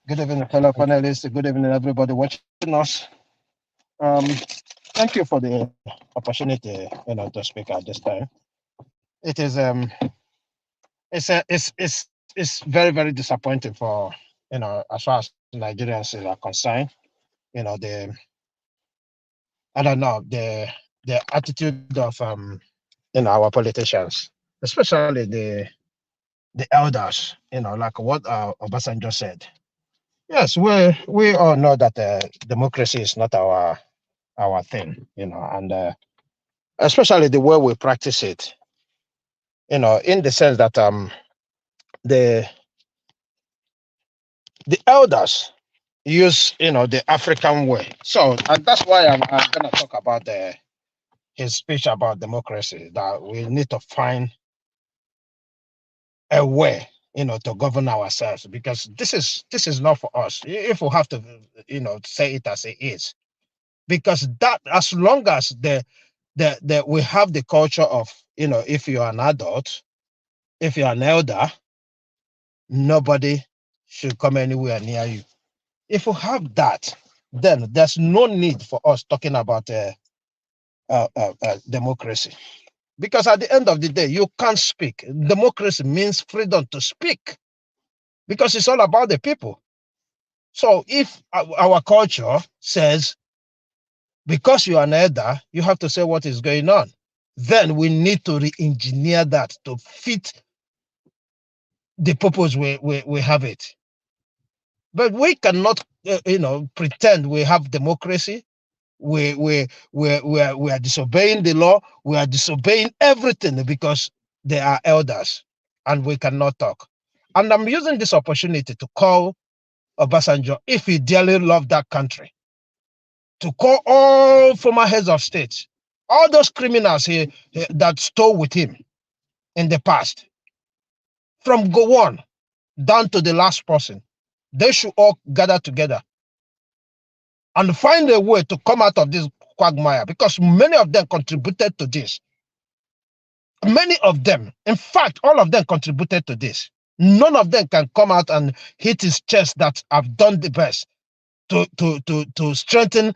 Good evening, fellow panelists. Good evening, everybody watching us. Thank you for the opportunity, to speak at this time. It is it's very, very disappointing for as far as Nigerians are concerned. The attitude of our politicians, especially the elders. Like what Obasanjo said. Yes, we all know that democracy is not our thing, and especially the way we practice it, in the sense that the elders use the African way. So and that's why I'm gonna talk about his speech about democracy, that we need to find a way to govern ourselves, because this is not for us. If we have to say it as it is, because that as long as we have the culture of if you're an adult, if you're an elder, nobody should come anywhere near you. If we have that, then there's no need for us talking about democracy, because at the end of the day, you can't speak. Democracy means freedom to speak, because it's all about the people. So if our culture says, because you're an elder, you have to say what is going on, then we need to re-engineer that to fit the purpose we have it. But we cannot, pretend we have democracy. We are disobeying the law. We are disobeying everything because they are elders, and we cannot talk. And I'm using this opportunity to call Obasanjo, if he dearly loved that country, to call all former heads of state, all those criminals that stole with him in the past, from Gowon down to the last person, they should all gather together and find a way to come out of this quagmire, because many of them contributed to this. Many of them, in fact, all of them contributed to this. None of them can come out and hit his chest that I've done the best to strengthen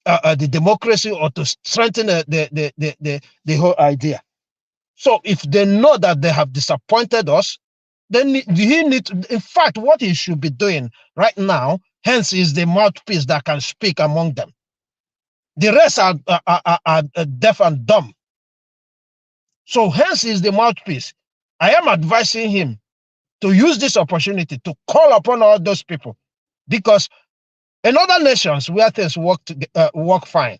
the democracy, or to strengthen the whole idea. So if they know that they have disappointed us, then he needs, in fact, what he should be doing right now, hence, is the mouthpiece that can speak among them. The rest are deaf and dumb. So hence is the mouthpiece. I am advising him to use this opportunity to call upon all those people, because in other nations where things work fine,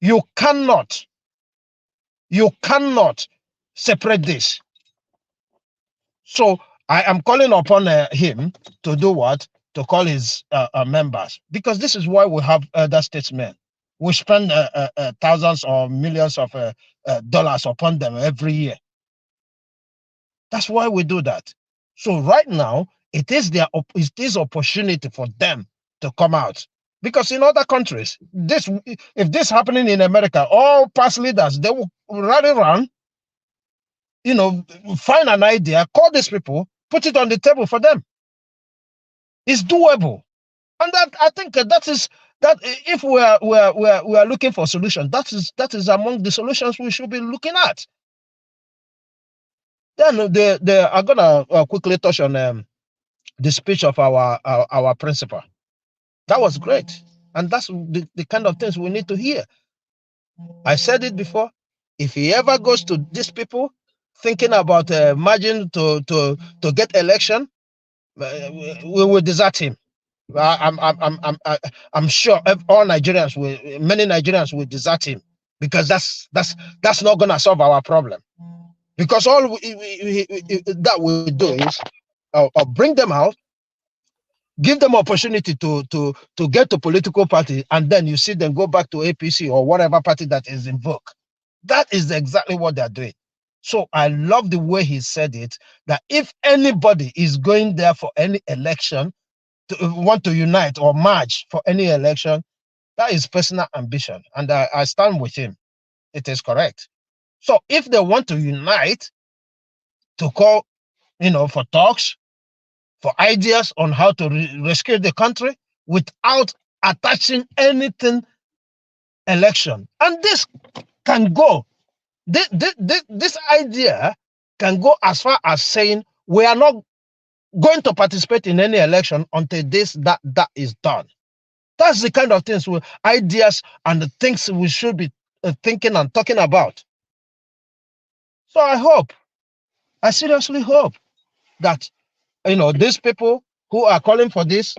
you cannot separate this. So I am calling upon him to do what? to call his members, because this is why we have elder statesmen. We spend thousands or millions of dollars upon them every year. That's why we do that. So right now, it is opportunity for them to come out, because in other countries, if this happening in America, all past leaders, they will run around, find an idea, call these people, put it on the table for them. It's doable. And that, I think that if we are looking for solutions, that is among the solutions we should be looking at. Then I'm gonna quickly touch on the speech of our principal. That was great, and that's the kind of things we need to hear. I said it before. If he ever goes to these people thinking about merging to get election, we will desert him. I'm sure all Nigerians many Nigerians will desert him, because that's not gonna solve our problem. Because all that we do is bring them out, give them opportunity to get to political party, and then you see them go back to APC or whatever party that is in vogue. That is exactly what they're doing. So I love the way he said it, that if anybody is going there for any election, want to unite or merge for any election, that is personal ambition, and I stand with him. It is correct. So if they want to unite to call, for talks, for ideas on how to rescue the country without attaching anything election, and this can go, this idea can go as far as saying we are not going to participate in any election until that is done. That's the kind of things, ideas and the things we should be thinking and talking about. So I seriously hope that these people who are calling for this,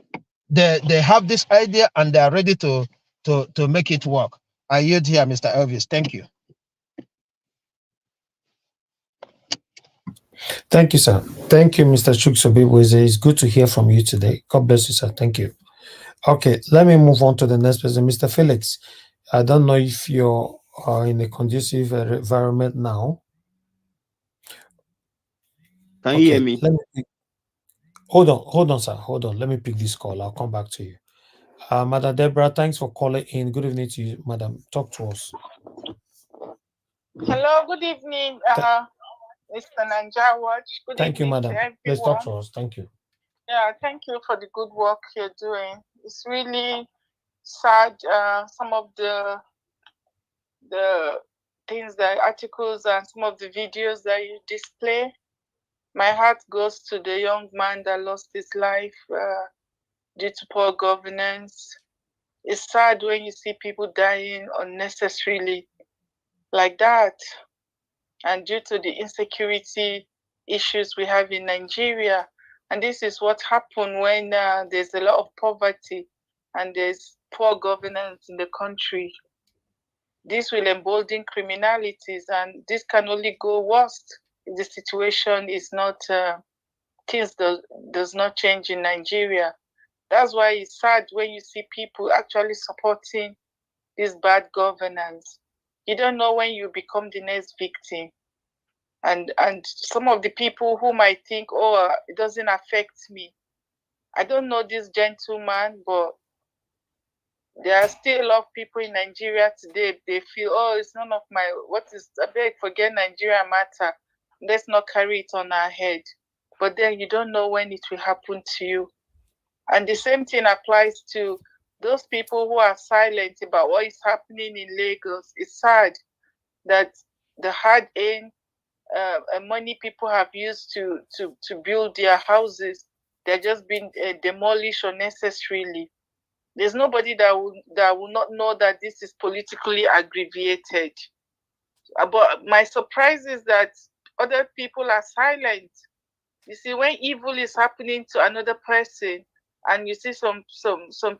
they have this idea and they are ready to make it work. I yield here, Mr. Elvis. Thank you. Thank you, sir. Thank you, Mr. Chuksobiweze. It's good to hear from you today. God bless you, sir. Thank you. Okay, let me move on to the next person, Mr. Felix. I don't know if you're in a conducive environment now. Can you hear me? Hold on, sir. Hold on. Let me pick this call. I'll come back to you. Madam Deborah, thanks for calling in. Good evening to you, madam. Talk to us. Hello, good evening, Mr. Nanja Watch. Good Thank you, evening madam. to everyone. Please talk to us. Thank you. Yeah, thank you for the good work you're doing. It's really sad, some of the things, the articles and some of the videos that you display. My heart goes to the young man that lost his life due to poor governance. It's sad when you see people dying unnecessarily like that, and due to the insecurity issues we have in Nigeria. And this is what happens when there's a lot of poverty and there's poor governance in the country. This will embolden criminalities, and this can only go worse if the situation is not, things does not change in Nigeria. That's why it's sad when you see people actually supporting this bad governance. You don't know when you become the next victim. And some of the people who might think, oh, it doesn't affect me. I don't know this gentleman, but there are still a lot of people in Nigeria today. They feel, oh, it's none of my, I beg, forget Nigeria matter. Let's not carry it on our head. But then you don't know when it will happen to you. And the same thing applies to those people who are silent about what is happening in Lagos. It's sad that the hard-earned money people have used to build their houses, they're just being demolished unnecessarily. There's nobody that will not know that this is politically aggravated. But my surprise is that other people are silent. You see, when evil is happening to another person, and you see some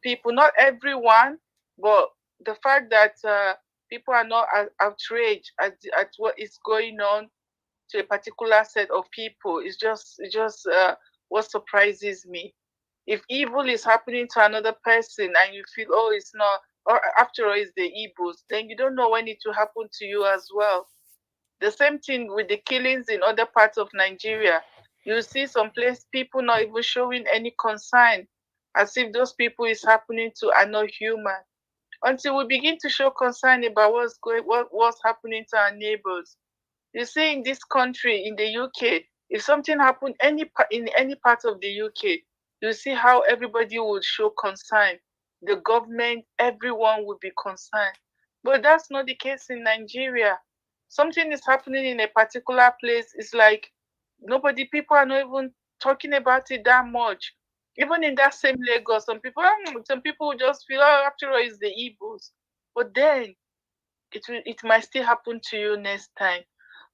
people, not everyone, but the fact that people are not outraged at what is going on to a particular set of people is just what surprises me. If evil is happening to another person and you feel, oh, it's not, or after all, it's the IGBOS, then you don't know when it will happen to you as well. The same thing with the killings in other parts of Nigeria. You see some place people not even showing any concern, as if those people is happening to are not human. Until we begin to show concern about what's happening to our neighbors. You see, in this country, in the UK, if something happened in any part of the UK, you see how everybody would show concern. The government, everyone would be concerned. But that's not the case in Nigeria. Something is happening in a particular place. It's like people are not even talking about it that much. Even in that same Lagos, some people just feel, oh, after all, it's the IGBOS. But then it might still happen to you next time,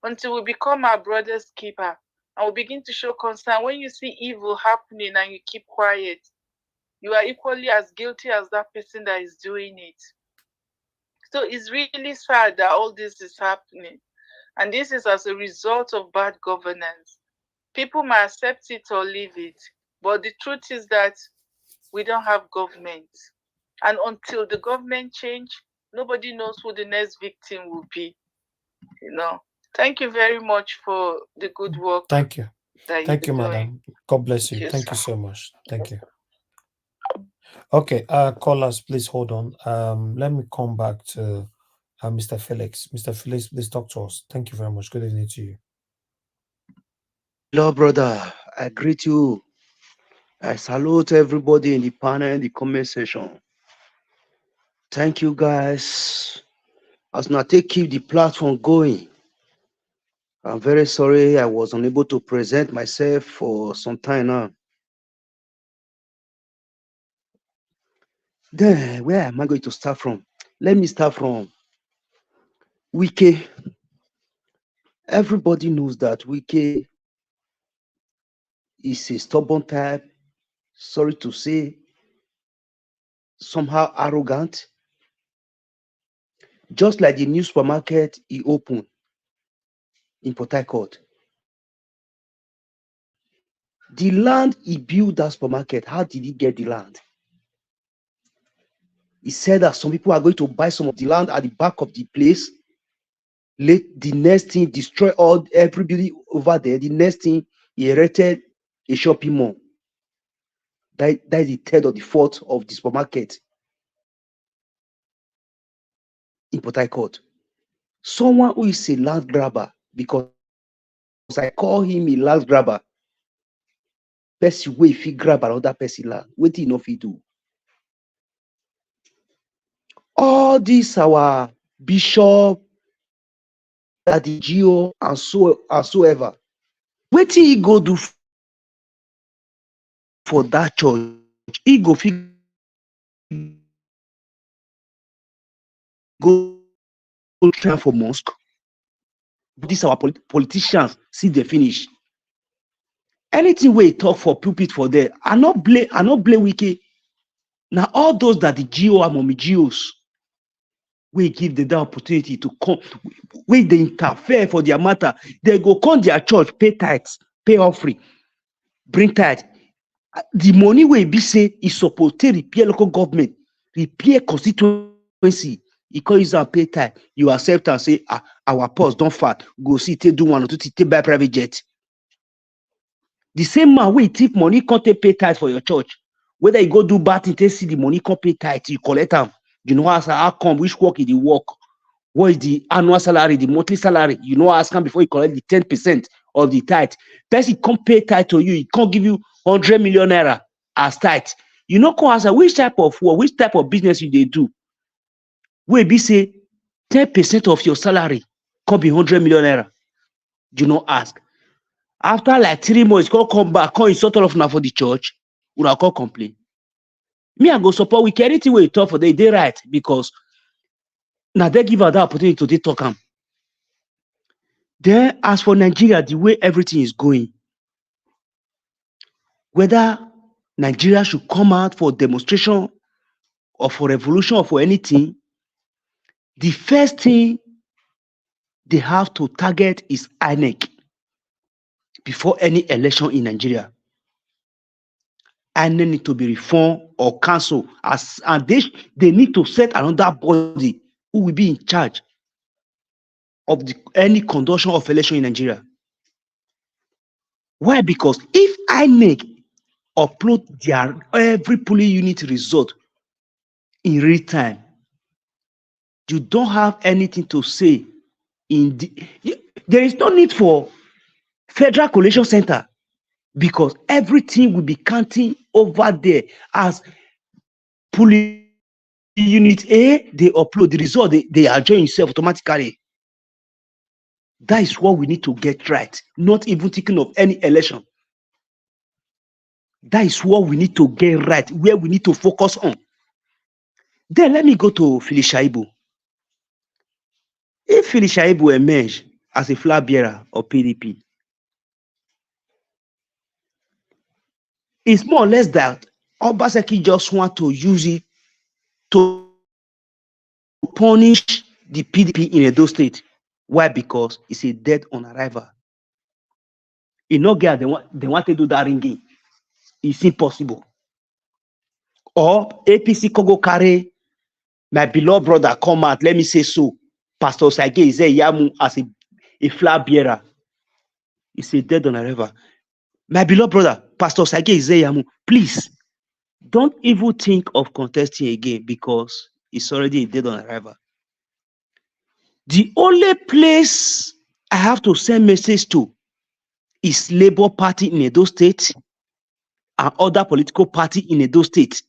until we become our brother's keeper and we begin to show concern. When you see evil happening and you keep quiet, you are equally as guilty as that person that is doing it. So it's really sad that all this is happening. And this is as a result of bad governance. People might accept it or leave it. But the truth is that we don't have government. And until the government change, nobody knows who the next victim will be. Thank you very much for the good work. Thank you. Thank you, madam. God bless you. Thank you so much. Thank you. Okay, callers, please hold on. Let me come back to Mr. Felix. Mr. Felix, please talk to us. Thank you very much. Good evening to you. Hello, brother. I greet you. I salute everybody in the panel, in the comment section. Thank you, guys. As now keep the platform going. I'm very sorry I was unable to present myself for some time now. Then, where am I going to start from? Let me start from Wike. Everybody knows that Wike is a stubborn type, sorry to say, somehow arrogant. Just like the new supermarket he opened in Port Harcourt. The land he built that supermarket, how did he get the land? He said that some people are going to buy some of the land at the back of the place. Let the next thing destroy everybody over there. The next thing he erected a shopping mall. That is the third or the fourth of the supermarket in Port Harcourt. Someone who is a land grabber, because I call him a land grabber. Person way if he grab another person land, what he know if he do? All these our bishop, the GO, and so ever. What did he go do for that church? He go try for mosque. These our politicians see the finish. Anything we talk for pulpit for there, I not blame Wike. Now all those that the GO and mommy GOs, we give them the opportunity to come, when they interfere for their matter, they go come their church, pay tithes, pay offering, bring tithe. The money will be say is supposed to repair local government, repair constituency. You can use and pay tithe. You accept and say, our post don't fat. Go see, take do one or two, take buy private jet. The same man will take money, can't pay tithe for your church. Whether you go do bad thing, take see the money, can't pay tithe, you collect them. You know how come, which work is the work? What is the annual salary, the monthly salary? You know, ask him before you collect the 10% of the tithe. Person can't pay tithe to you. He can't give you 100 million naira as tithe. You know, come answer which type of work, which type of business you they do. Where be say 10% of your salary can't be 100 million naira. You know, ask. After like 3 months, come back, come insult all of now for the church. Will I call complain? Me, I go support with anything we talk for they right because now they give her that opportunity to talk them. Then, as for Nigeria, the way everything is going, whether Nigeria should come out for demonstration or for revolution or for anything, the first thing they have to target is INEC before any election in Nigeria. INEC need to be reformed or cancelled, and they need to set another body who will be in charge of any conduction of election in Nigeria. Why? Because if INEC upload their every polling unit result in real time, you don't have anything to say there is no need for Federal Collation Center, because everything will be counting over there as polling unit A, they upload the result, they adjoin itself automatically. That is what we need to get right, not even thinking of any election. That is what we need to get right, where we need to focus on. Then let me go to Philip Shaibu. If Philip Shaibu emerge as a flag bearer of PDP, it's more or less that Obaseki just want to use it to punish the PDP in Edo State. Why? Because it's a dead on arrival. In no girl, they want to do that ringing. It's impossible. Or APC Kogo carry my beloved brother come out, let me say so. Pastor Sage is a Yamu as a flag bearer. It's a dead on arrival. My beloved brother, Pastor Sage is a Yamu. Please, don't even think of contesting again, because it's already a dead on arrival. The only place I have to send message to is Labour Party in Edo State and other political party in Edo State.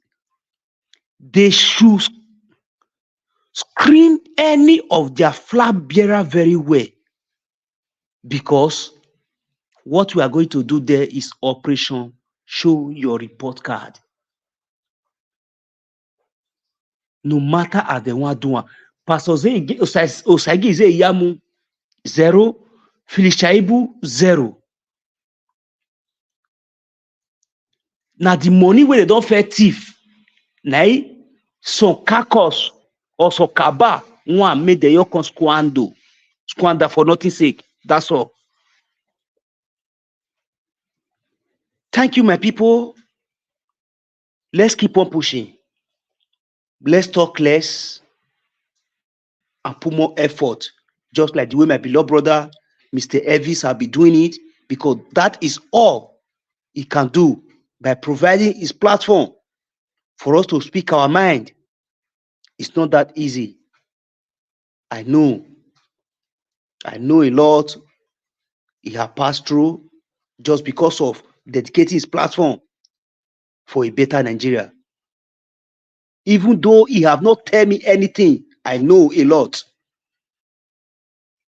They should screen any of their flag bearer very well, because what we are going to do there is Operation Show Your Report Card. No matter how they want to do. Pastor Osagi is a Yamu 0, Filishaibu 0. Now the money where they don't fair thief, now some carcass or some kaba one made the yokon squander for nothing sake. That's all. Thank you, my people. Let's keep on pushing. Let's talk less and put more effort, just like the way my beloved brother, Mr. Elvis, have been doing it, because that is all he can do by providing his platform for us to speak our mind. It's not that easy. I know a lot he has passed through just because of dedicating his platform for a better Nigeria. Even though he have not tell me anything, I know a lot,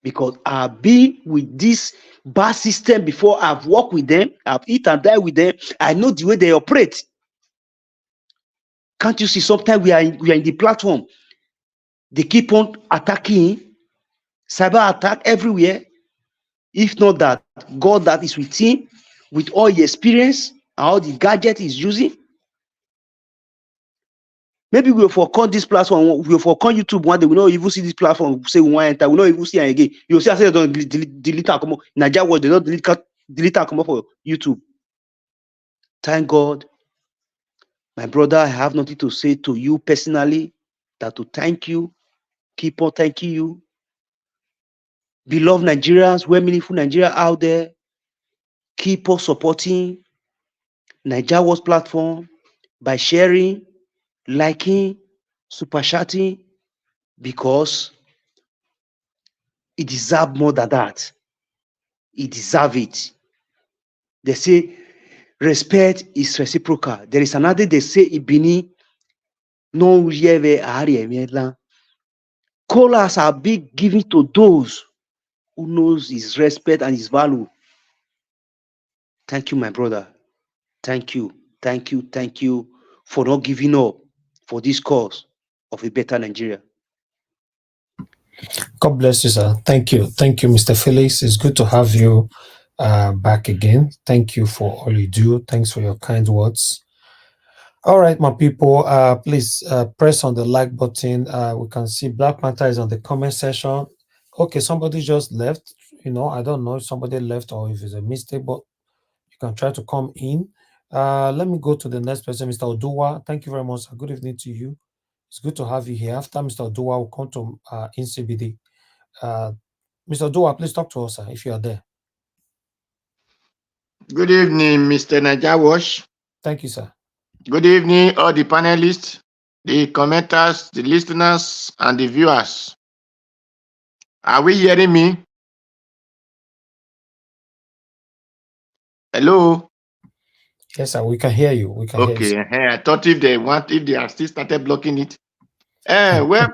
because I've been with this bad system before. I've worked with them, I've eaten and died with them. I know the way they operate. Can't you see? Sometimes we are in the platform, they keep on attacking, cyber attack everywhere. If not that God that is with him, with all the experience and all the gadget he's using, maybe we'll forcon this platform, we'll forcon YouTube one day. We don't even see this platform. Say we want to enter, we don't even see it again. You'll see, I say they don't delete and come up. Nigeria world, they don't delete and come up for YouTube. Thank God, my brother. I have nothing to say to you personally, that to thank you. Keep on thanking you. Beloved Nigerians, we're meaningful Nigeria out there. Keep on supporting Nigeria World's platform by sharing, liking, super chatting, because it deserves more than that. It deserves it. They say respect is reciprocal. There is another they say ibini no yeve ari. Callers are being given to those who knows his respect and his value. Thank you, my brother. Thank you for not giving up for this cause of a better Nigeria. God bless you, sir. Thank you, Mr. Felix. It's good to have you back again. Thank you for all you do. Thanks for your kind words. All right, my people, please press on the like button. We can see Black Panther is on the comment section. Okay, somebody just left. I don't know if somebody left or if it's a mistake, but you can try to come in. Let me go to the next person, Mr. Oduwa. Thank you very much, sir. Good evening to you. It's good to have you here. After Mr. Oduwa, we'll come to INCBD. Mr. Oduwa, please talk to us, sir, if you are there. Good evening, Mr. Najawash. Thank you, sir. Good evening, all the panelists, the commenters, the listeners, and the viewers. Are we hearing me? Hello? Yes, sir. We can hear you. We can hear you. Okay. I thought if they have still started blocking it. Well,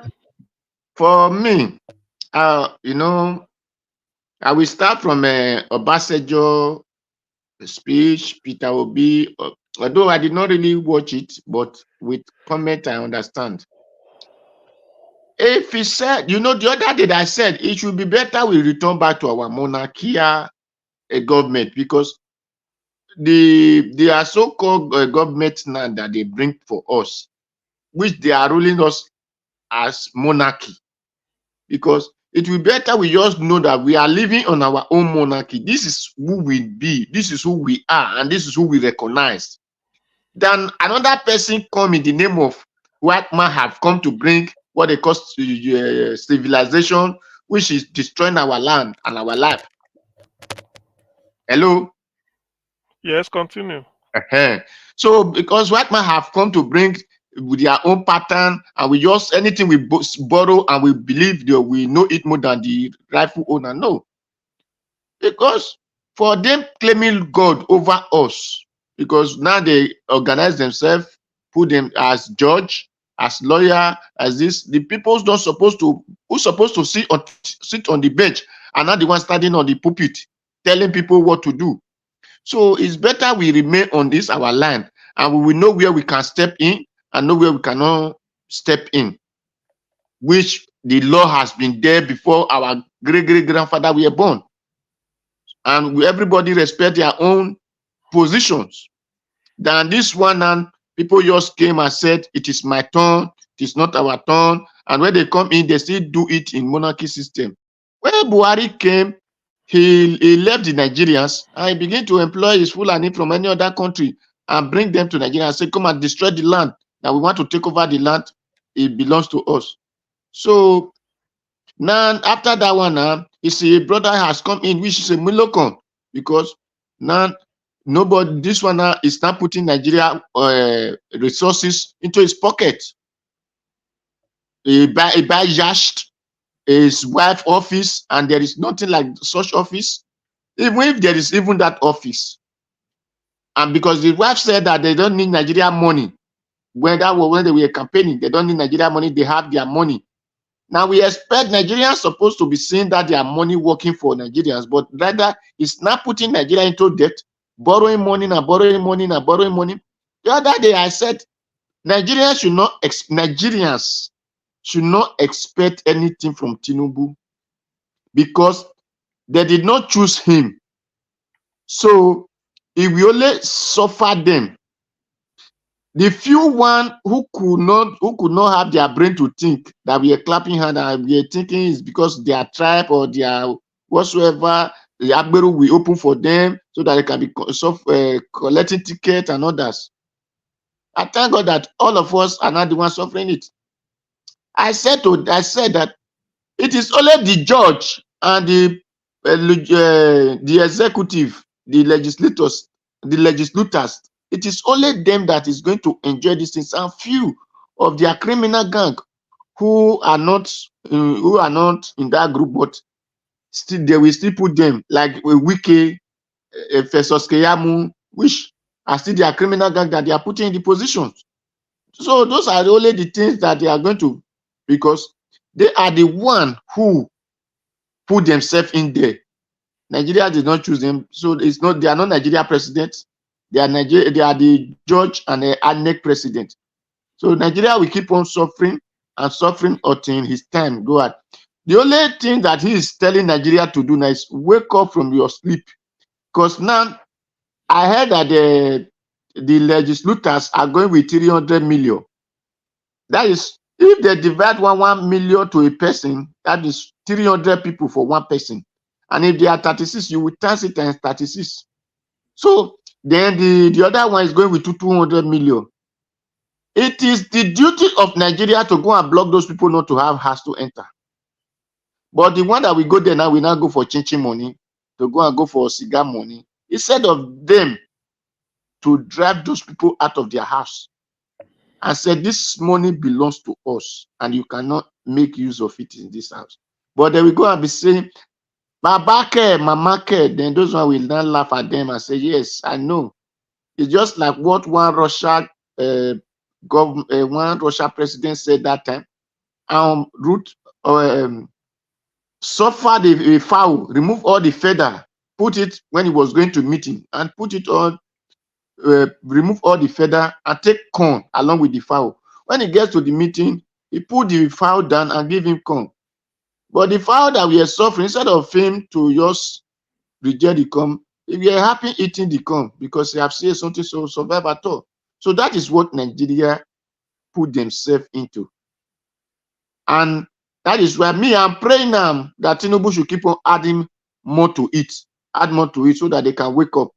for me, you know, I will start from Obasanjo speech, Peter Obi. Although I did not really watch it, but with comment, I understand. If he said, you know, the other day I said it should be better we return back to our monarchy government, because they are so-called government now that they bring for us, which they are ruling us as monarchy, because it will be better we just know that we are living on our own monarchy. This is who we be, this is who we are, and this is who we recognize. Then another person come in the name of white man have come to bring what they call civilization, which is destroying our land and our life. Hello? Yes, continue. So because white man have come to bring with their own pattern, and we just anything we borrow and we believe that we know it more than the rightful owner. No, because for them claiming God over us, because now they organize themselves, put them as judge, as lawyer, as this. The people's not supposed to, who's supposed to sit on the bench, and not the one standing on the pulpit telling people what to do. So it's better we remain on this our land, and we will know where we can step in and know where we cannot step in, which the law has been there before our great-great-grandfather were born. And everybody respect their own positions. Then this one, and people just came and said, it is my turn, it is not our turn. And when they come in, they still do it in monarchy system. When Buhari came, he left the Nigerians and he began to employ his Fulani from any other country and bring them to Nigeria and say, come and destroy the land. Now we want to take over the land. It belongs to us. So now after that one, you see a brother has come in, which is a Milocon, because now nobody, this one is not putting Nigeria resources into his pocket. He buy Yasht, his wife office, and there is nothing like such office. Even if there is even that office, and because the wife said that they don't need Nigeria money, when they were campaigning, they don't need Nigeria money, they have their money. Now we expect Nigerians supposed to be seeing that their money working for Nigerians, but rather it's not putting Nigeria into debt, borrowing money and borrowing money and borrowing money. The other day I said Nigerians should not expect anything from Tinubu, because they did not choose him. So if we only suffer them, the few one who could not have their brain to think, that we are clapping hand and we are thinking is because their tribe or their whatsoever, the Agberu we open for them so that they can be collecting tickets and others. I thank God that all of us are not the ones suffering it. I said that it is only the judge and the executive, the legislators. It is only them that is going to enjoy these things, and few of their criminal gang who are not in that group, but still they will still put them like Wike, Festus Keyamu, which are still their criminal gang that they are putting in the positions. So those are only the things that they are going to, because they are the one who put themselves in there. Nigeria did not choose them, so it's not. They are not Nigeria presidents. They are the judge and the ANEC president. So Nigeria will keep on suffering and suffering until his time go out. The only thing that he is telling Nigeria to do now is wake up from your sleep, because now I heard that the legislators are going with 300 million. That is, if they divide 1 million to a person, that is 300 people for one person. And if they are 36, you will times it times 36. So Then the other one is going with 200 million. It is the duty of Nigeria to go and block those people not to have house to enter. But the one that we go there now, we now go for chinchin money, to go for cigar money, instead of them to drive those people out of their house and say this money belongs to us and you cannot make use of it in this house. But they will go and be saying, Baba care, Mama care, then those one will now laugh at them and say, yes, I know. It's just like what one Russia president said that time. Suffer the fowl, remove all the feather, put it when he was going to meeting, and put it on, remove all the feather and take corn along with the fowl. When he gets to the meeting, he put the fowl down and give him corn. But the fowl that we are suffering, instead of him to just reject the corn, we are happy eating the corn because they have said something to survive at all. So that is what Nigeria put themselves into. And that is why me, I'm praying now that Tinubu should keep on adding more to it, add more to it so that they can wake up.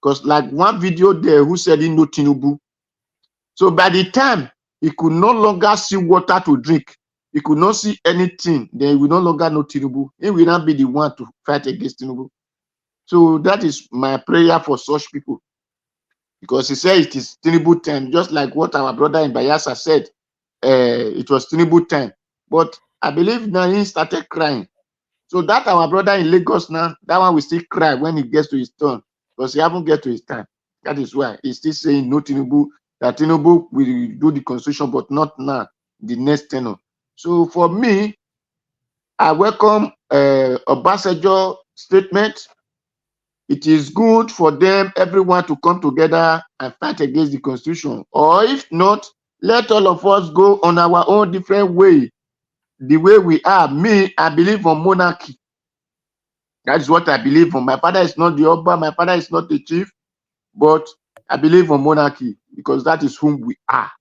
Because like one video there who said he know Tinubu. So by the time he could no longer see water to drink, he could not see anything, then he will no longer know Tinubu. He will not be the one to fight against Tinubu. So that is my prayer for such people. Because he said it is Tinubu time, just like what our brother in Bayelsa said. It was Tinubu time. But I believe now he started crying. So that our brother in Lagos now, that one will still cry when he gets to his turn. Because he haven't get to his time. That is why he's still saying no Tinubu, that Tinubu will do the constitution, but not now, the next tenure. So for me, I welcome Obasanjo's statement. It is good for them, everyone, to come together and fight against the constitution. Or if not, let all of us go on our own different way. The way we are. Me, I believe on monarchy. That is what I believe on. My father is not the Oba, my father is not the chief, but I believe on monarchy because that is whom we are.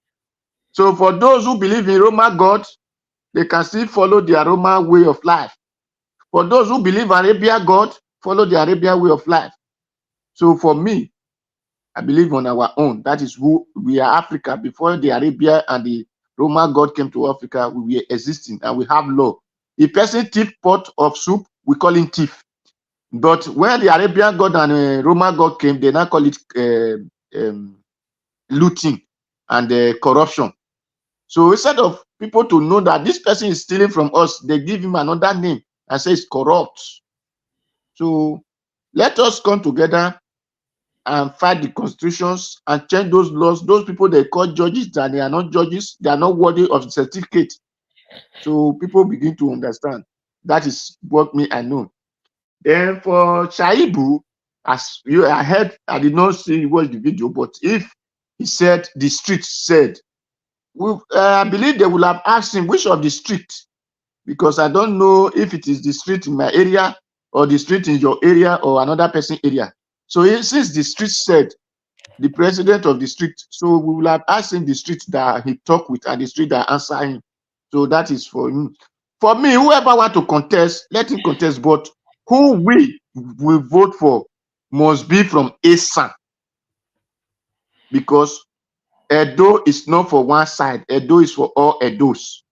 So for those who believe in Roman God, they can still follow the Roman way of life. For those who believe Arabian God, follow the Arabian way of life. So for me, I believe on our own. That is who we are. Africa. Before the Arabia and the Roman God came to Africa, we were existing and we have law. If person thief pot of soup, we call him thief. But when the Arabian God and Roman God came, they now call it looting and corruption. So instead of people to know that this person is stealing from us, they give him another name and say it's corrupt. So let us come together and fight the constitutions and change those laws. Those people they call judges, that they are not judges, they are not worthy of the certificate. So people begin to understand. That is what me I know. Then for Shaibu, as you I heard, I did not see watch the video, but if he said the street said, I believe they will have asked him which of the street, because I don't know if it is the street in my area or the street in your area or another person area. So since the street said the president of the street, so we will have asked him the street that he talked with and the street that answer him. So that is for him. For me, whoever want to contest, let him contest. But who we will vote for must be from Esan, because Edo is not for one side. Edo is for all Edos.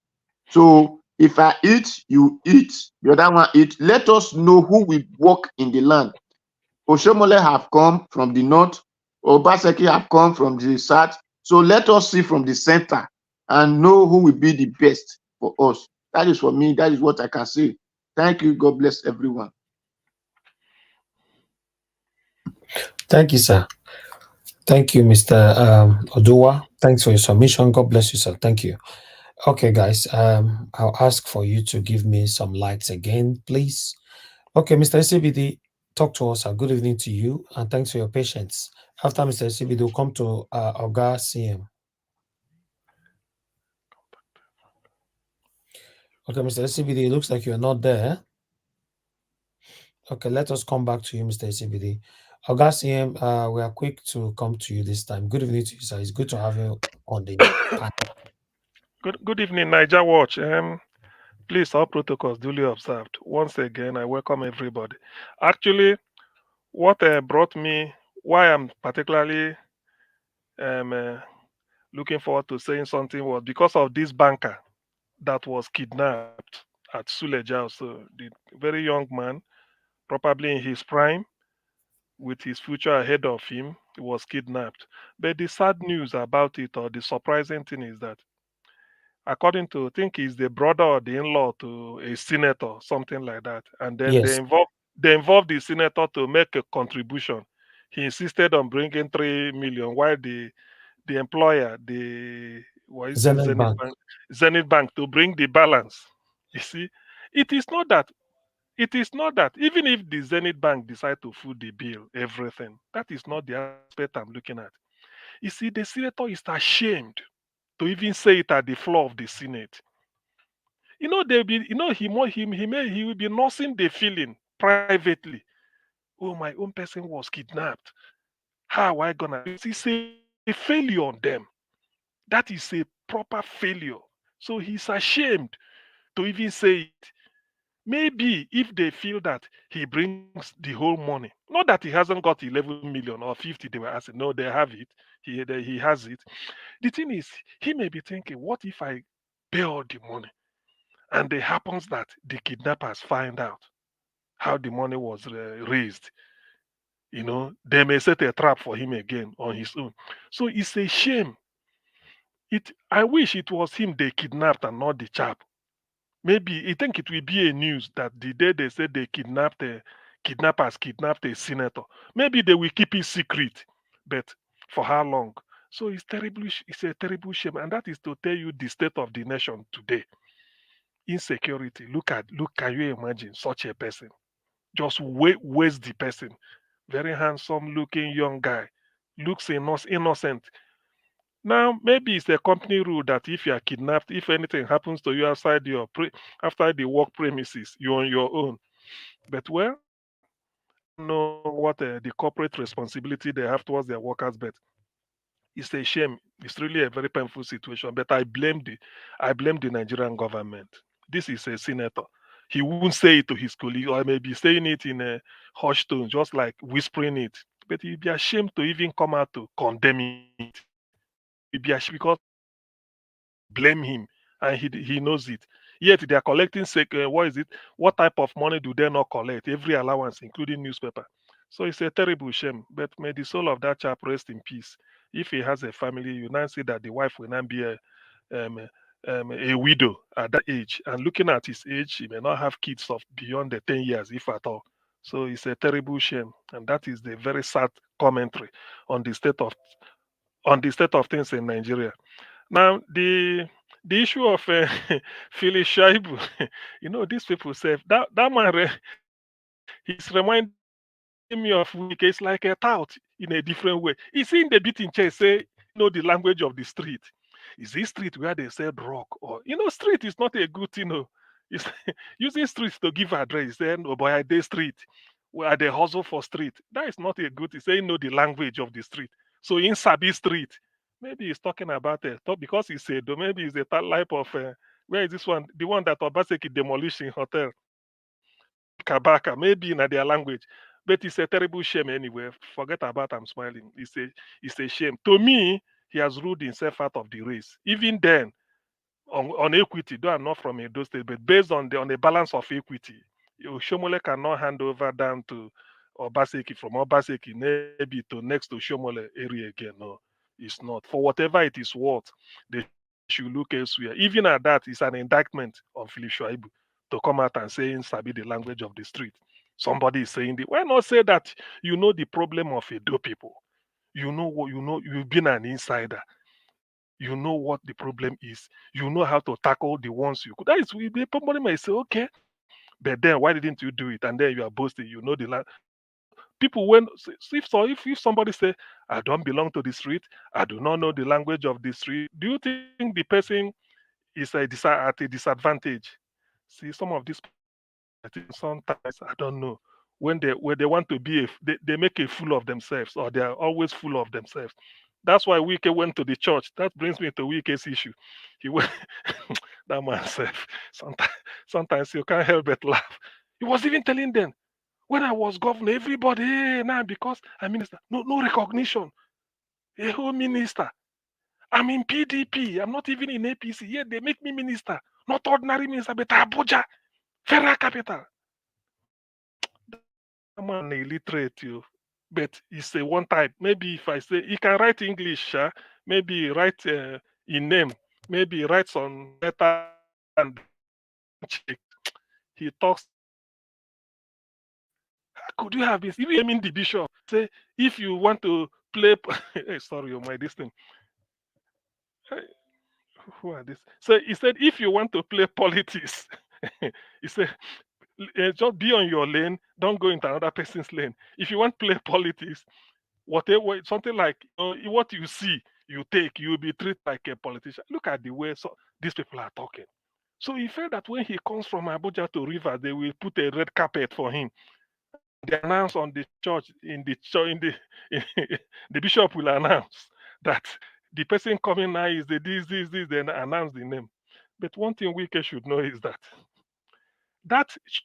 So if I eat, you eat, the other one eat. Let us know who will work in the land. Oshomole have come from the north. Obaseki have come from the south. So let us see from the center and know who will be the best for us. That is for me. That is what I can say. Thank you. God bless everyone. Thank you, sir. Thank you, Mr. Oduwa. Thanks for your submission. God bless you, sir. Thank you. Okay, guys. I'll ask for you to give me some likes again, please. Okay, Mr. SCBD, talk to us. Good evening to you, and thanks for your patience. After Mr. SCBD, we'll come to Oga CM. Okay, Mr. SCBD, it looks like you're not there. Okay, let us come back to you, Mr. SCBD. Oga CM, we are quick to come to you this time. Good evening to you, sir. It's good to have you on the panel. Good evening, Niger Watch. Please, all protocols duly observed. Once again, I welcome everybody. Actually, what brought me why I'm particularly looking forward to saying something was because of this banker that was kidnapped at Suleja. So the very young man, probably in his prime, with his future ahead of him, was kidnapped. But the sad news about it, or the surprising thing, is that according to, I think he's the brother or the in-law to a senator, something like that, and then Yes. they involved the senator to make a contribution. He insisted on bringing 3 million, while the employer, the what is it, Zenith Bank. Zenith Bank, to bring the balance. You see, it is not that. It is not that. Even if the Zenith Bank decide to foot the bill, everything, that is not the aspect I'm looking at. You see, the senator is ashamed to even say it at the floor of the Senate. You know, they'll be, you know, he will be nursing the feeling privately. Oh, my own person was kidnapped. How am I gonna? It's a failure on them. That is a proper failure. So he's ashamed to even say it. Maybe if they feel that he brings the whole money, not that he hasn't got 11 million or 50, they were asking, no, they have it. He has it. The thing is, he may be thinking, what if I pay all the money and it happens that the kidnappers find out how the money was raised? You know, they may set a trap for him again on his own. So it's a shame. I wish it was him they kidnapped and not the chap. Maybe I think it will be a news that the day they said they kidnappers kidnapped a senator. Maybe they will keep it secret, but for how long? So it's terrible. It's a terrible shame, and that is to tell you the state of the nation today. Insecurity. Look. Can you imagine such a person? Just waste the person. Very handsome looking young guy, looks innocent. Now, maybe it's a company rule that if you are kidnapped, if anything happens to you outside after the work premises, you're on your own. But well, I don't know what the corporate responsibility they have towards their workers, but it's a shame. It's really a very painful situation. But I blame the Nigerian government. This is a senator. He won't say it to his colleague, or maybe saying it in a hushed tone, just like whispering it. But he'd be ashamed to even come out to condemn it. He'd be ashamed because blame him, and he knows it. Yet they are collecting what is it? What type of money do they not collect? Every allowance, including newspaper. So it's a terrible shame. But may the soul of that chap rest in peace. If he has a family, you now see that the wife will now be a widow at that age. And looking at his age, he may not have kids of beyond the 10 years, if at all. So it's a terrible shame. And that is the very sad commentary on the state of things in Nigeria. Now, the issue of Philly Shaibu, these people say that man, he's reminding me of Wike. It's like a tout in a different way. He's in the beating chair, say, the language of the street. Is this street where they said rock? Or, street is not a good thing. It's using streets to give address. Then, oh boy, I dey street. Where they hustle for street. That is not a good thing. Say, the language of the street. So in Sabi Street, maybe he's talking about it because he said, or maybe it's a type of where is this one? The one that Obaseki demolishing hotel, Kabaka, maybe in their language. But it's a terrible shame anyway. Forget about I'm smiling. It's a shame. To me, he has ruled himself out of the race. Even then, on equity, though I'm not from Edo State, but based on the balance of equity, Shomole cannot hand over down to Obaseki, from Obaseki maybe to next to Shomole area again. No, it's not. For whatever it is worth, they should look elsewhere. Even at that, it's an indictment on Philip Shuaibu to come out and saying Sabi the language of the street. Somebody is saying why not say that the problem of Edo people? You've been an insider. You know what the problem is. You know how to tackle the ones you could. That is, the somebody might say, okay, but then why didn't you do it? And then you are boasting. The land. People if somebody say, I don't belong to the street, I do not know the language of the street. Do you think the person is at a disadvantage? See, some of these, I think sometimes I don't know when they want to be they make a fool of themselves, or they are always full of themselves. That's why Wike went to the church. That brings me to Wike's issue. He went that man self. Sometimes you can't help but laugh. He was even telling them, When I was governor, everybody, hey, now because I'm minister, no recognition. A whole minister. I'm in PDP. I'm not even in APC. Yet they make me minister. Not ordinary minister, but Abuja, federal capital. I'm an illiterate, you. But it's a one type. Maybe if I say he can write English, maybe write in name, maybe write some letter and check. He talks. How could you have this? Even in the bishop, say if you want to play, sorry, my this thing. Who are this? So he said, if you want to play politics, he said, just be on your lane. Don't go into another person's lane. If you want to play politics, whatever, something like what you see, you take. You will be treated like a politician. Look at the way these people are talking. So he felt that when he comes from Abuja to River, they will put a red carpet for him. They announce on the church the bishop will announce that the person coming now is the this, then announce the name. But one thing Wike should know is that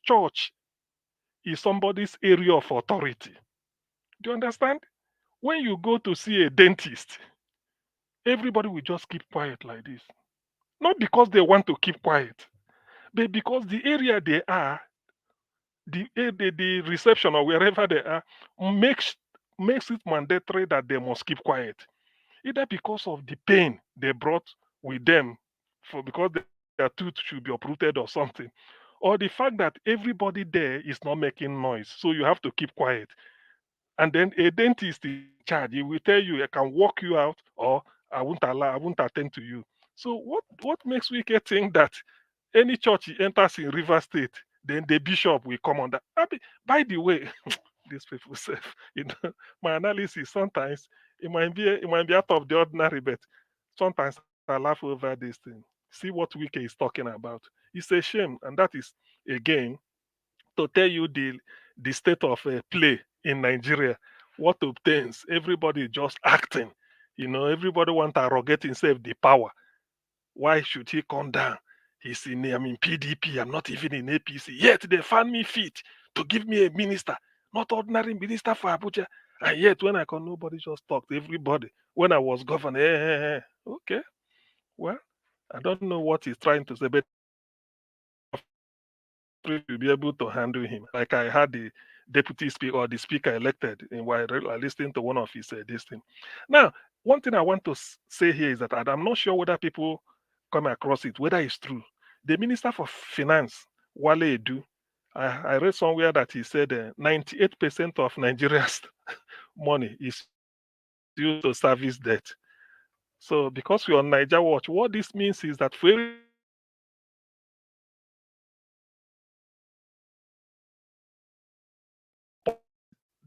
church is somebody's area of authority. Do you understand? When you go to see a dentist, everybody will just keep quiet like this. Not because they want to keep quiet, but because the area they are, the reception or wherever they are, makes it mandatory that they must keep quiet. Either because of the pain they brought with them, because their tooth should be uprooted or something, or the fact that everybody there is not making noise, so you have to keep quiet. And then a dentist in charge, he will tell you, I can walk you out, or I won't attend to you. So what makes Wike think that any church he enters in River State, then the bishop will come on that? By the way, these people say, my analysis sometimes it might be out of the ordinary, but sometimes I laugh over this thing. See what Wike is talking about. It's a shame, and that is again to tell you the state of play in Nigeria. What obtains? Everybody just acting. Everybody want to arrogate himself the power. Why should he come down? I'm in PDP. I'm not even in APC. Yet they found me fit to give me a minister, not ordinary minister for Abuja. And yet when I come, nobody just talked. Everybody. When I was governor, okay. Well, I don't know what he's trying to say, but to be able to handle him. Like I had the deputy speaker or the speaker elected while listening to one of his this thing. Now, one thing I want to say here is that I'm not sure whether people come across it, whether it's true. The Minister for Finance, Wale Edu, I read somewhere that he said 98% of Nigeria's money is used to service debt. So because we're on Niger Watch, what this means is that for every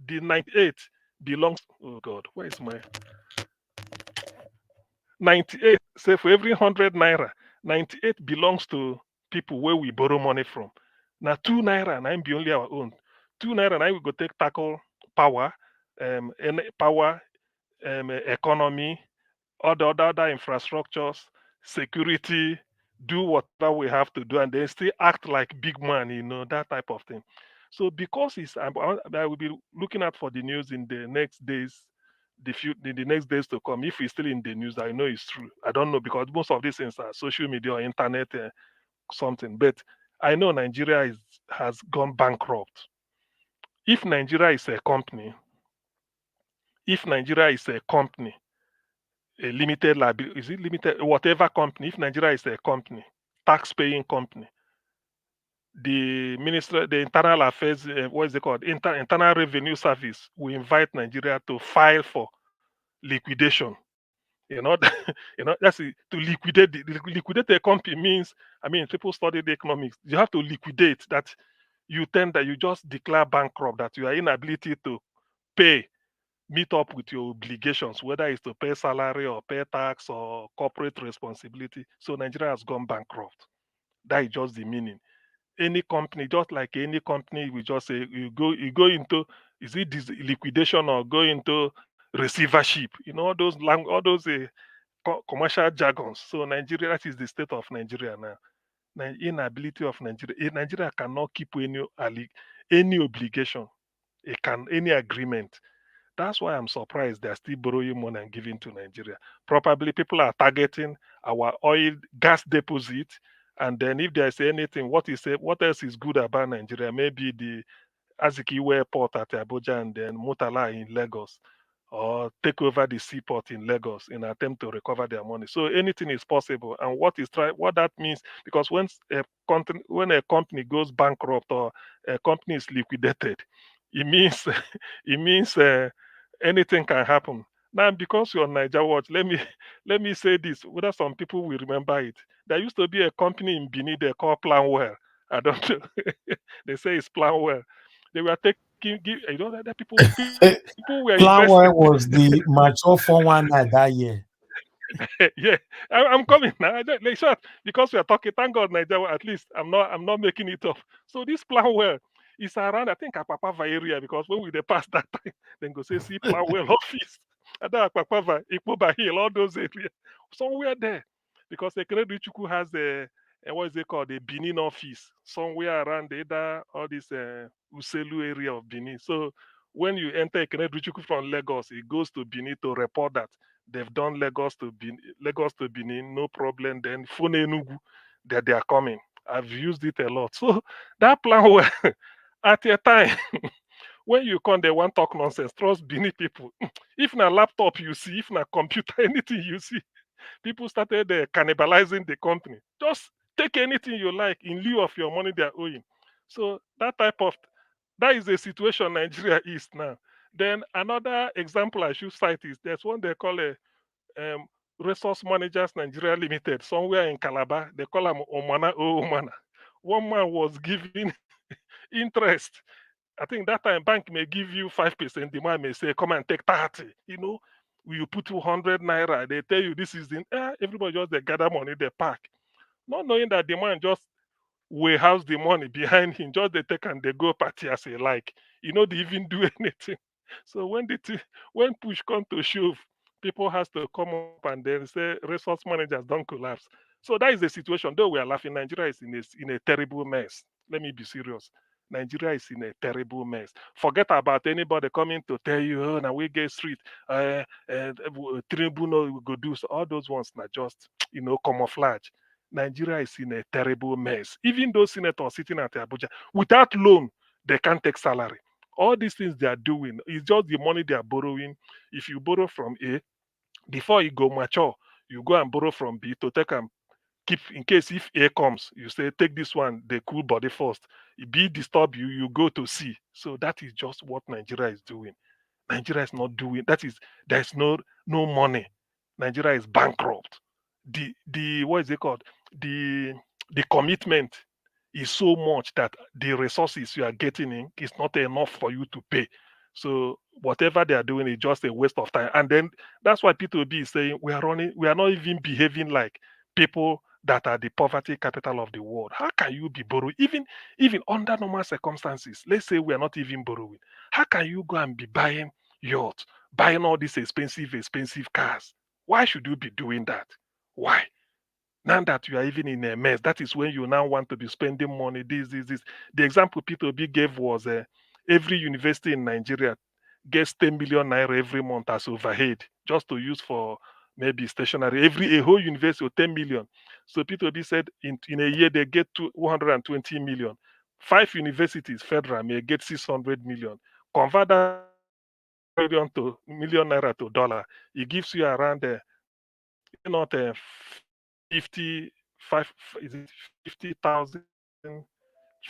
the 98 belongs, oh God, where is my 98? Say for every 100 naira, 98 belongs to people where we borrow money from. Now 2 naira and I'm be only our own. 2 naira and I will go take tackle power, economy, all the other infrastructures, security, do whatever we have to do, and then still act like big man, that type of thing. So because I will be looking out for the news in the next days, the next days to come. If it's still in the news, I know it's true. I don't know because most of these things are social media or internet something. But I know Nigeria has gone bankrupt. If Nigeria is a company, a limited liability, is it limited? Whatever company, if Nigeria is a company, tax-paying company, the internal affairs, what is it called? Internal Revenue Service will invite Nigeria to file for liquidation. That's it, to liquidate a company means, people study the economics. You have to liquidate that. You just declare bankrupt, that you are inability to meet up with your obligations, whether it's to pay salary or pay tax or corporate responsibility. So Nigeria has gone bankrupt. That is just the meaning. Any company, just like any company, we just say you go into, is it this liquidation or go into receivership? All those commercial jargons. So Nigeria, that is the state of Nigeria now. Inability of Nigeria. Nigeria cannot keep any obligation, any agreement. That's why I'm surprised they're still borrowing money and giving to Nigeria. Probably people are targeting our oil gas deposit. And then if there's anything, what else is good about Nigeria? Maybe the Azikiwe Airport at Abuja and then Murtala in Lagos, or take over the seaport in Lagos in attempt to recover their money. So anything is possible. And what that means, because when a company goes bankrupt or a company is liquidated, it means it means anything can happen. Now, because you're on Niger Watch, let me say this. Whether some people will remember it. There used to be a company in Benin they call Planwell. I don't know. They say it's Planwell. They were that people were investing. Planwell was the mature 419 that year. Yeah, I'm coming now. Like, short, because we are talking. Thank God, Nigeria. At least I'm not making it up. So this Planwell is around, I think, Apapava area, because when we pass that time, then go say see Planwell office. Apapava, Ikpoba Hill, all those areas, somewhere there, because Ekeneduchukwu has what is it called, a Benin office somewhere around either all this Uselu area of Benin. So when you enter Ekeneduchukwu from Lagos, it goes to Benin to report that they've done Lagos to Benin, no problem. Then Fune Enugu, that they are coming. I've used it a lot. So that plan where at a time when you come, they want talk nonsense. Trust Benin people. If na laptop you see, if na computer, anything you see, people started cannibalizing the company. Just take anything you like in lieu of your money they're owing. So that is the situation Nigeria is now. Then another example I should cite is there's one they call a Resource Managers Nigeria Limited, somewhere in Calabar. They call them Omana Omana. One man was giving interest. I think that time bank may give you 5%. The man may say, come and take 30. You put 200 naira. They tell you this is everybody just they gather money, they pack. Not knowing that the man just warehouse the money behind him, just they take and they go party as they like. They even do anything. So when push come to shove, people has to come up and then say resource managers don't collapse. So that is the situation. Though we are laughing, Nigeria is in a terrible mess. Let me be serious. Nigeria is in a terrible mess. Forget about anybody coming to tell you, oh, now we get street, tribunal we go do. So all those ones are just, camouflage. Nigeria is in a terrible mess. Even those senators sitting at Abuja, without loan, they can't take salary. All these things they are doing is just the money they are borrowing. If you borrow from A, before you go mature, you go and borrow from B to take and keep in case if A comes, you say take this one, the cool body first. If B disturb you, you go to C. So that is just what Nigeria is doing. Nigeria is not doing that. There's no money. Nigeria is bankrupt. The what is it called? The commitment is so much that the resources you are getting in is not enough for you to pay. So whatever they are doing is just a waste of time. And then that's why P2B is saying we are not even behaving like people that are the poverty capital of the world. How can you be borrowing? Even under normal circumstances, let's say we are not even borrowing. How can you go and be buying yachts, buying all these expensive cars? Why should you be doing that? Why? Now that you are even in a mess, that is when you now want to be spending money. This. The example P2B gave was every university in Nigeria gets 10 million naira every month as overhead just to use for maybe stationery. A whole university with 10 million. So P2B said in a year they get to 120 million. 5 universities, federal, may get 600 million. Convert that million naira to dollar. It gives you around not 55, is it 50,000, either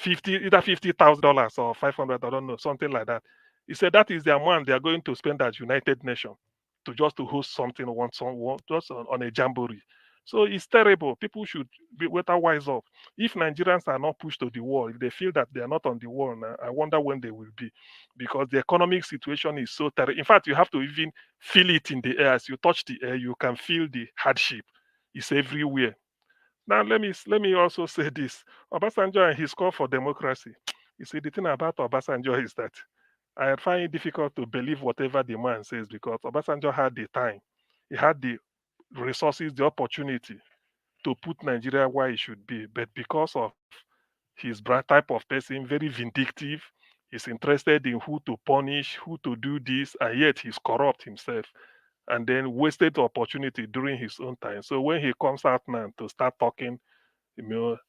$50,000 or 500, I don't know, something like that. He said that is the amount they are going to spend at United Nations to host something just on a jamboree. So it's terrible. People should be better wise up. If Nigerians are not pushed to the wall, if they feel that they are not on the wall, I wonder when they will be, because the economic situation is so terrible. In fact, you have to even feel it in the air. As you touch the air, you can feel the hardship. It's everywhere. Now let me also say this. Obasanjo and his call for democracy. You see, the thing about Obasanjo is that I find it difficult to believe whatever the man says, because Obasanjo had the time, he had the resources, the opportunity to put Nigeria where it should be. But because of his type of person, very vindictive, He's interested in who to punish, who to do this, and yet he's corrupt himself. And then wasted the opportunity during his own time. So when he comes out now to start talking,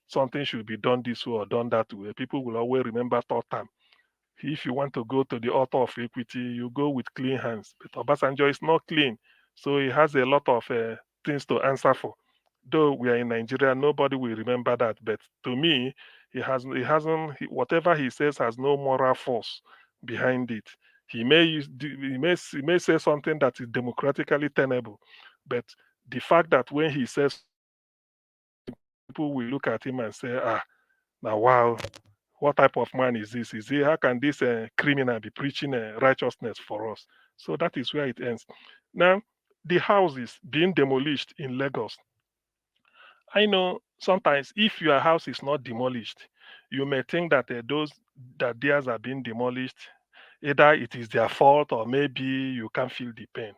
something should be done this way or done that way, people will always remember third time. If you want to go to the author of equity, you go with clean hands. But Obasanjo is not clean. So he has a lot of things to answer for. Though we are in Nigeria, nobody will remember that. But to me, whatever he says has no moral force behind it. He may say something that is democratically tenable, but the fact that when he says people will look at him and say, now wow, what type of man is this? How can this criminal be preaching righteousness for us? So that is where it ends. Now, the houses being demolished in Lagos. I know sometimes if your house is not demolished, you may think that theirs are being demolished. Either it is their fault or maybe you can't feel the pain.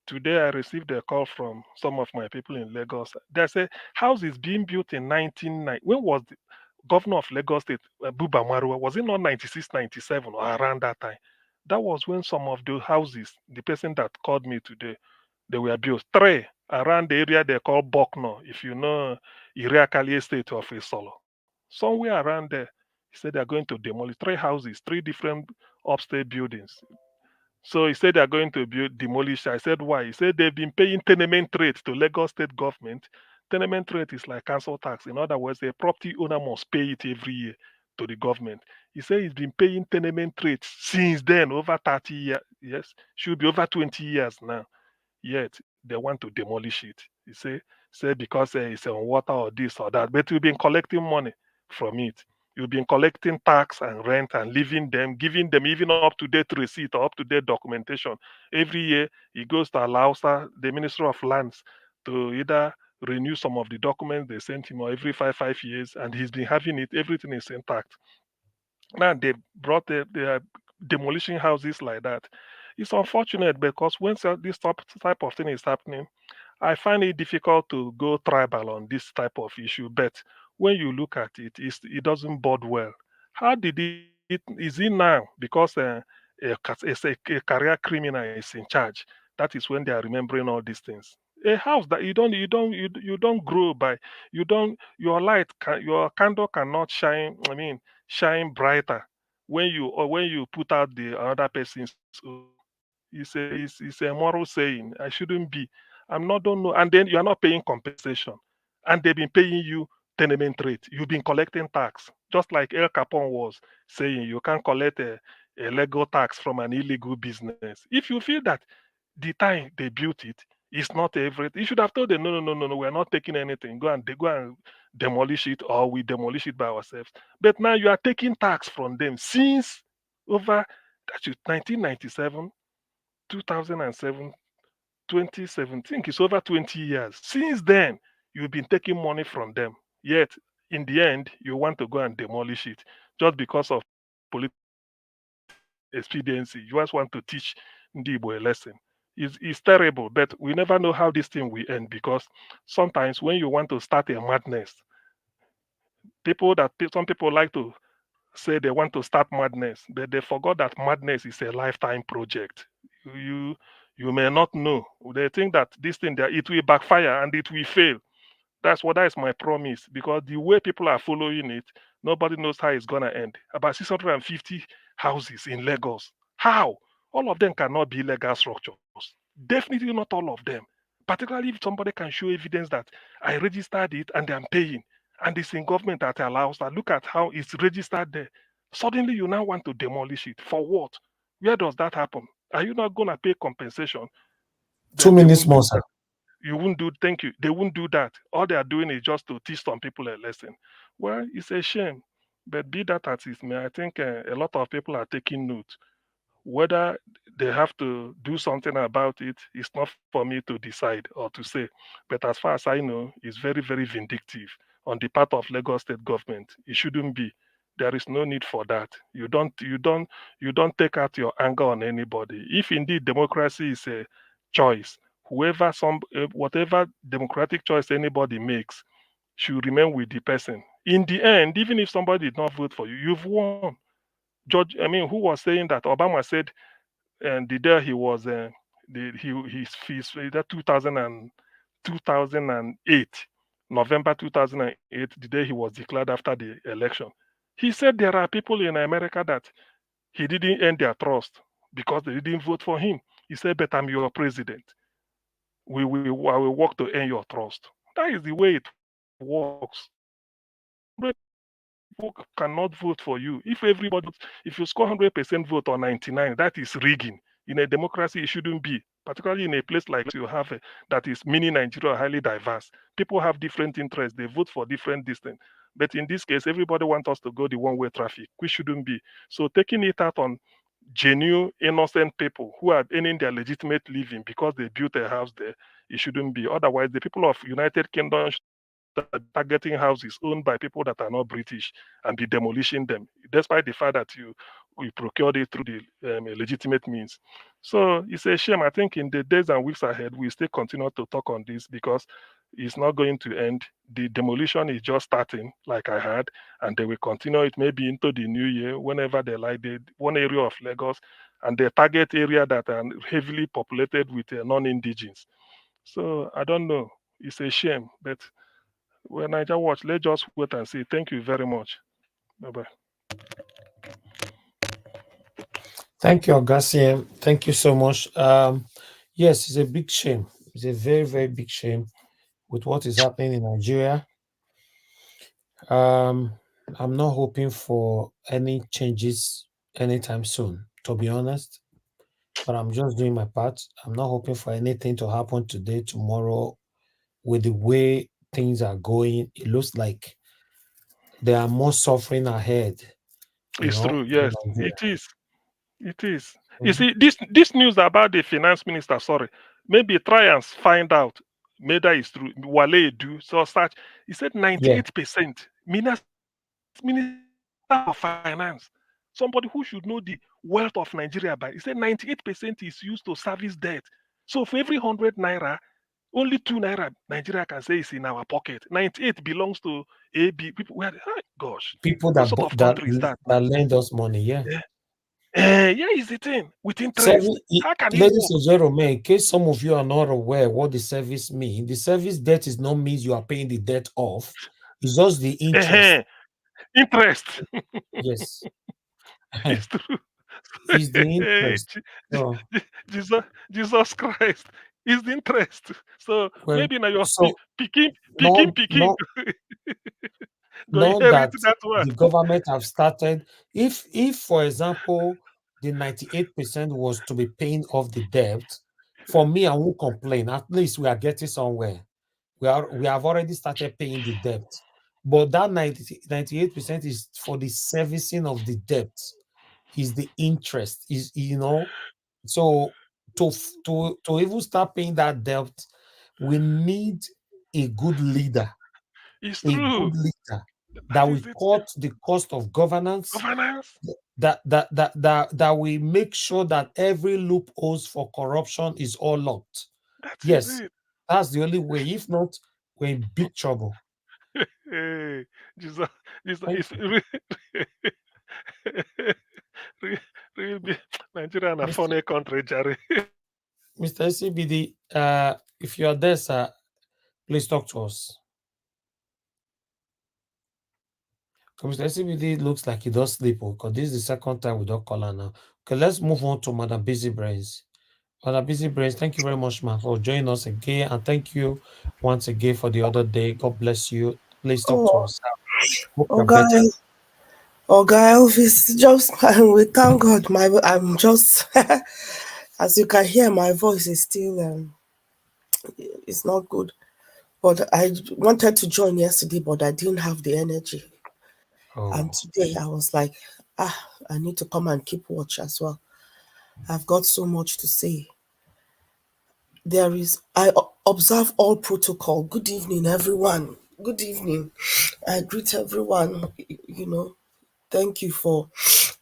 Today, I received a call from some of my people in Lagos. They say house is being built in 1990. When was the governor of Lagos State, Buba Marwa, was it not 96, 97 or around that time? That was when some of the houses, the person that called me today, they were built. Three around the area they call Bokno, if you know Iriakali Estate of Isolo. Somewhere around there, he said they're going to demolish three houses, three different upstate buildings. So he said they're going to demolish. I said, why? He said they've been paying tenement rate to Lagos state government. Tenement rate is like council tax. In other words, the property owner must pay it every year to the government. He said he's been paying tenement rates since then, over 30 years. Yes, should be over 20 years now. Yet they want to demolish it. He say because it's on water or this or that. But we've been collecting money from it. You've been collecting tax and rent and leaving them, giving them even up to date receipt or up to date documentation. Every year, he goes to Alausa, the Ministry of Lands, to either renew some of the documents they sent him or every 5 years, and he's been having it. Everything is intact. Now they they are demolishing houses like that. It's unfortunate because when this type of thing is happening, I find it difficult to go tribal on this type of issue. But when you look at it, it doesn't bode well. How did it? Is it now because a career criminal is in charge? That is when they are remembering all these things. A house that you don't grow by, you don't your your candle cannot shine. I mean, shine brighter when you put out the another person's own. It's a moral saying. I shouldn't be. I'm not don't know. And then you are not paying compensation. And they've been paying you tenement rate. You've been collecting tax. Just like El Capone was saying, you can't collect a legal tax from an illegal business. If you feel that the time they built it is not everything, you should have told them, no, we're not taking anything. Go and demolish it, or we demolish it by ourselves. But now you are taking tax from them since over that is 1997, 2007, 2017. It's over 20 years. Since then, you've been taking money from them. Yet, in the end, you want to go and demolish it just because of political expediency. You just want to teach Ndibo a lesson. It's terrible, but we never know how this thing will end because sometimes when you want to start a madness, some people like to say they want to start madness, but they forgot that madness is a lifetime project. You you may not know. They think that this thing there it will backfire and it will fail. That is my promise because the way people are following it, nobody knows how it's gonna end. About 650 houses in Lagos. How? All of them cannot be legal structures. Definitely not all of them. Particularly if somebody can show evidence that I registered it and I'm paying, and it's in government that allows that. Look at how it's registered there. Suddenly you now want to demolish it. For what? Where does that happen? Are you not gonna pay compensation? 2 minutes more, sir. You won't do, thank you. They won't do that. All they are doing is just to teach some people a lesson. Well, it's a shame. But be that as it may, I think a lot of people are taking note. Whether they have to do something about it, it's not for me to decide or to say. But as far as I know, it's very, very vindictive on the part of Lagos State government. It shouldn't be. There is no need for that. You don't take out your anger on anybody. If indeed democracy is a choice, whatever democratic choice anybody makes should remain with the person. In the end, even if somebody did not vote for you, you've won. who was saying that Obama said, and the day he was, he's that 2008, November 2008, the day he was declared after the election. He said there are people in America that he didn't earn their trust because they didn't vote for him. He said, but I'm your president. I will work to earn your trust. That is the way it works. People cannot vote for you. If you score 100% vote or 99, that is rigging. In a democracy, it shouldn't be. Particularly in a place like you have that is mini Nigeria, highly diverse. People have different interests. They vote for different distance. But in this case, everybody wants us to go the one-way traffic, which shouldn't be. So taking it out on genuine, innocent people who are earning their legitimate living because they built a house there, it shouldn't be. Otherwise, the people of United Kingdom targeting houses owned by people that are not British and be demolishing them, despite the fact that you procured it through the legitimate means. So it's a shame. I think in the days and weeks ahead, we still continue to talk on this because it's not going to end. The demolition is just starting, like I had, and they will continue it maybe into the new year, whenever they like. One area of Lagos and the target area that are heavily populated with non-indigens. So I don't know. It's a shame, but when Niger Watch, let's just wait and see. Thank you very much. Bye-bye. Thank you, Augustine. Thank you so much. Yes, it's a big shame. It's a very, very big shame with what is happening in Nigeria. I'm not hoping for any changes anytime soon, to be honest. But I'm just doing my part. I'm not hoping for anything to happen today, tomorrow. With the way things are going, it looks like there are more suffering ahead. It's true. In Yes, Nigeria. it is. It is. You see, this news about the finance minister, sorry, maybe try and find out whether it's true. Wale do so such. He said 98%. Minister of Finance, somebody who should know the wealth of Nigeria by. He said 98% is used to service debt. So for every 100 naira, only 2 naira Nigeria can say is in our pocket. 98 belongs to AB people. Where, gosh, People what sort of country is that? that lend us money, yeah. Yeah, is the thing with interest. How can it Ladies work? and gentlemen, in case some of you are not aware what the service means, the service debt is not means you are paying the debt off. It's just the interest. Interest. Yes. It's true. It's the interest. So, Jesus Christ is the interest. So well, maybe now your so picking. not Go inherit that that one. the government have started. If for example, the 98% was to be paying off the debt, for me, I won't complain. At least we are getting somewhere. We have already started paying the debt. But that 98% is for the servicing of the debt, is the interest, is so to even start paying that debt, we need a good leader, It's a true. good leader that That will is it. cut the cost of governance, Governance. that will make sure that every loopholes for corruption is all locked. That is Yes, it. that's the only way. If not, we're in big trouble. Hey, Jesus, Thank it's really Nigeria and a Mr. funny country, Jerry. Mr. CBD, if you are there, sir, please talk to us. So Mr. CBD looks like he does sleep because this is the second time we don't call her now. Okay, let's move on to Madam Busy Brains. Madam Busy Brains, thank you very much, man, for joining us again. And thank you once again for the other day. God bless you. Please talk to us. Hope you're better. Elvis, just we thank God. I'm just as you can hear, my voice is still it's not good. But I wanted to join yesterday, but I didn't have the energy. And today I was like, I need to come and keep watch as well. I've got so much to say. I observe all protocol. Good evening, everyone. Good evening. I greet everyone. Thank you for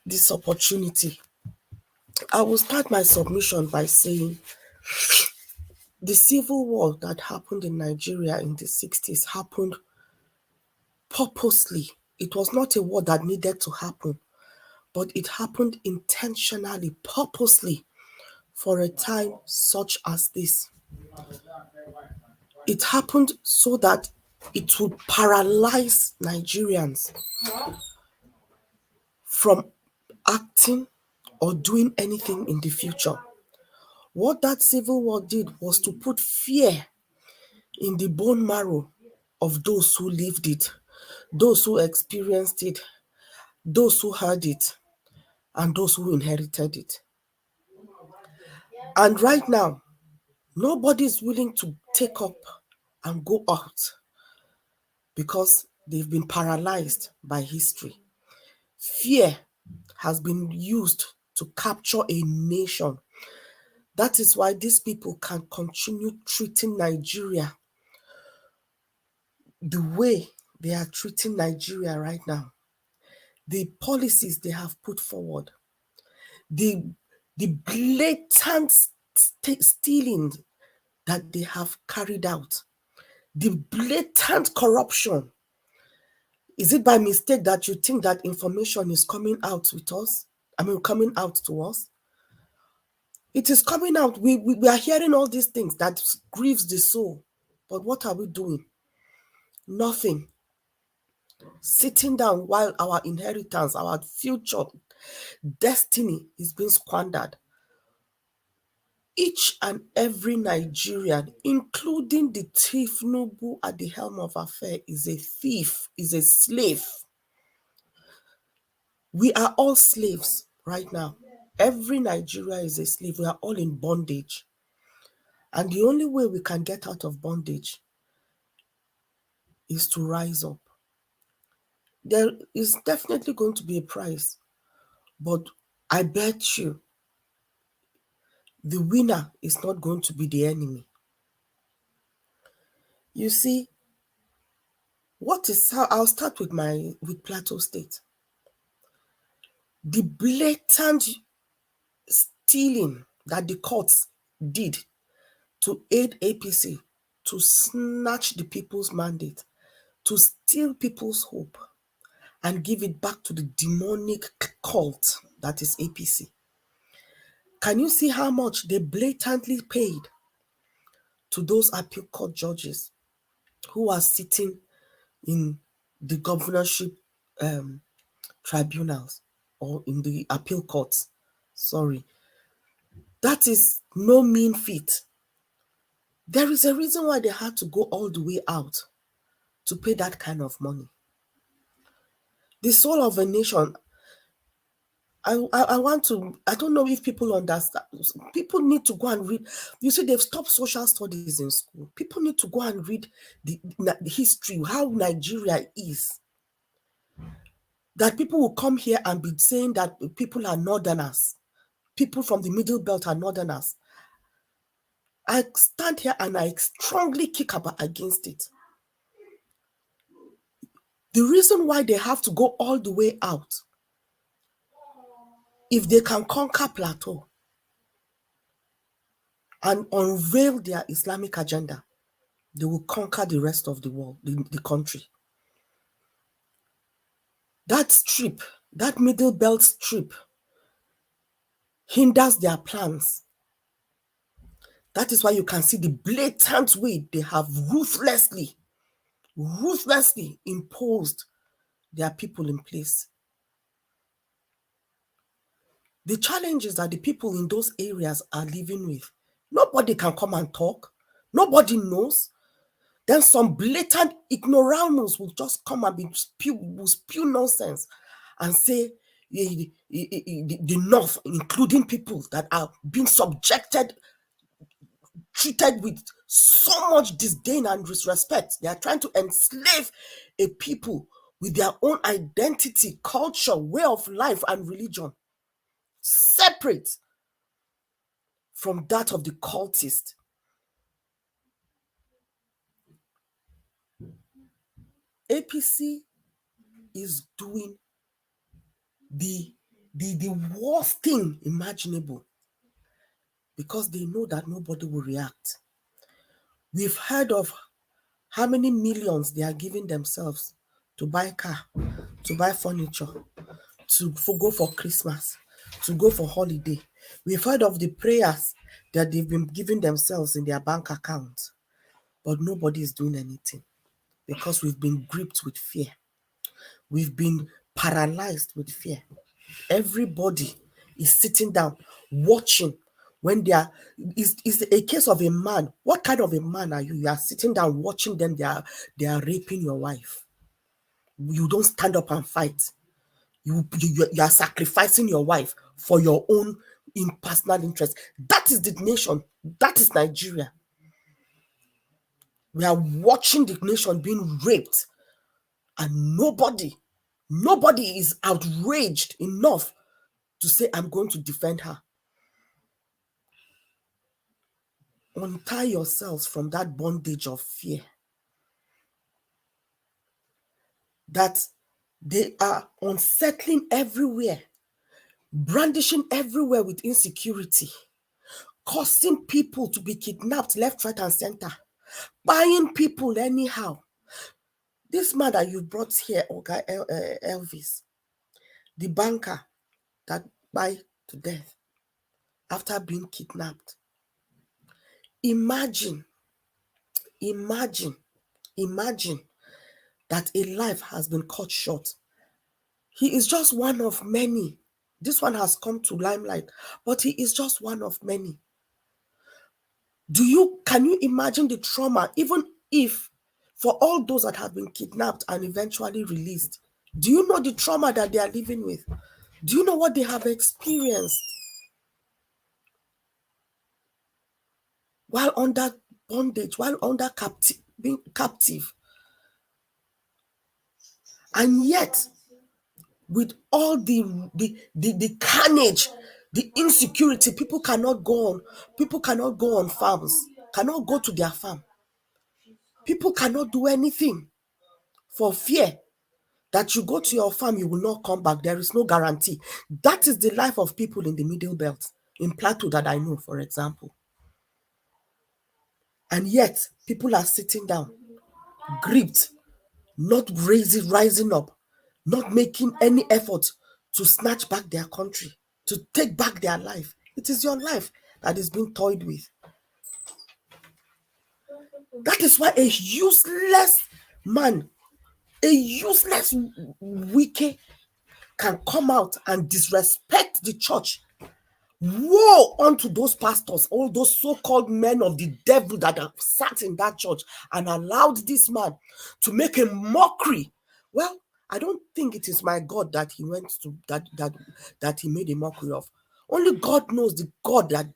this opportunity. I will start my submission by saying the civil war that happened in Nigeria in the 60s happened purposely. It was not a war that needed to happen, but it happened intentionally, purposely, for a time such as this. It happened so that it would paralyze Nigerians from acting or doing anything in the future. What that civil war did was to put fear in the bone marrow of those who lived it, those who experienced it, those who heard it, and those who inherited it. And right now, nobody is willing to take up and go out because they've been paralyzed by history. Fear has been used to capture a nation. That is why these people can continue treating Nigeria the way they are treating Nigeria right now. The policies they have put forward, the blatant stealing that they have carried out, the blatant corruption. Is it by mistake that you think that information is coming out with us? Coming out to us? It is coming out. We are hearing all these things that grieves the soul. But what are we doing? Nothing. Sitting down while our inheritance, our future destiny is being squandered. Each and every Nigerian, including the thief Nubu at the helm of affairs, is a thief, is a slave. We are all slaves right now. Every Nigerian is a slave. We are all in bondage. And the only way we can get out of bondage is to rise up. There is definitely going to be a price, but I bet you the winner is not going to be the enemy. You see, I'll start with Plateau State. The blatant stealing that the courts did to aid APC, to snatch the people's mandate, to steal people's hope, and give it back to the demonic cult that is APC. Can you see how much they blatantly paid to those appeal court judges who are sitting in the governorship tribunals or in the appeal courts? Sorry. That is no mean feat. There is a reason why they had to go all the way out to pay that kind of money. The soul of a nation, I don't know if people understand. People need to go and read. You see, they've stopped social studies in school. People need to go and read the history, how Nigeria is. That people will come here and be saying that people are northerners. People from the middle belt are northerners. I stand here and I strongly kick against it. The reason why they have to go all the way out, if they can conquer Plateau and unveil their Islamic agenda, they will conquer the rest of the world, the country. That strip, that middle belt strip, hinders their plans. That is why you can see the blatant way they have ruthlessly imposed their people in place. The challenges that the people in those areas are living with, nobody can come and talk. Nobody knows. Then some blatant ignoramus will just come and spew nonsense and say the North, including people that are being treated with so much disdain and disrespect. They are trying to enslave a people with their own identity, culture, way of life, and religion, separate from that of the cultist. APC is doing the worst thing imaginable because they know that nobody will react. We've heard of how many millions they are giving themselves to buy car, to buy furniture, to go for Christmas, to go for holiday. We've heard of the prayers that they've been giving themselves in their bank account, but nobody is doing anything because we've been gripped with fear. We've been paralyzed with fear. Everybody is sitting down, watching when they are. Is a case of a man. What kind of a man are you? You are sitting down watching them. They are raping your wife. You don't stand up and fight. You are sacrificing your wife for your own personal interest. That is the nation. That is Nigeria. We are watching the nation being raped, and nobody is outraged enough to say, I'm going to defend her. Untie yourselves from that bondage of fear. That they are unsettling everywhere, brandishing everywhere with insecurity, causing people to be kidnapped left, right, and center, buying people anyhow. This man that you brought here, okay, Elvis, the banker that buy to death after being kidnapped. Imagine that a life has been cut short. He is just one of many. This one has come to limelight, but he is just one of many. Can you imagine the trauma, even if for all those that have been kidnapped and eventually released? Do you know the trauma that they are living with? Do you know what they have experienced while under bondage, while under being captive? And yet, with all the carnage, the insecurity, people cannot go on farms, cannot go to their farm. People cannot do anything for fear that you go to your farm, you will not come back. There is no guarantee. That is the life of people in the Middle Belt, in Plateau that I know, for example. And yet, people are sitting down, gripped, not rising up, not making any effort to snatch back their country, to take back their life. It is your life that is being toyed with. That is why a useless man, a useless wicked can come out and disrespect the church. Woe unto those pastors, all those so-called men of the devil that have sat in that church and allowed this man to make a mockery. Well, I don't think it is my God that he went to that he made a mockery of. Only God knows the God that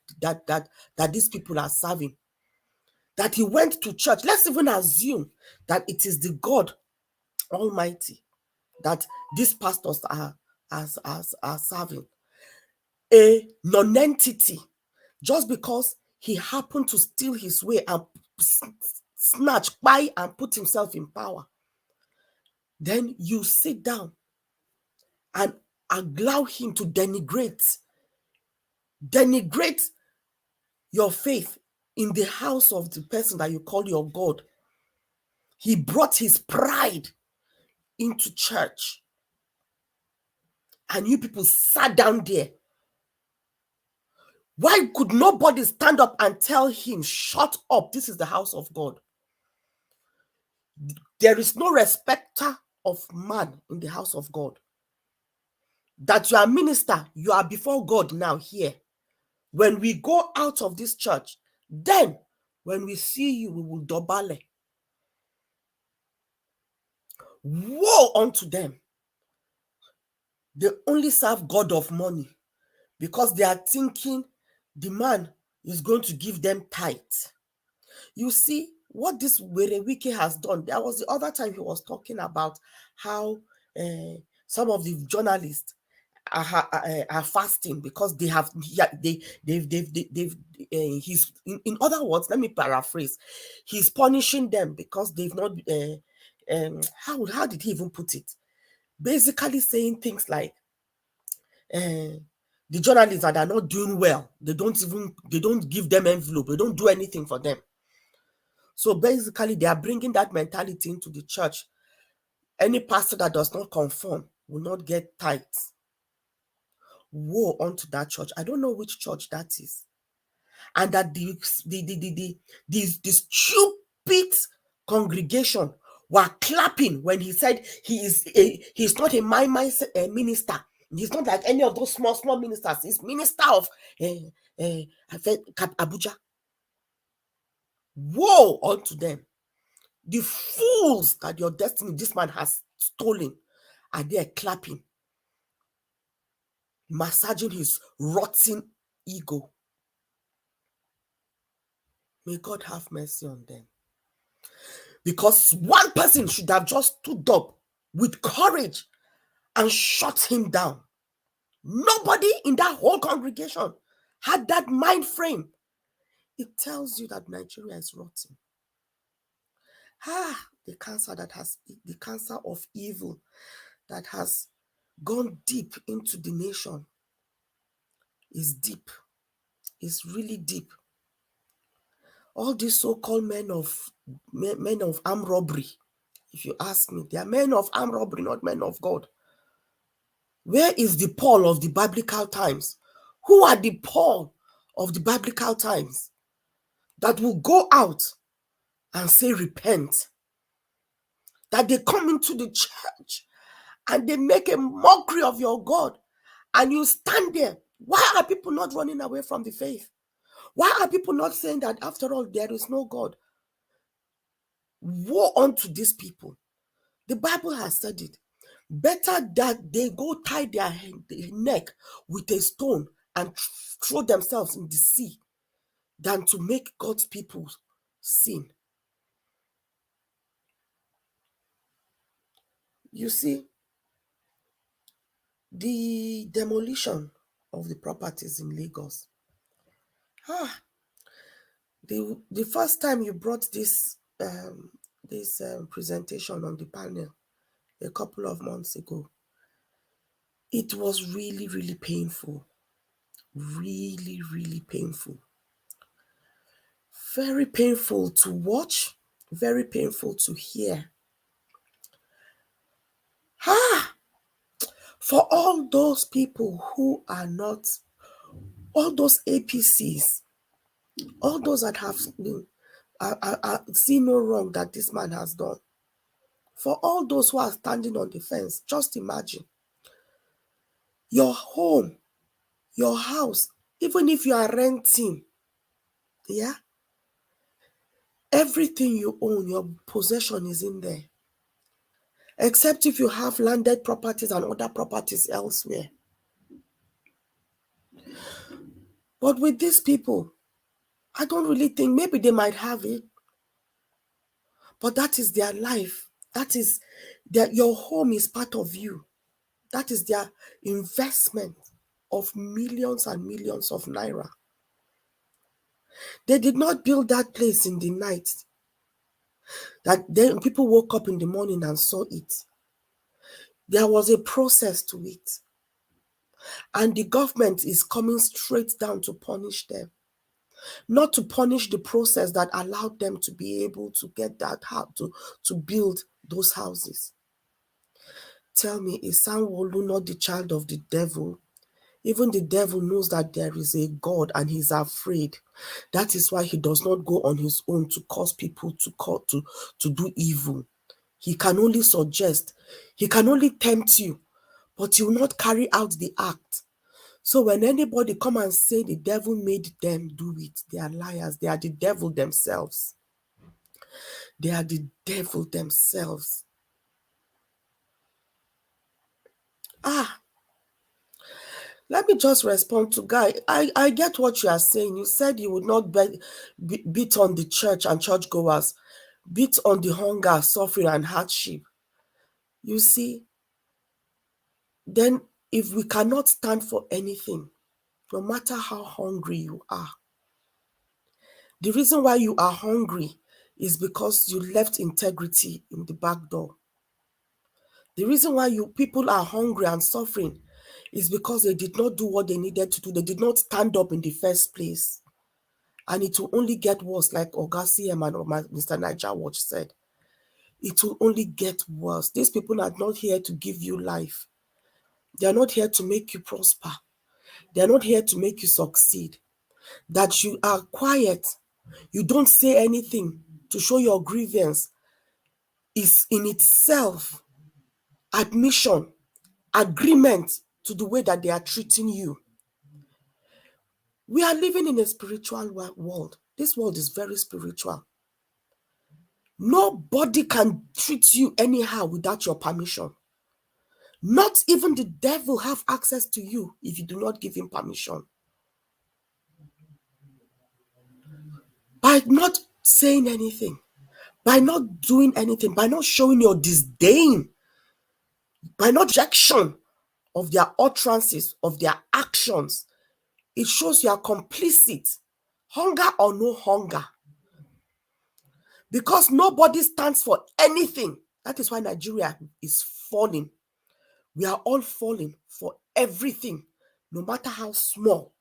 these people are serving. That he went to church. Let's even assume that it is the God Almighty that these pastors are serving. A non-entity, just because he happened to steal his way and snatch, buy, and put himself in power. Then you sit down and allow him to denigrate your faith in the house of the person that you call your God. He brought his pride into church. And you people sat down there. Why could nobody stand up and tell him, shut up, this is the house of God? There is no respecter of man in the house of God. That you are a minister, you are before God now here. When we go out of this church, then when we see you, we will dobale. Woe unto them. They only serve God of money because they are thinking the man is going to give them tithe. You see, what this Werewike has done, there was the other time he was talking about how some of the journalists are fasting because they have, he's, in other words, let me paraphrase, he's punishing them because they've not, how did he even put it? Basically saying things like, the journalists that are not doing well, they don't give them envelope, they don't do anything for them. So basically, they are bringing that mentality into the church. Any pastor that does not conform will not get tithes. Woe unto that church. I don't know which church that is. And that the stupid congregation were clapping when he said he's not a minister. He's not like any of those small ministers. He's minister of Abuja. Woe unto them. The fools that your destiny this man has stolen are there clapping, massaging his rotten ego. May God have mercy on them. Because one person should have just stood up with courage and shut him down. Nobody in that whole congregation had that mind frame. It tells you that Nigeria is rotten. The cancer of evil that has gone deep into the nation is deep. It's really deep. All these so-called men of armed robbery, if you ask me, they are men of armed robbery, not men of God. Where is the Paul of the biblical times? Who are the Paul of the biblical times that will go out and say repent? That they come into the church and they make a mockery of your God and you stand there. Why are people not running away from the faith? Why are people not saying that after all there is no God? Woe unto these people. The Bible has said it. Better that they go tie their neck with a stone and throw themselves in the sea than to make God's people sin. You see, the demolition of the properties in Lagos. The first time you brought this presentation on the panel a couple of months ago, it was really, really painful. Really, really painful. Very painful to watch, very painful to hear. For all those people who are not, all those APCs, all those that have seen no wrong that this man has done, for all those who are standing on the fence, just imagine your home, your house, even if you are renting, everything you own, your possession is in there. Except if you have landed properties and other properties elsewhere. But with these people, I don't really think, maybe they might have it, but that is their life. That is your home is part of you. That is their investment of millions and millions of naira. They did not build that place in the night. That then people woke up in the morning and saw it. There was a process to it. And the government is coming straight down to punish them. Not to punish the process that allowed them to be able to get that house, to build those houses. Tell me, is Sanwo-Olu not the child of the devil? Even the devil knows that there is a God and he's afraid. That is why he does not go on his own to cause people to do evil. He can only suggest, he can only tempt you, but he will not carry out the act. So when anybody come and say the devil made them do it, they are liars. They are the devil themselves. They are the devil themselves. Let me just respond to Guy. I get what you are saying. You said you would not beat on the church and churchgoers, beat on the hunger, suffering, and hardship. You see, then if we cannot stand for anything, no matter how hungry you are, the reason why you are hungry is because you left integrity in the back door. The reason why people are hungry and suffering is because they did not do what they needed to do. They did not stand up in the first place. And it will only get worse, like Oga CM and Mr. Niger Watch said. It will only get worse. These people are not here to give you life. They are not here to make you prosper. They're not here to make you succeed. That you are quiet, you don't say anything to show your grievance is in itself admission, agreement to the way that they are treating you. We are living in a spiritual world. This world is very spiritual. Nobody can treat you anyhow without your permission. Not even the devil have access to you if you do not give him permission. By not saying anything, by not doing anything, by not showing your disdain, by not rejection of their utterances, of their actions, it shows you are complicit, hunger or no hunger. Because nobody stands for anything. That is why Nigeria is falling. We are all falling for everything, no matter how small.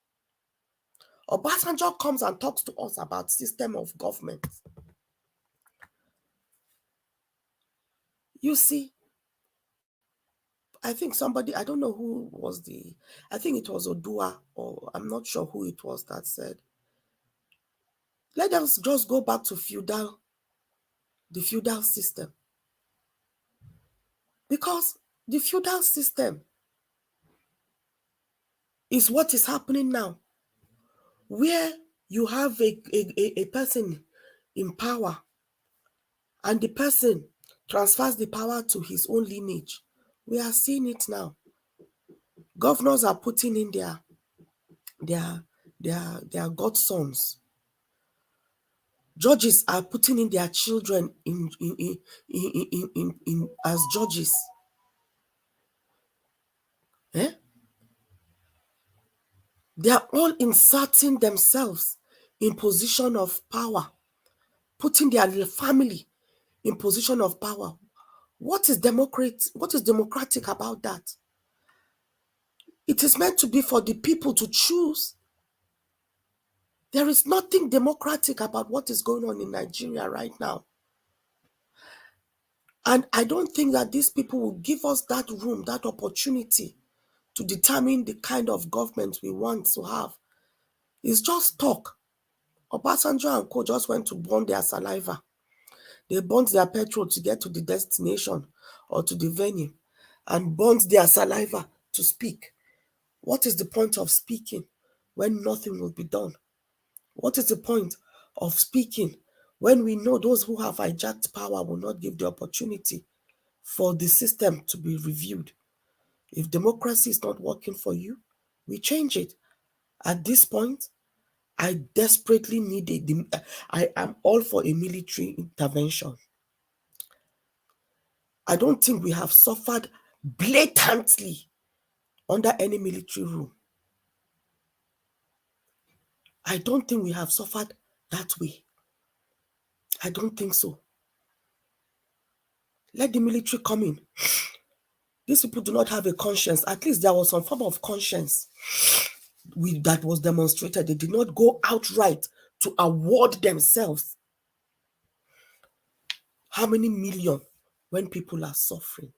Obasanjo comes and talks to us about system of government. You see, I think somebody, I don't know who was I think it was Odua, or I'm not sure who it was that said, let us just go back to the feudal system. Because the feudal system is what is happening now, where you have a person in power and the person transfers the power to his own lineage. We are seeing it now. Governors are putting in their godsons. Judges are putting in their children in as judges. Eh? They are all inserting themselves in position of power, putting their family in position of power. What is democratic about that? It is meant to be for the people to choose. There is nothing democratic about what is going on in Nigeria right now. And I don't think that these people will give us that room, that opportunity to determine the kind of government we want to have. It's just talk. Obasanjo and co just went to burn their saliva. They burnt their petrol to get to the destination or to the venue and burnt their saliva to speak. What is the point of speaking when nothing will be done? What is the point of speaking when we know those who have hijacked power will not give the opportunity for the system to be reviewed? If democracy is not working for you, we change it. At this point, I desperately need I am all for a military intervention. I don't think we have suffered blatantly under any military rule. I don't think we have suffered that way. I don't think so. Let the military come in. These people do not have a conscience. At least there was some form of conscience that was demonstrated. They did not go outright to award themselves. How many million when people are suffering?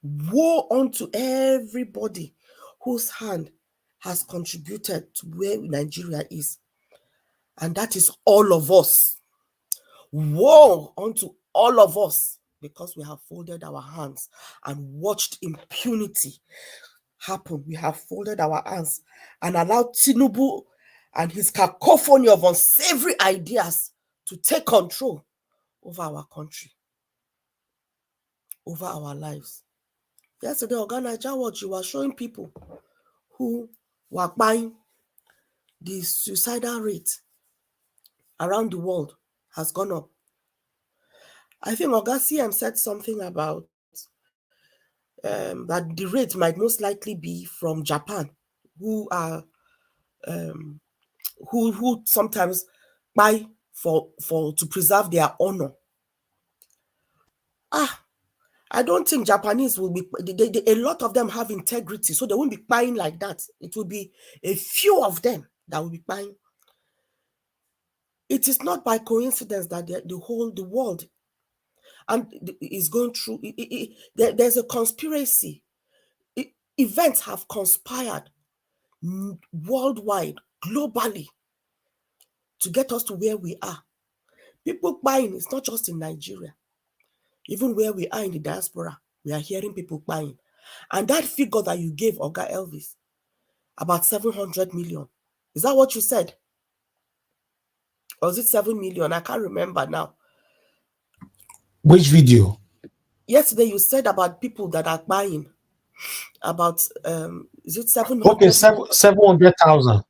Woe unto everybody whose hand has contributed to where Nigeria is. And that is all of us. Woe unto all of us, because we have folded our hands and watched impunity happen. We have folded our hands and allowed Tinubu and his cacophony of unsavory ideas to take control over our country, over our lives. Yesterday, Oga you were showing people who were buying the suicidal rate around the world has gone up. I think Oga CM said something about that the rate might most likely be from Japan, who are who sometimes buy for to preserve their honor. I don't think Japanese will be. A lot of them have integrity, so they won't be buying like that. It will be a few of them that will be buying. It is not by coincidence that the world and is going through. There's a conspiracy. events have conspired worldwide, globally, to get us to where we are. People buying, it's not just in Nigeria. Even where we are in the diaspora, we are hearing people buying. And that figure that you gave, Oga Elvis, about 700 million, is that what you said? Or is it 7 million? I can't remember now. Which video? Yesterday you said about people that are buying. About is it 700? Okay, 700,000.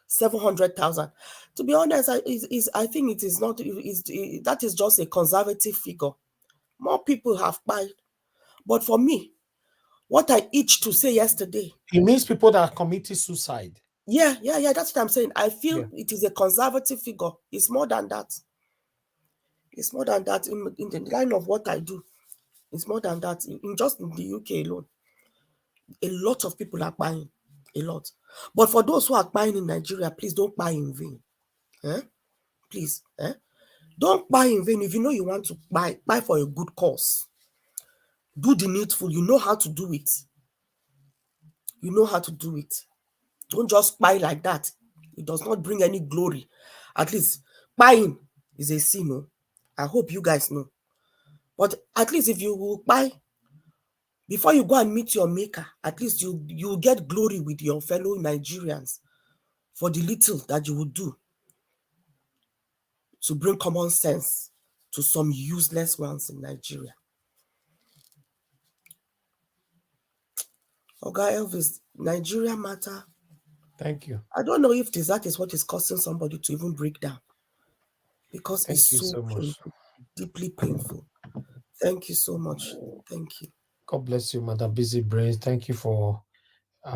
700,000. To be honest, I think it is not. That is just a conservative figure. More people have bought, but for me, what I itched to say yesterday. It means people that committed suicide. Yeah. That's what I'm saying. I feel it is a conservative figure. It's more than that. It's more than that in the line of what I do. It's more than that. Just in the UK alone, a lot of people are buying. A lot. But for those who are buying in Nigeria, please don't buy in vain. Please. Don't buy in vain. If you know you want to buy for a good cause. Do the needful. You know how to do it. You know how to do it. Don't just buy like that. It does not bring any glory. At least buying is a sin. No? I hope you guys know. But at least if you will buy, before you go and meet your maker, at least you get glory with your fellow Nigerians for the little that you will do to bring common sense to some useless ones in Nigeria. Oga Elvis, Nigeria matter. Thank you. I don't know if that is what is causing somebody to even break down. Because it's so painful, deeply painful. Thank you so much. Thank you. God bless you, Madam Busy Brains. Thank you for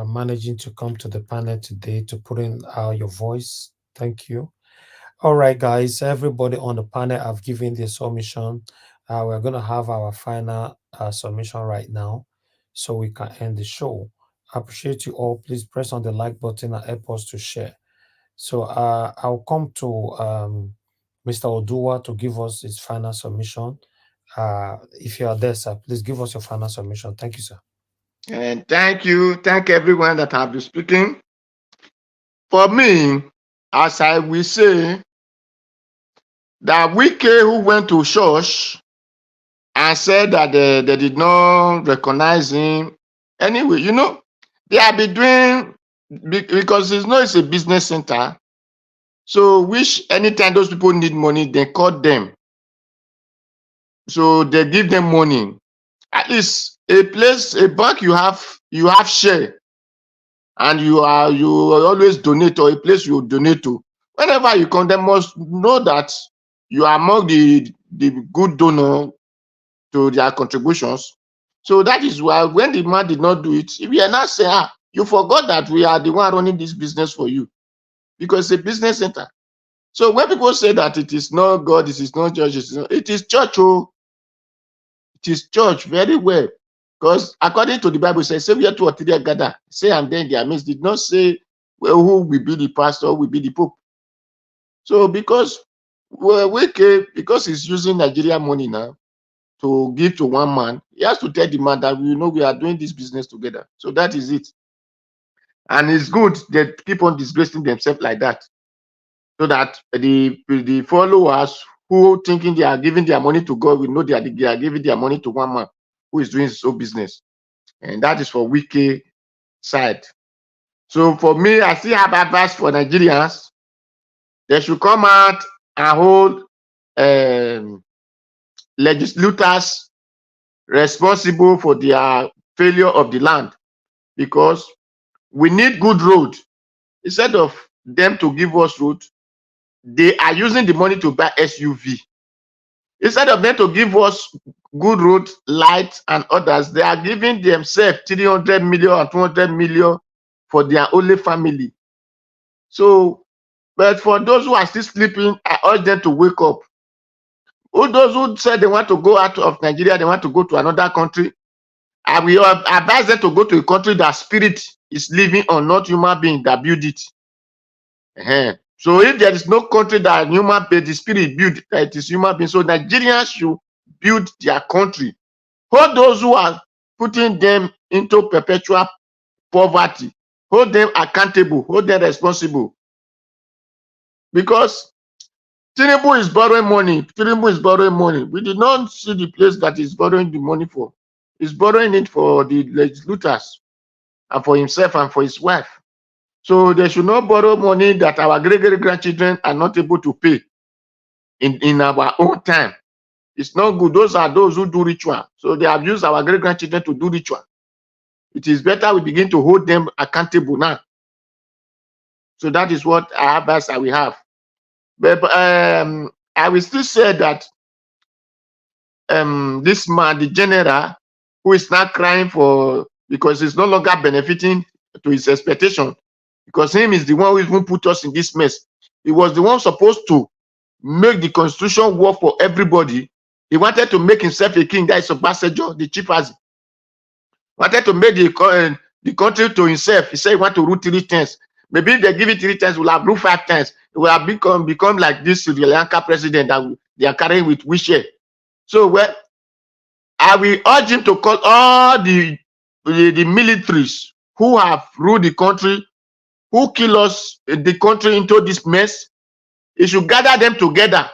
managing to come to the panel today to put in your voice. Thank you. All right, guys, everybody on the panel have given their submission. We're going to have our final submission right now so we can end the show. I appreciate you all. Please press on the like button and help us to share. So I'll come to Mr. Odua to give us his final submission. If you are there, sir, please give us your final submission. Thank you, sir. And thank you. Thank everyone that have been speaking. For me, as I will say, that Wike who went to church and said that they did not recognize him. Anyway, you know, they have been doing, because it's a business center. So which anytime those people need money, they call them. So they give them money. At least a bank you have share. And you always donate, or a place you donate to. Whenever you come, they must know that you are among the good donor to their contributions. So that is why when the man did not do it, we are not saying, you forgot that we are the one running this business for you, because it's a business center. So when people say that it is not God, it is not church, it is church. Oh, it is church very well. Because according to the Bible, it says, say we are 2 or 3 gather, say and then their midst. Did not say, well, who will be the pastor, who will be the pope. So because he's using Nigerian money now to give to one man, he has to tell the man that we are doing this business together. So that is it. And it's good they keep on disgracing themselves like that, so that the followers who thinking they are giving their money to God will know they are giving their money to one man who is doing his own business. And that is for Wike side. So for me, I still have advice for Nigerians. They should come out and hold legislators responsible for their failure of the land, because we need good road. Instead of them to give us road, they are using the money to buy SUV. Instead of them to give us good road, lights, and others, they are giving themselves 300 million and 200 million for their only family. So, but for those who are still sleeping, I urge them to wake up. Those who said they want to go out of Nigeria, they want to go to another country, I will advise them to go to a country that spirit is living on, not human being that build it. So if there is no country that human being, the spirit build, that it is human being, so Nigerians should build their country. For those who are putting them into perpetual poverty. Hold them accountable, hold them responsible. Because Tinubu is borrowing money. Tinubu is borrowing money. We did not see the place that he's borrowing the money for. He's borrowing it for the legislators and for himself and for his wife. So they should not borrow money that our great-great-grandchildren are not able to pay in our own time. It's not good. Those are those who do ritual. So they have used our great-grandchildren to do ritual. It is better we begin to hold them accountable now. So that is what advice I will have. But I will still say that this man, the general, who is now crying for, because he's no longer benefiting to his expectation, because him is the one who even put us in this mess. He was the one supposed to make the constitution work for everybody. He wanted to make himself a king. That is Obasanjo, the chief as wanted to make the country to himself. He said he want to rule 3 times. Maybe if they give it 3 times, we'll have ruled 5 times. It will have become like this Sri Lanka president that they are carrying with wheelchair. So well, I will urge him to call all the militaries who have ruled the country, who kill us, the country into this mess. He should gather them together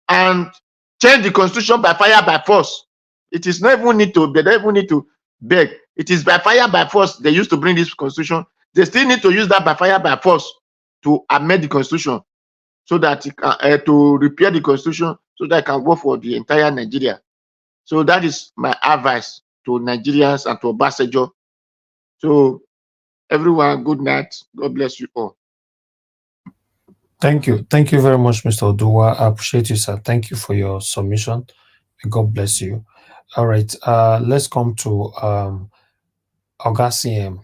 and change the constitution by fire, by force. It is not even need to, they don't even need to beg. It is by fire, by force they used to bring this constitution. They still need to use that by fire, by force to amend the constitution so that it can, to repair the constitution so that it can work for the entire Nigeria. So that is my advice to Nigerians and to Obasanjo. So everyone, good night. God bless you all. Thank you. Thank you very much, Mr. Oduwa. I appreciate you, sir. Thank you for your submission. May God bless you. All right. Let's come to Augustine.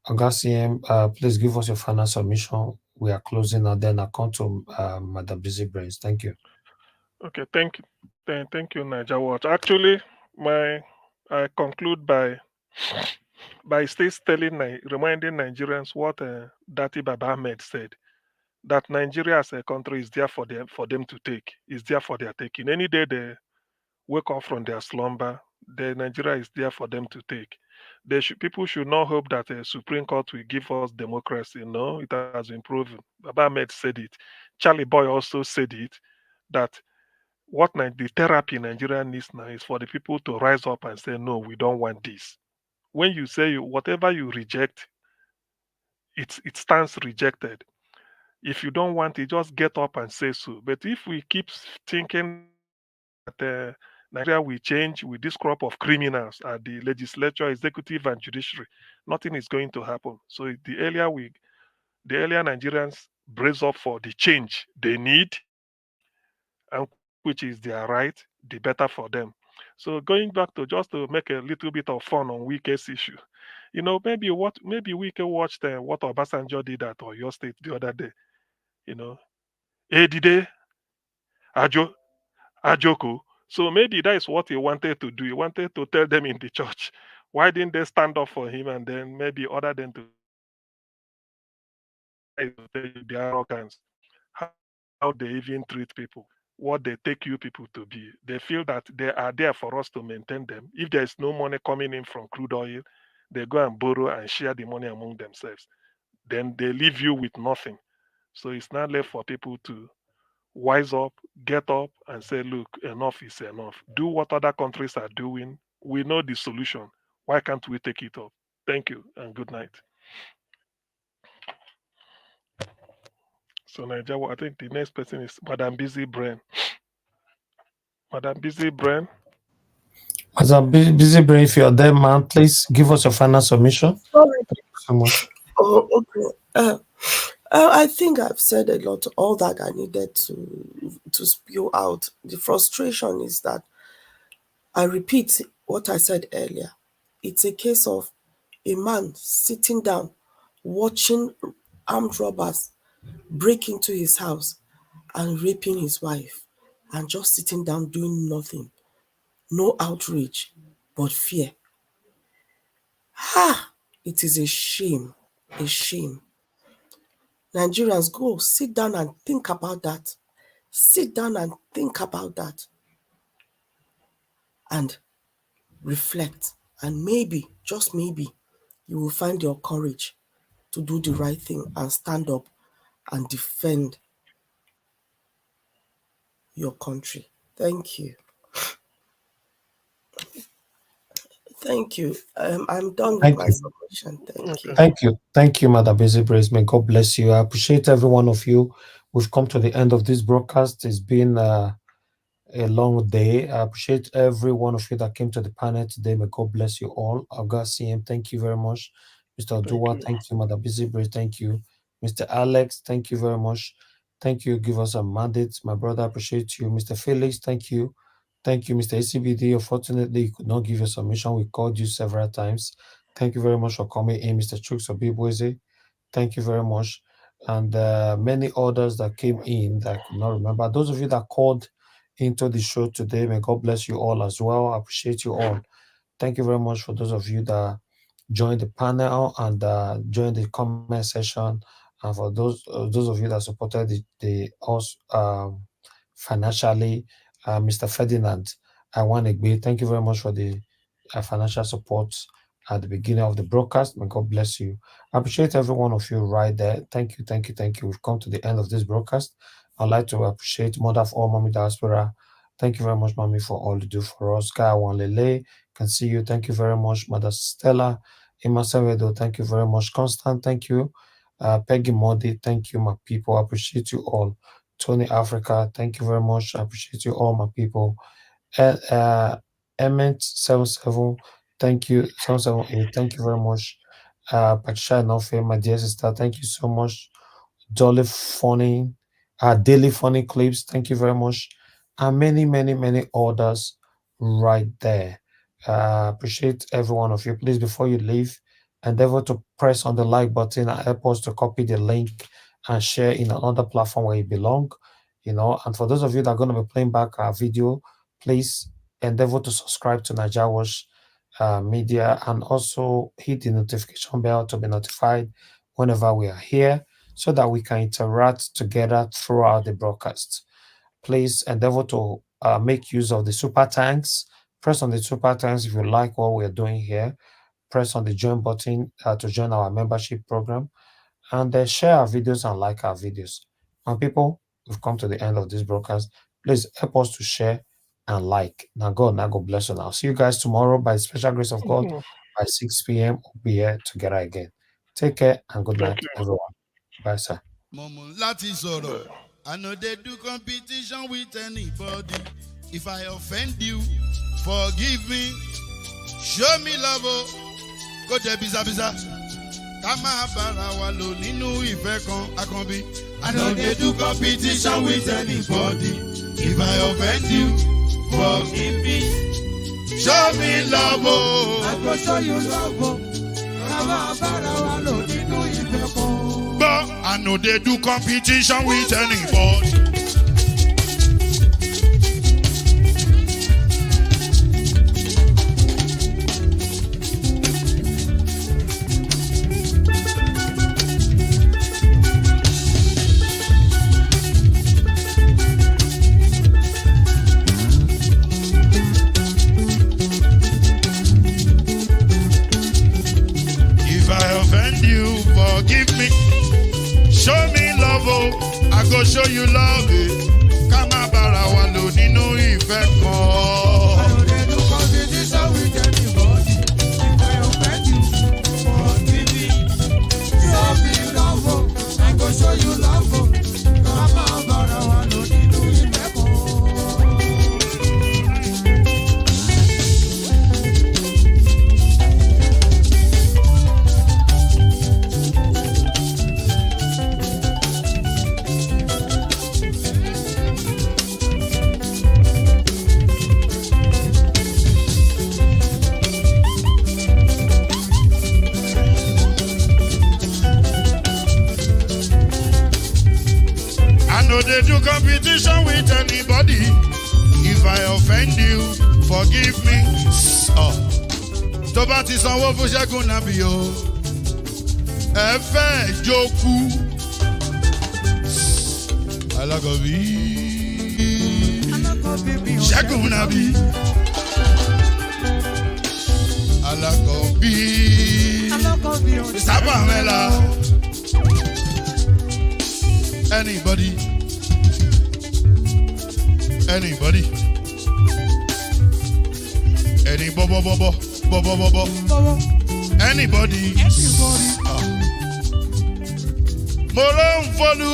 Augustine, please give us your final submission. We are closing and then I come to Madam Busy Brains. Thank you. Okay, thank you. Thank you, Niger Watch. Actually, I conclude by still reminding Nigerians what Dati Baba Ahmed said, that Nigeria as a country is there for them to take. Is there for their taking. Any day they wake up from their slumber, the Nigeria is there for them to take. People should not hope that a Supreme Court will give us democracy. No, it has been proven. Baba Ahmed said it. Charlie Boy also said it, that the therapy Nigeria needs now is for the people to rise up and say, no, we don't want this. When you say whatever you reject, it stands rejected. If you don't want it, just get up and say so. But if we keep thinking that Nigeria will change with this crop of criminals at the legislature, executive, and judiciary, nothing is going to happen. So the earlier Nigerians brace up for the change they need, and which is their right, the better for them. So going back to just to make a little bit of fun on Wike's issue, maybe Wike watched what Obasanjo did at Oyo State the other day. Edide, Ajoko. So maybe that is what he wanted to do. He wanted to tell them in the church. Why didn't they stand up for him and then maybe order them to the arrogance, how they even treat people, what they take you people to be. They feel that they are there for us to maintain them. If there's no money coming in from crude oil, they go and borrow and share the money among themselves. Then they leave you with nothing. So it's not left for people to wise up, get up, and say, look, enough is enough. Do what other countries are doing. We know the solution. Why can't we take it up? Thank you and good night. So Nigeria, I think the next person is Madam Busy Brain. Madam Busy Brain. Madam Busy Brain, if you're there, man, please give us your final submission. Sorry. Thank you so much. Oh, okay. I think I've said a lot, all that I needed to spew out. The frustration is that, I repeat what I said earlier, it's a case of a man sitting down, watching armed robbers break into his house and raping his wife, and just sitting down doing nothing. No outrage, but fear. It is a shame, a shame. Nigerians, go sit down and think about that. Sit down and think about that. And reflect. And maybe, just maybe, you will find your courage to do the right thing and stand up and defend your country. Thank you. Thank you. I'm done with Thank my you. submission. Thank you. Thank you, Mother Busy Brace. May God bless you. I appreciate every one of you. We've come to the end of this broadcast. It's been a long day. I appreciate every one of you that came to the panel today. May God bless you all. I've CM, thank you very much. Mr. Dua, thank you. Mother Busy Brace, thank you. Mr. Alex, thank you very much. Thank you. Give us a mandate. My brother, I appreciate you. Mr. Felix, thank you. Thank you, Mr. ACBD. Unfortunately, you could not give your submission. We called you several times. Thank you very much for coming in, Mr. Chuks Obibweze. Thank you very much. And many others that came in that I could not remember. Those of you that called into the show today, may God bless you all as well. I appreciate you all. Thank you very much for those of you that joined the panel and joined the comment session. And for those of you that supported the us financially, Mr. Ferdinand, I want to be. Thank you very much for the financial support at the beginning of the broadcast. May God bless you. I appreciate every one of you right there. Thank you, thank you, thank you. We've come to the end of this broadcast. I'd like to appreciate Mother of all Mommy Diaspora. Thank you very much, Mommy, for all you do for us. Guy Wanlele, can see you. Thank you very much, Mother Stella. Emma Sevedo, thank you very much. Constant, thank you. Peggy Modi, thank you, my people. I appreciate you all. Tony Africa, thank you very much. I appreciate you all, my people. Emmett77, thank you. 778, thank you very much. Patricia Nofe, my dear sister, thank you so much. Jolly Funny, Daily Funny Clips, thank you very much. And many, many, many others right there. Appreciate every one of you. Please, before you leave, endeavor to press on the like button and help us to copy the link and share in another platform where you belong. And for those of you that are going to be playing back our video, please endeavor to subscribe to IGBOS Media and also hit the notification bell to be notified whenever we are here so that we can interact together throughout the broadcast. Please endeavor to make use of the super thanks. Press on the super thanks if you like what we're doing here. Press on the join button to join our membership program and share our videos and like our videos. And people, we've come to the end of this broadcast. Please help us to share and like. Now God bless you. I'll see you guys tomorrow by the special grace of God by 6 p.m. We'll be here together again. Take care and good night, everyone. Bye, sir. I know they do competition with anybody. If I offend you, forgive me. Show me love, go there, biza. Kama bara wa lo ninu ife kan akanbi. I know they do competition with anybody. If I offend you, forgive me. Show me love, I go show you love. Kama bara wa lo ninu ife kan. But I know they do competition with anybody. Forgive me, show me love, I go show you love. Kama bara wa lo nínú ìfẹ́ kan. I know they do competition with anybody. If I offend you, forgive me. Show me love, I go show you love. Kama bara wa lo nínú ìfẹ́ kan. No, they do competition with anybody. If I offend you, forgive me. Tó bá ti sanwó fún Ṣẹ́gun Nàbí o, ẹ fẹ́ jókù. Alákọ̀bí Ṣẹ́gun Nàbí. Alakobi. Mr. Pamela. Anybody? Anybody? Any bobo. Anybody? Mo ló ń fọlú,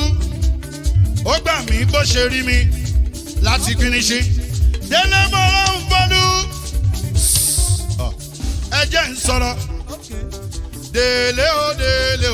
ó gbà mí bó ṣe rí mi láti finishi. Délé mo ló ń fọlú, ẹ jẹ́ ń sọ̀rọ̀. Délé o délé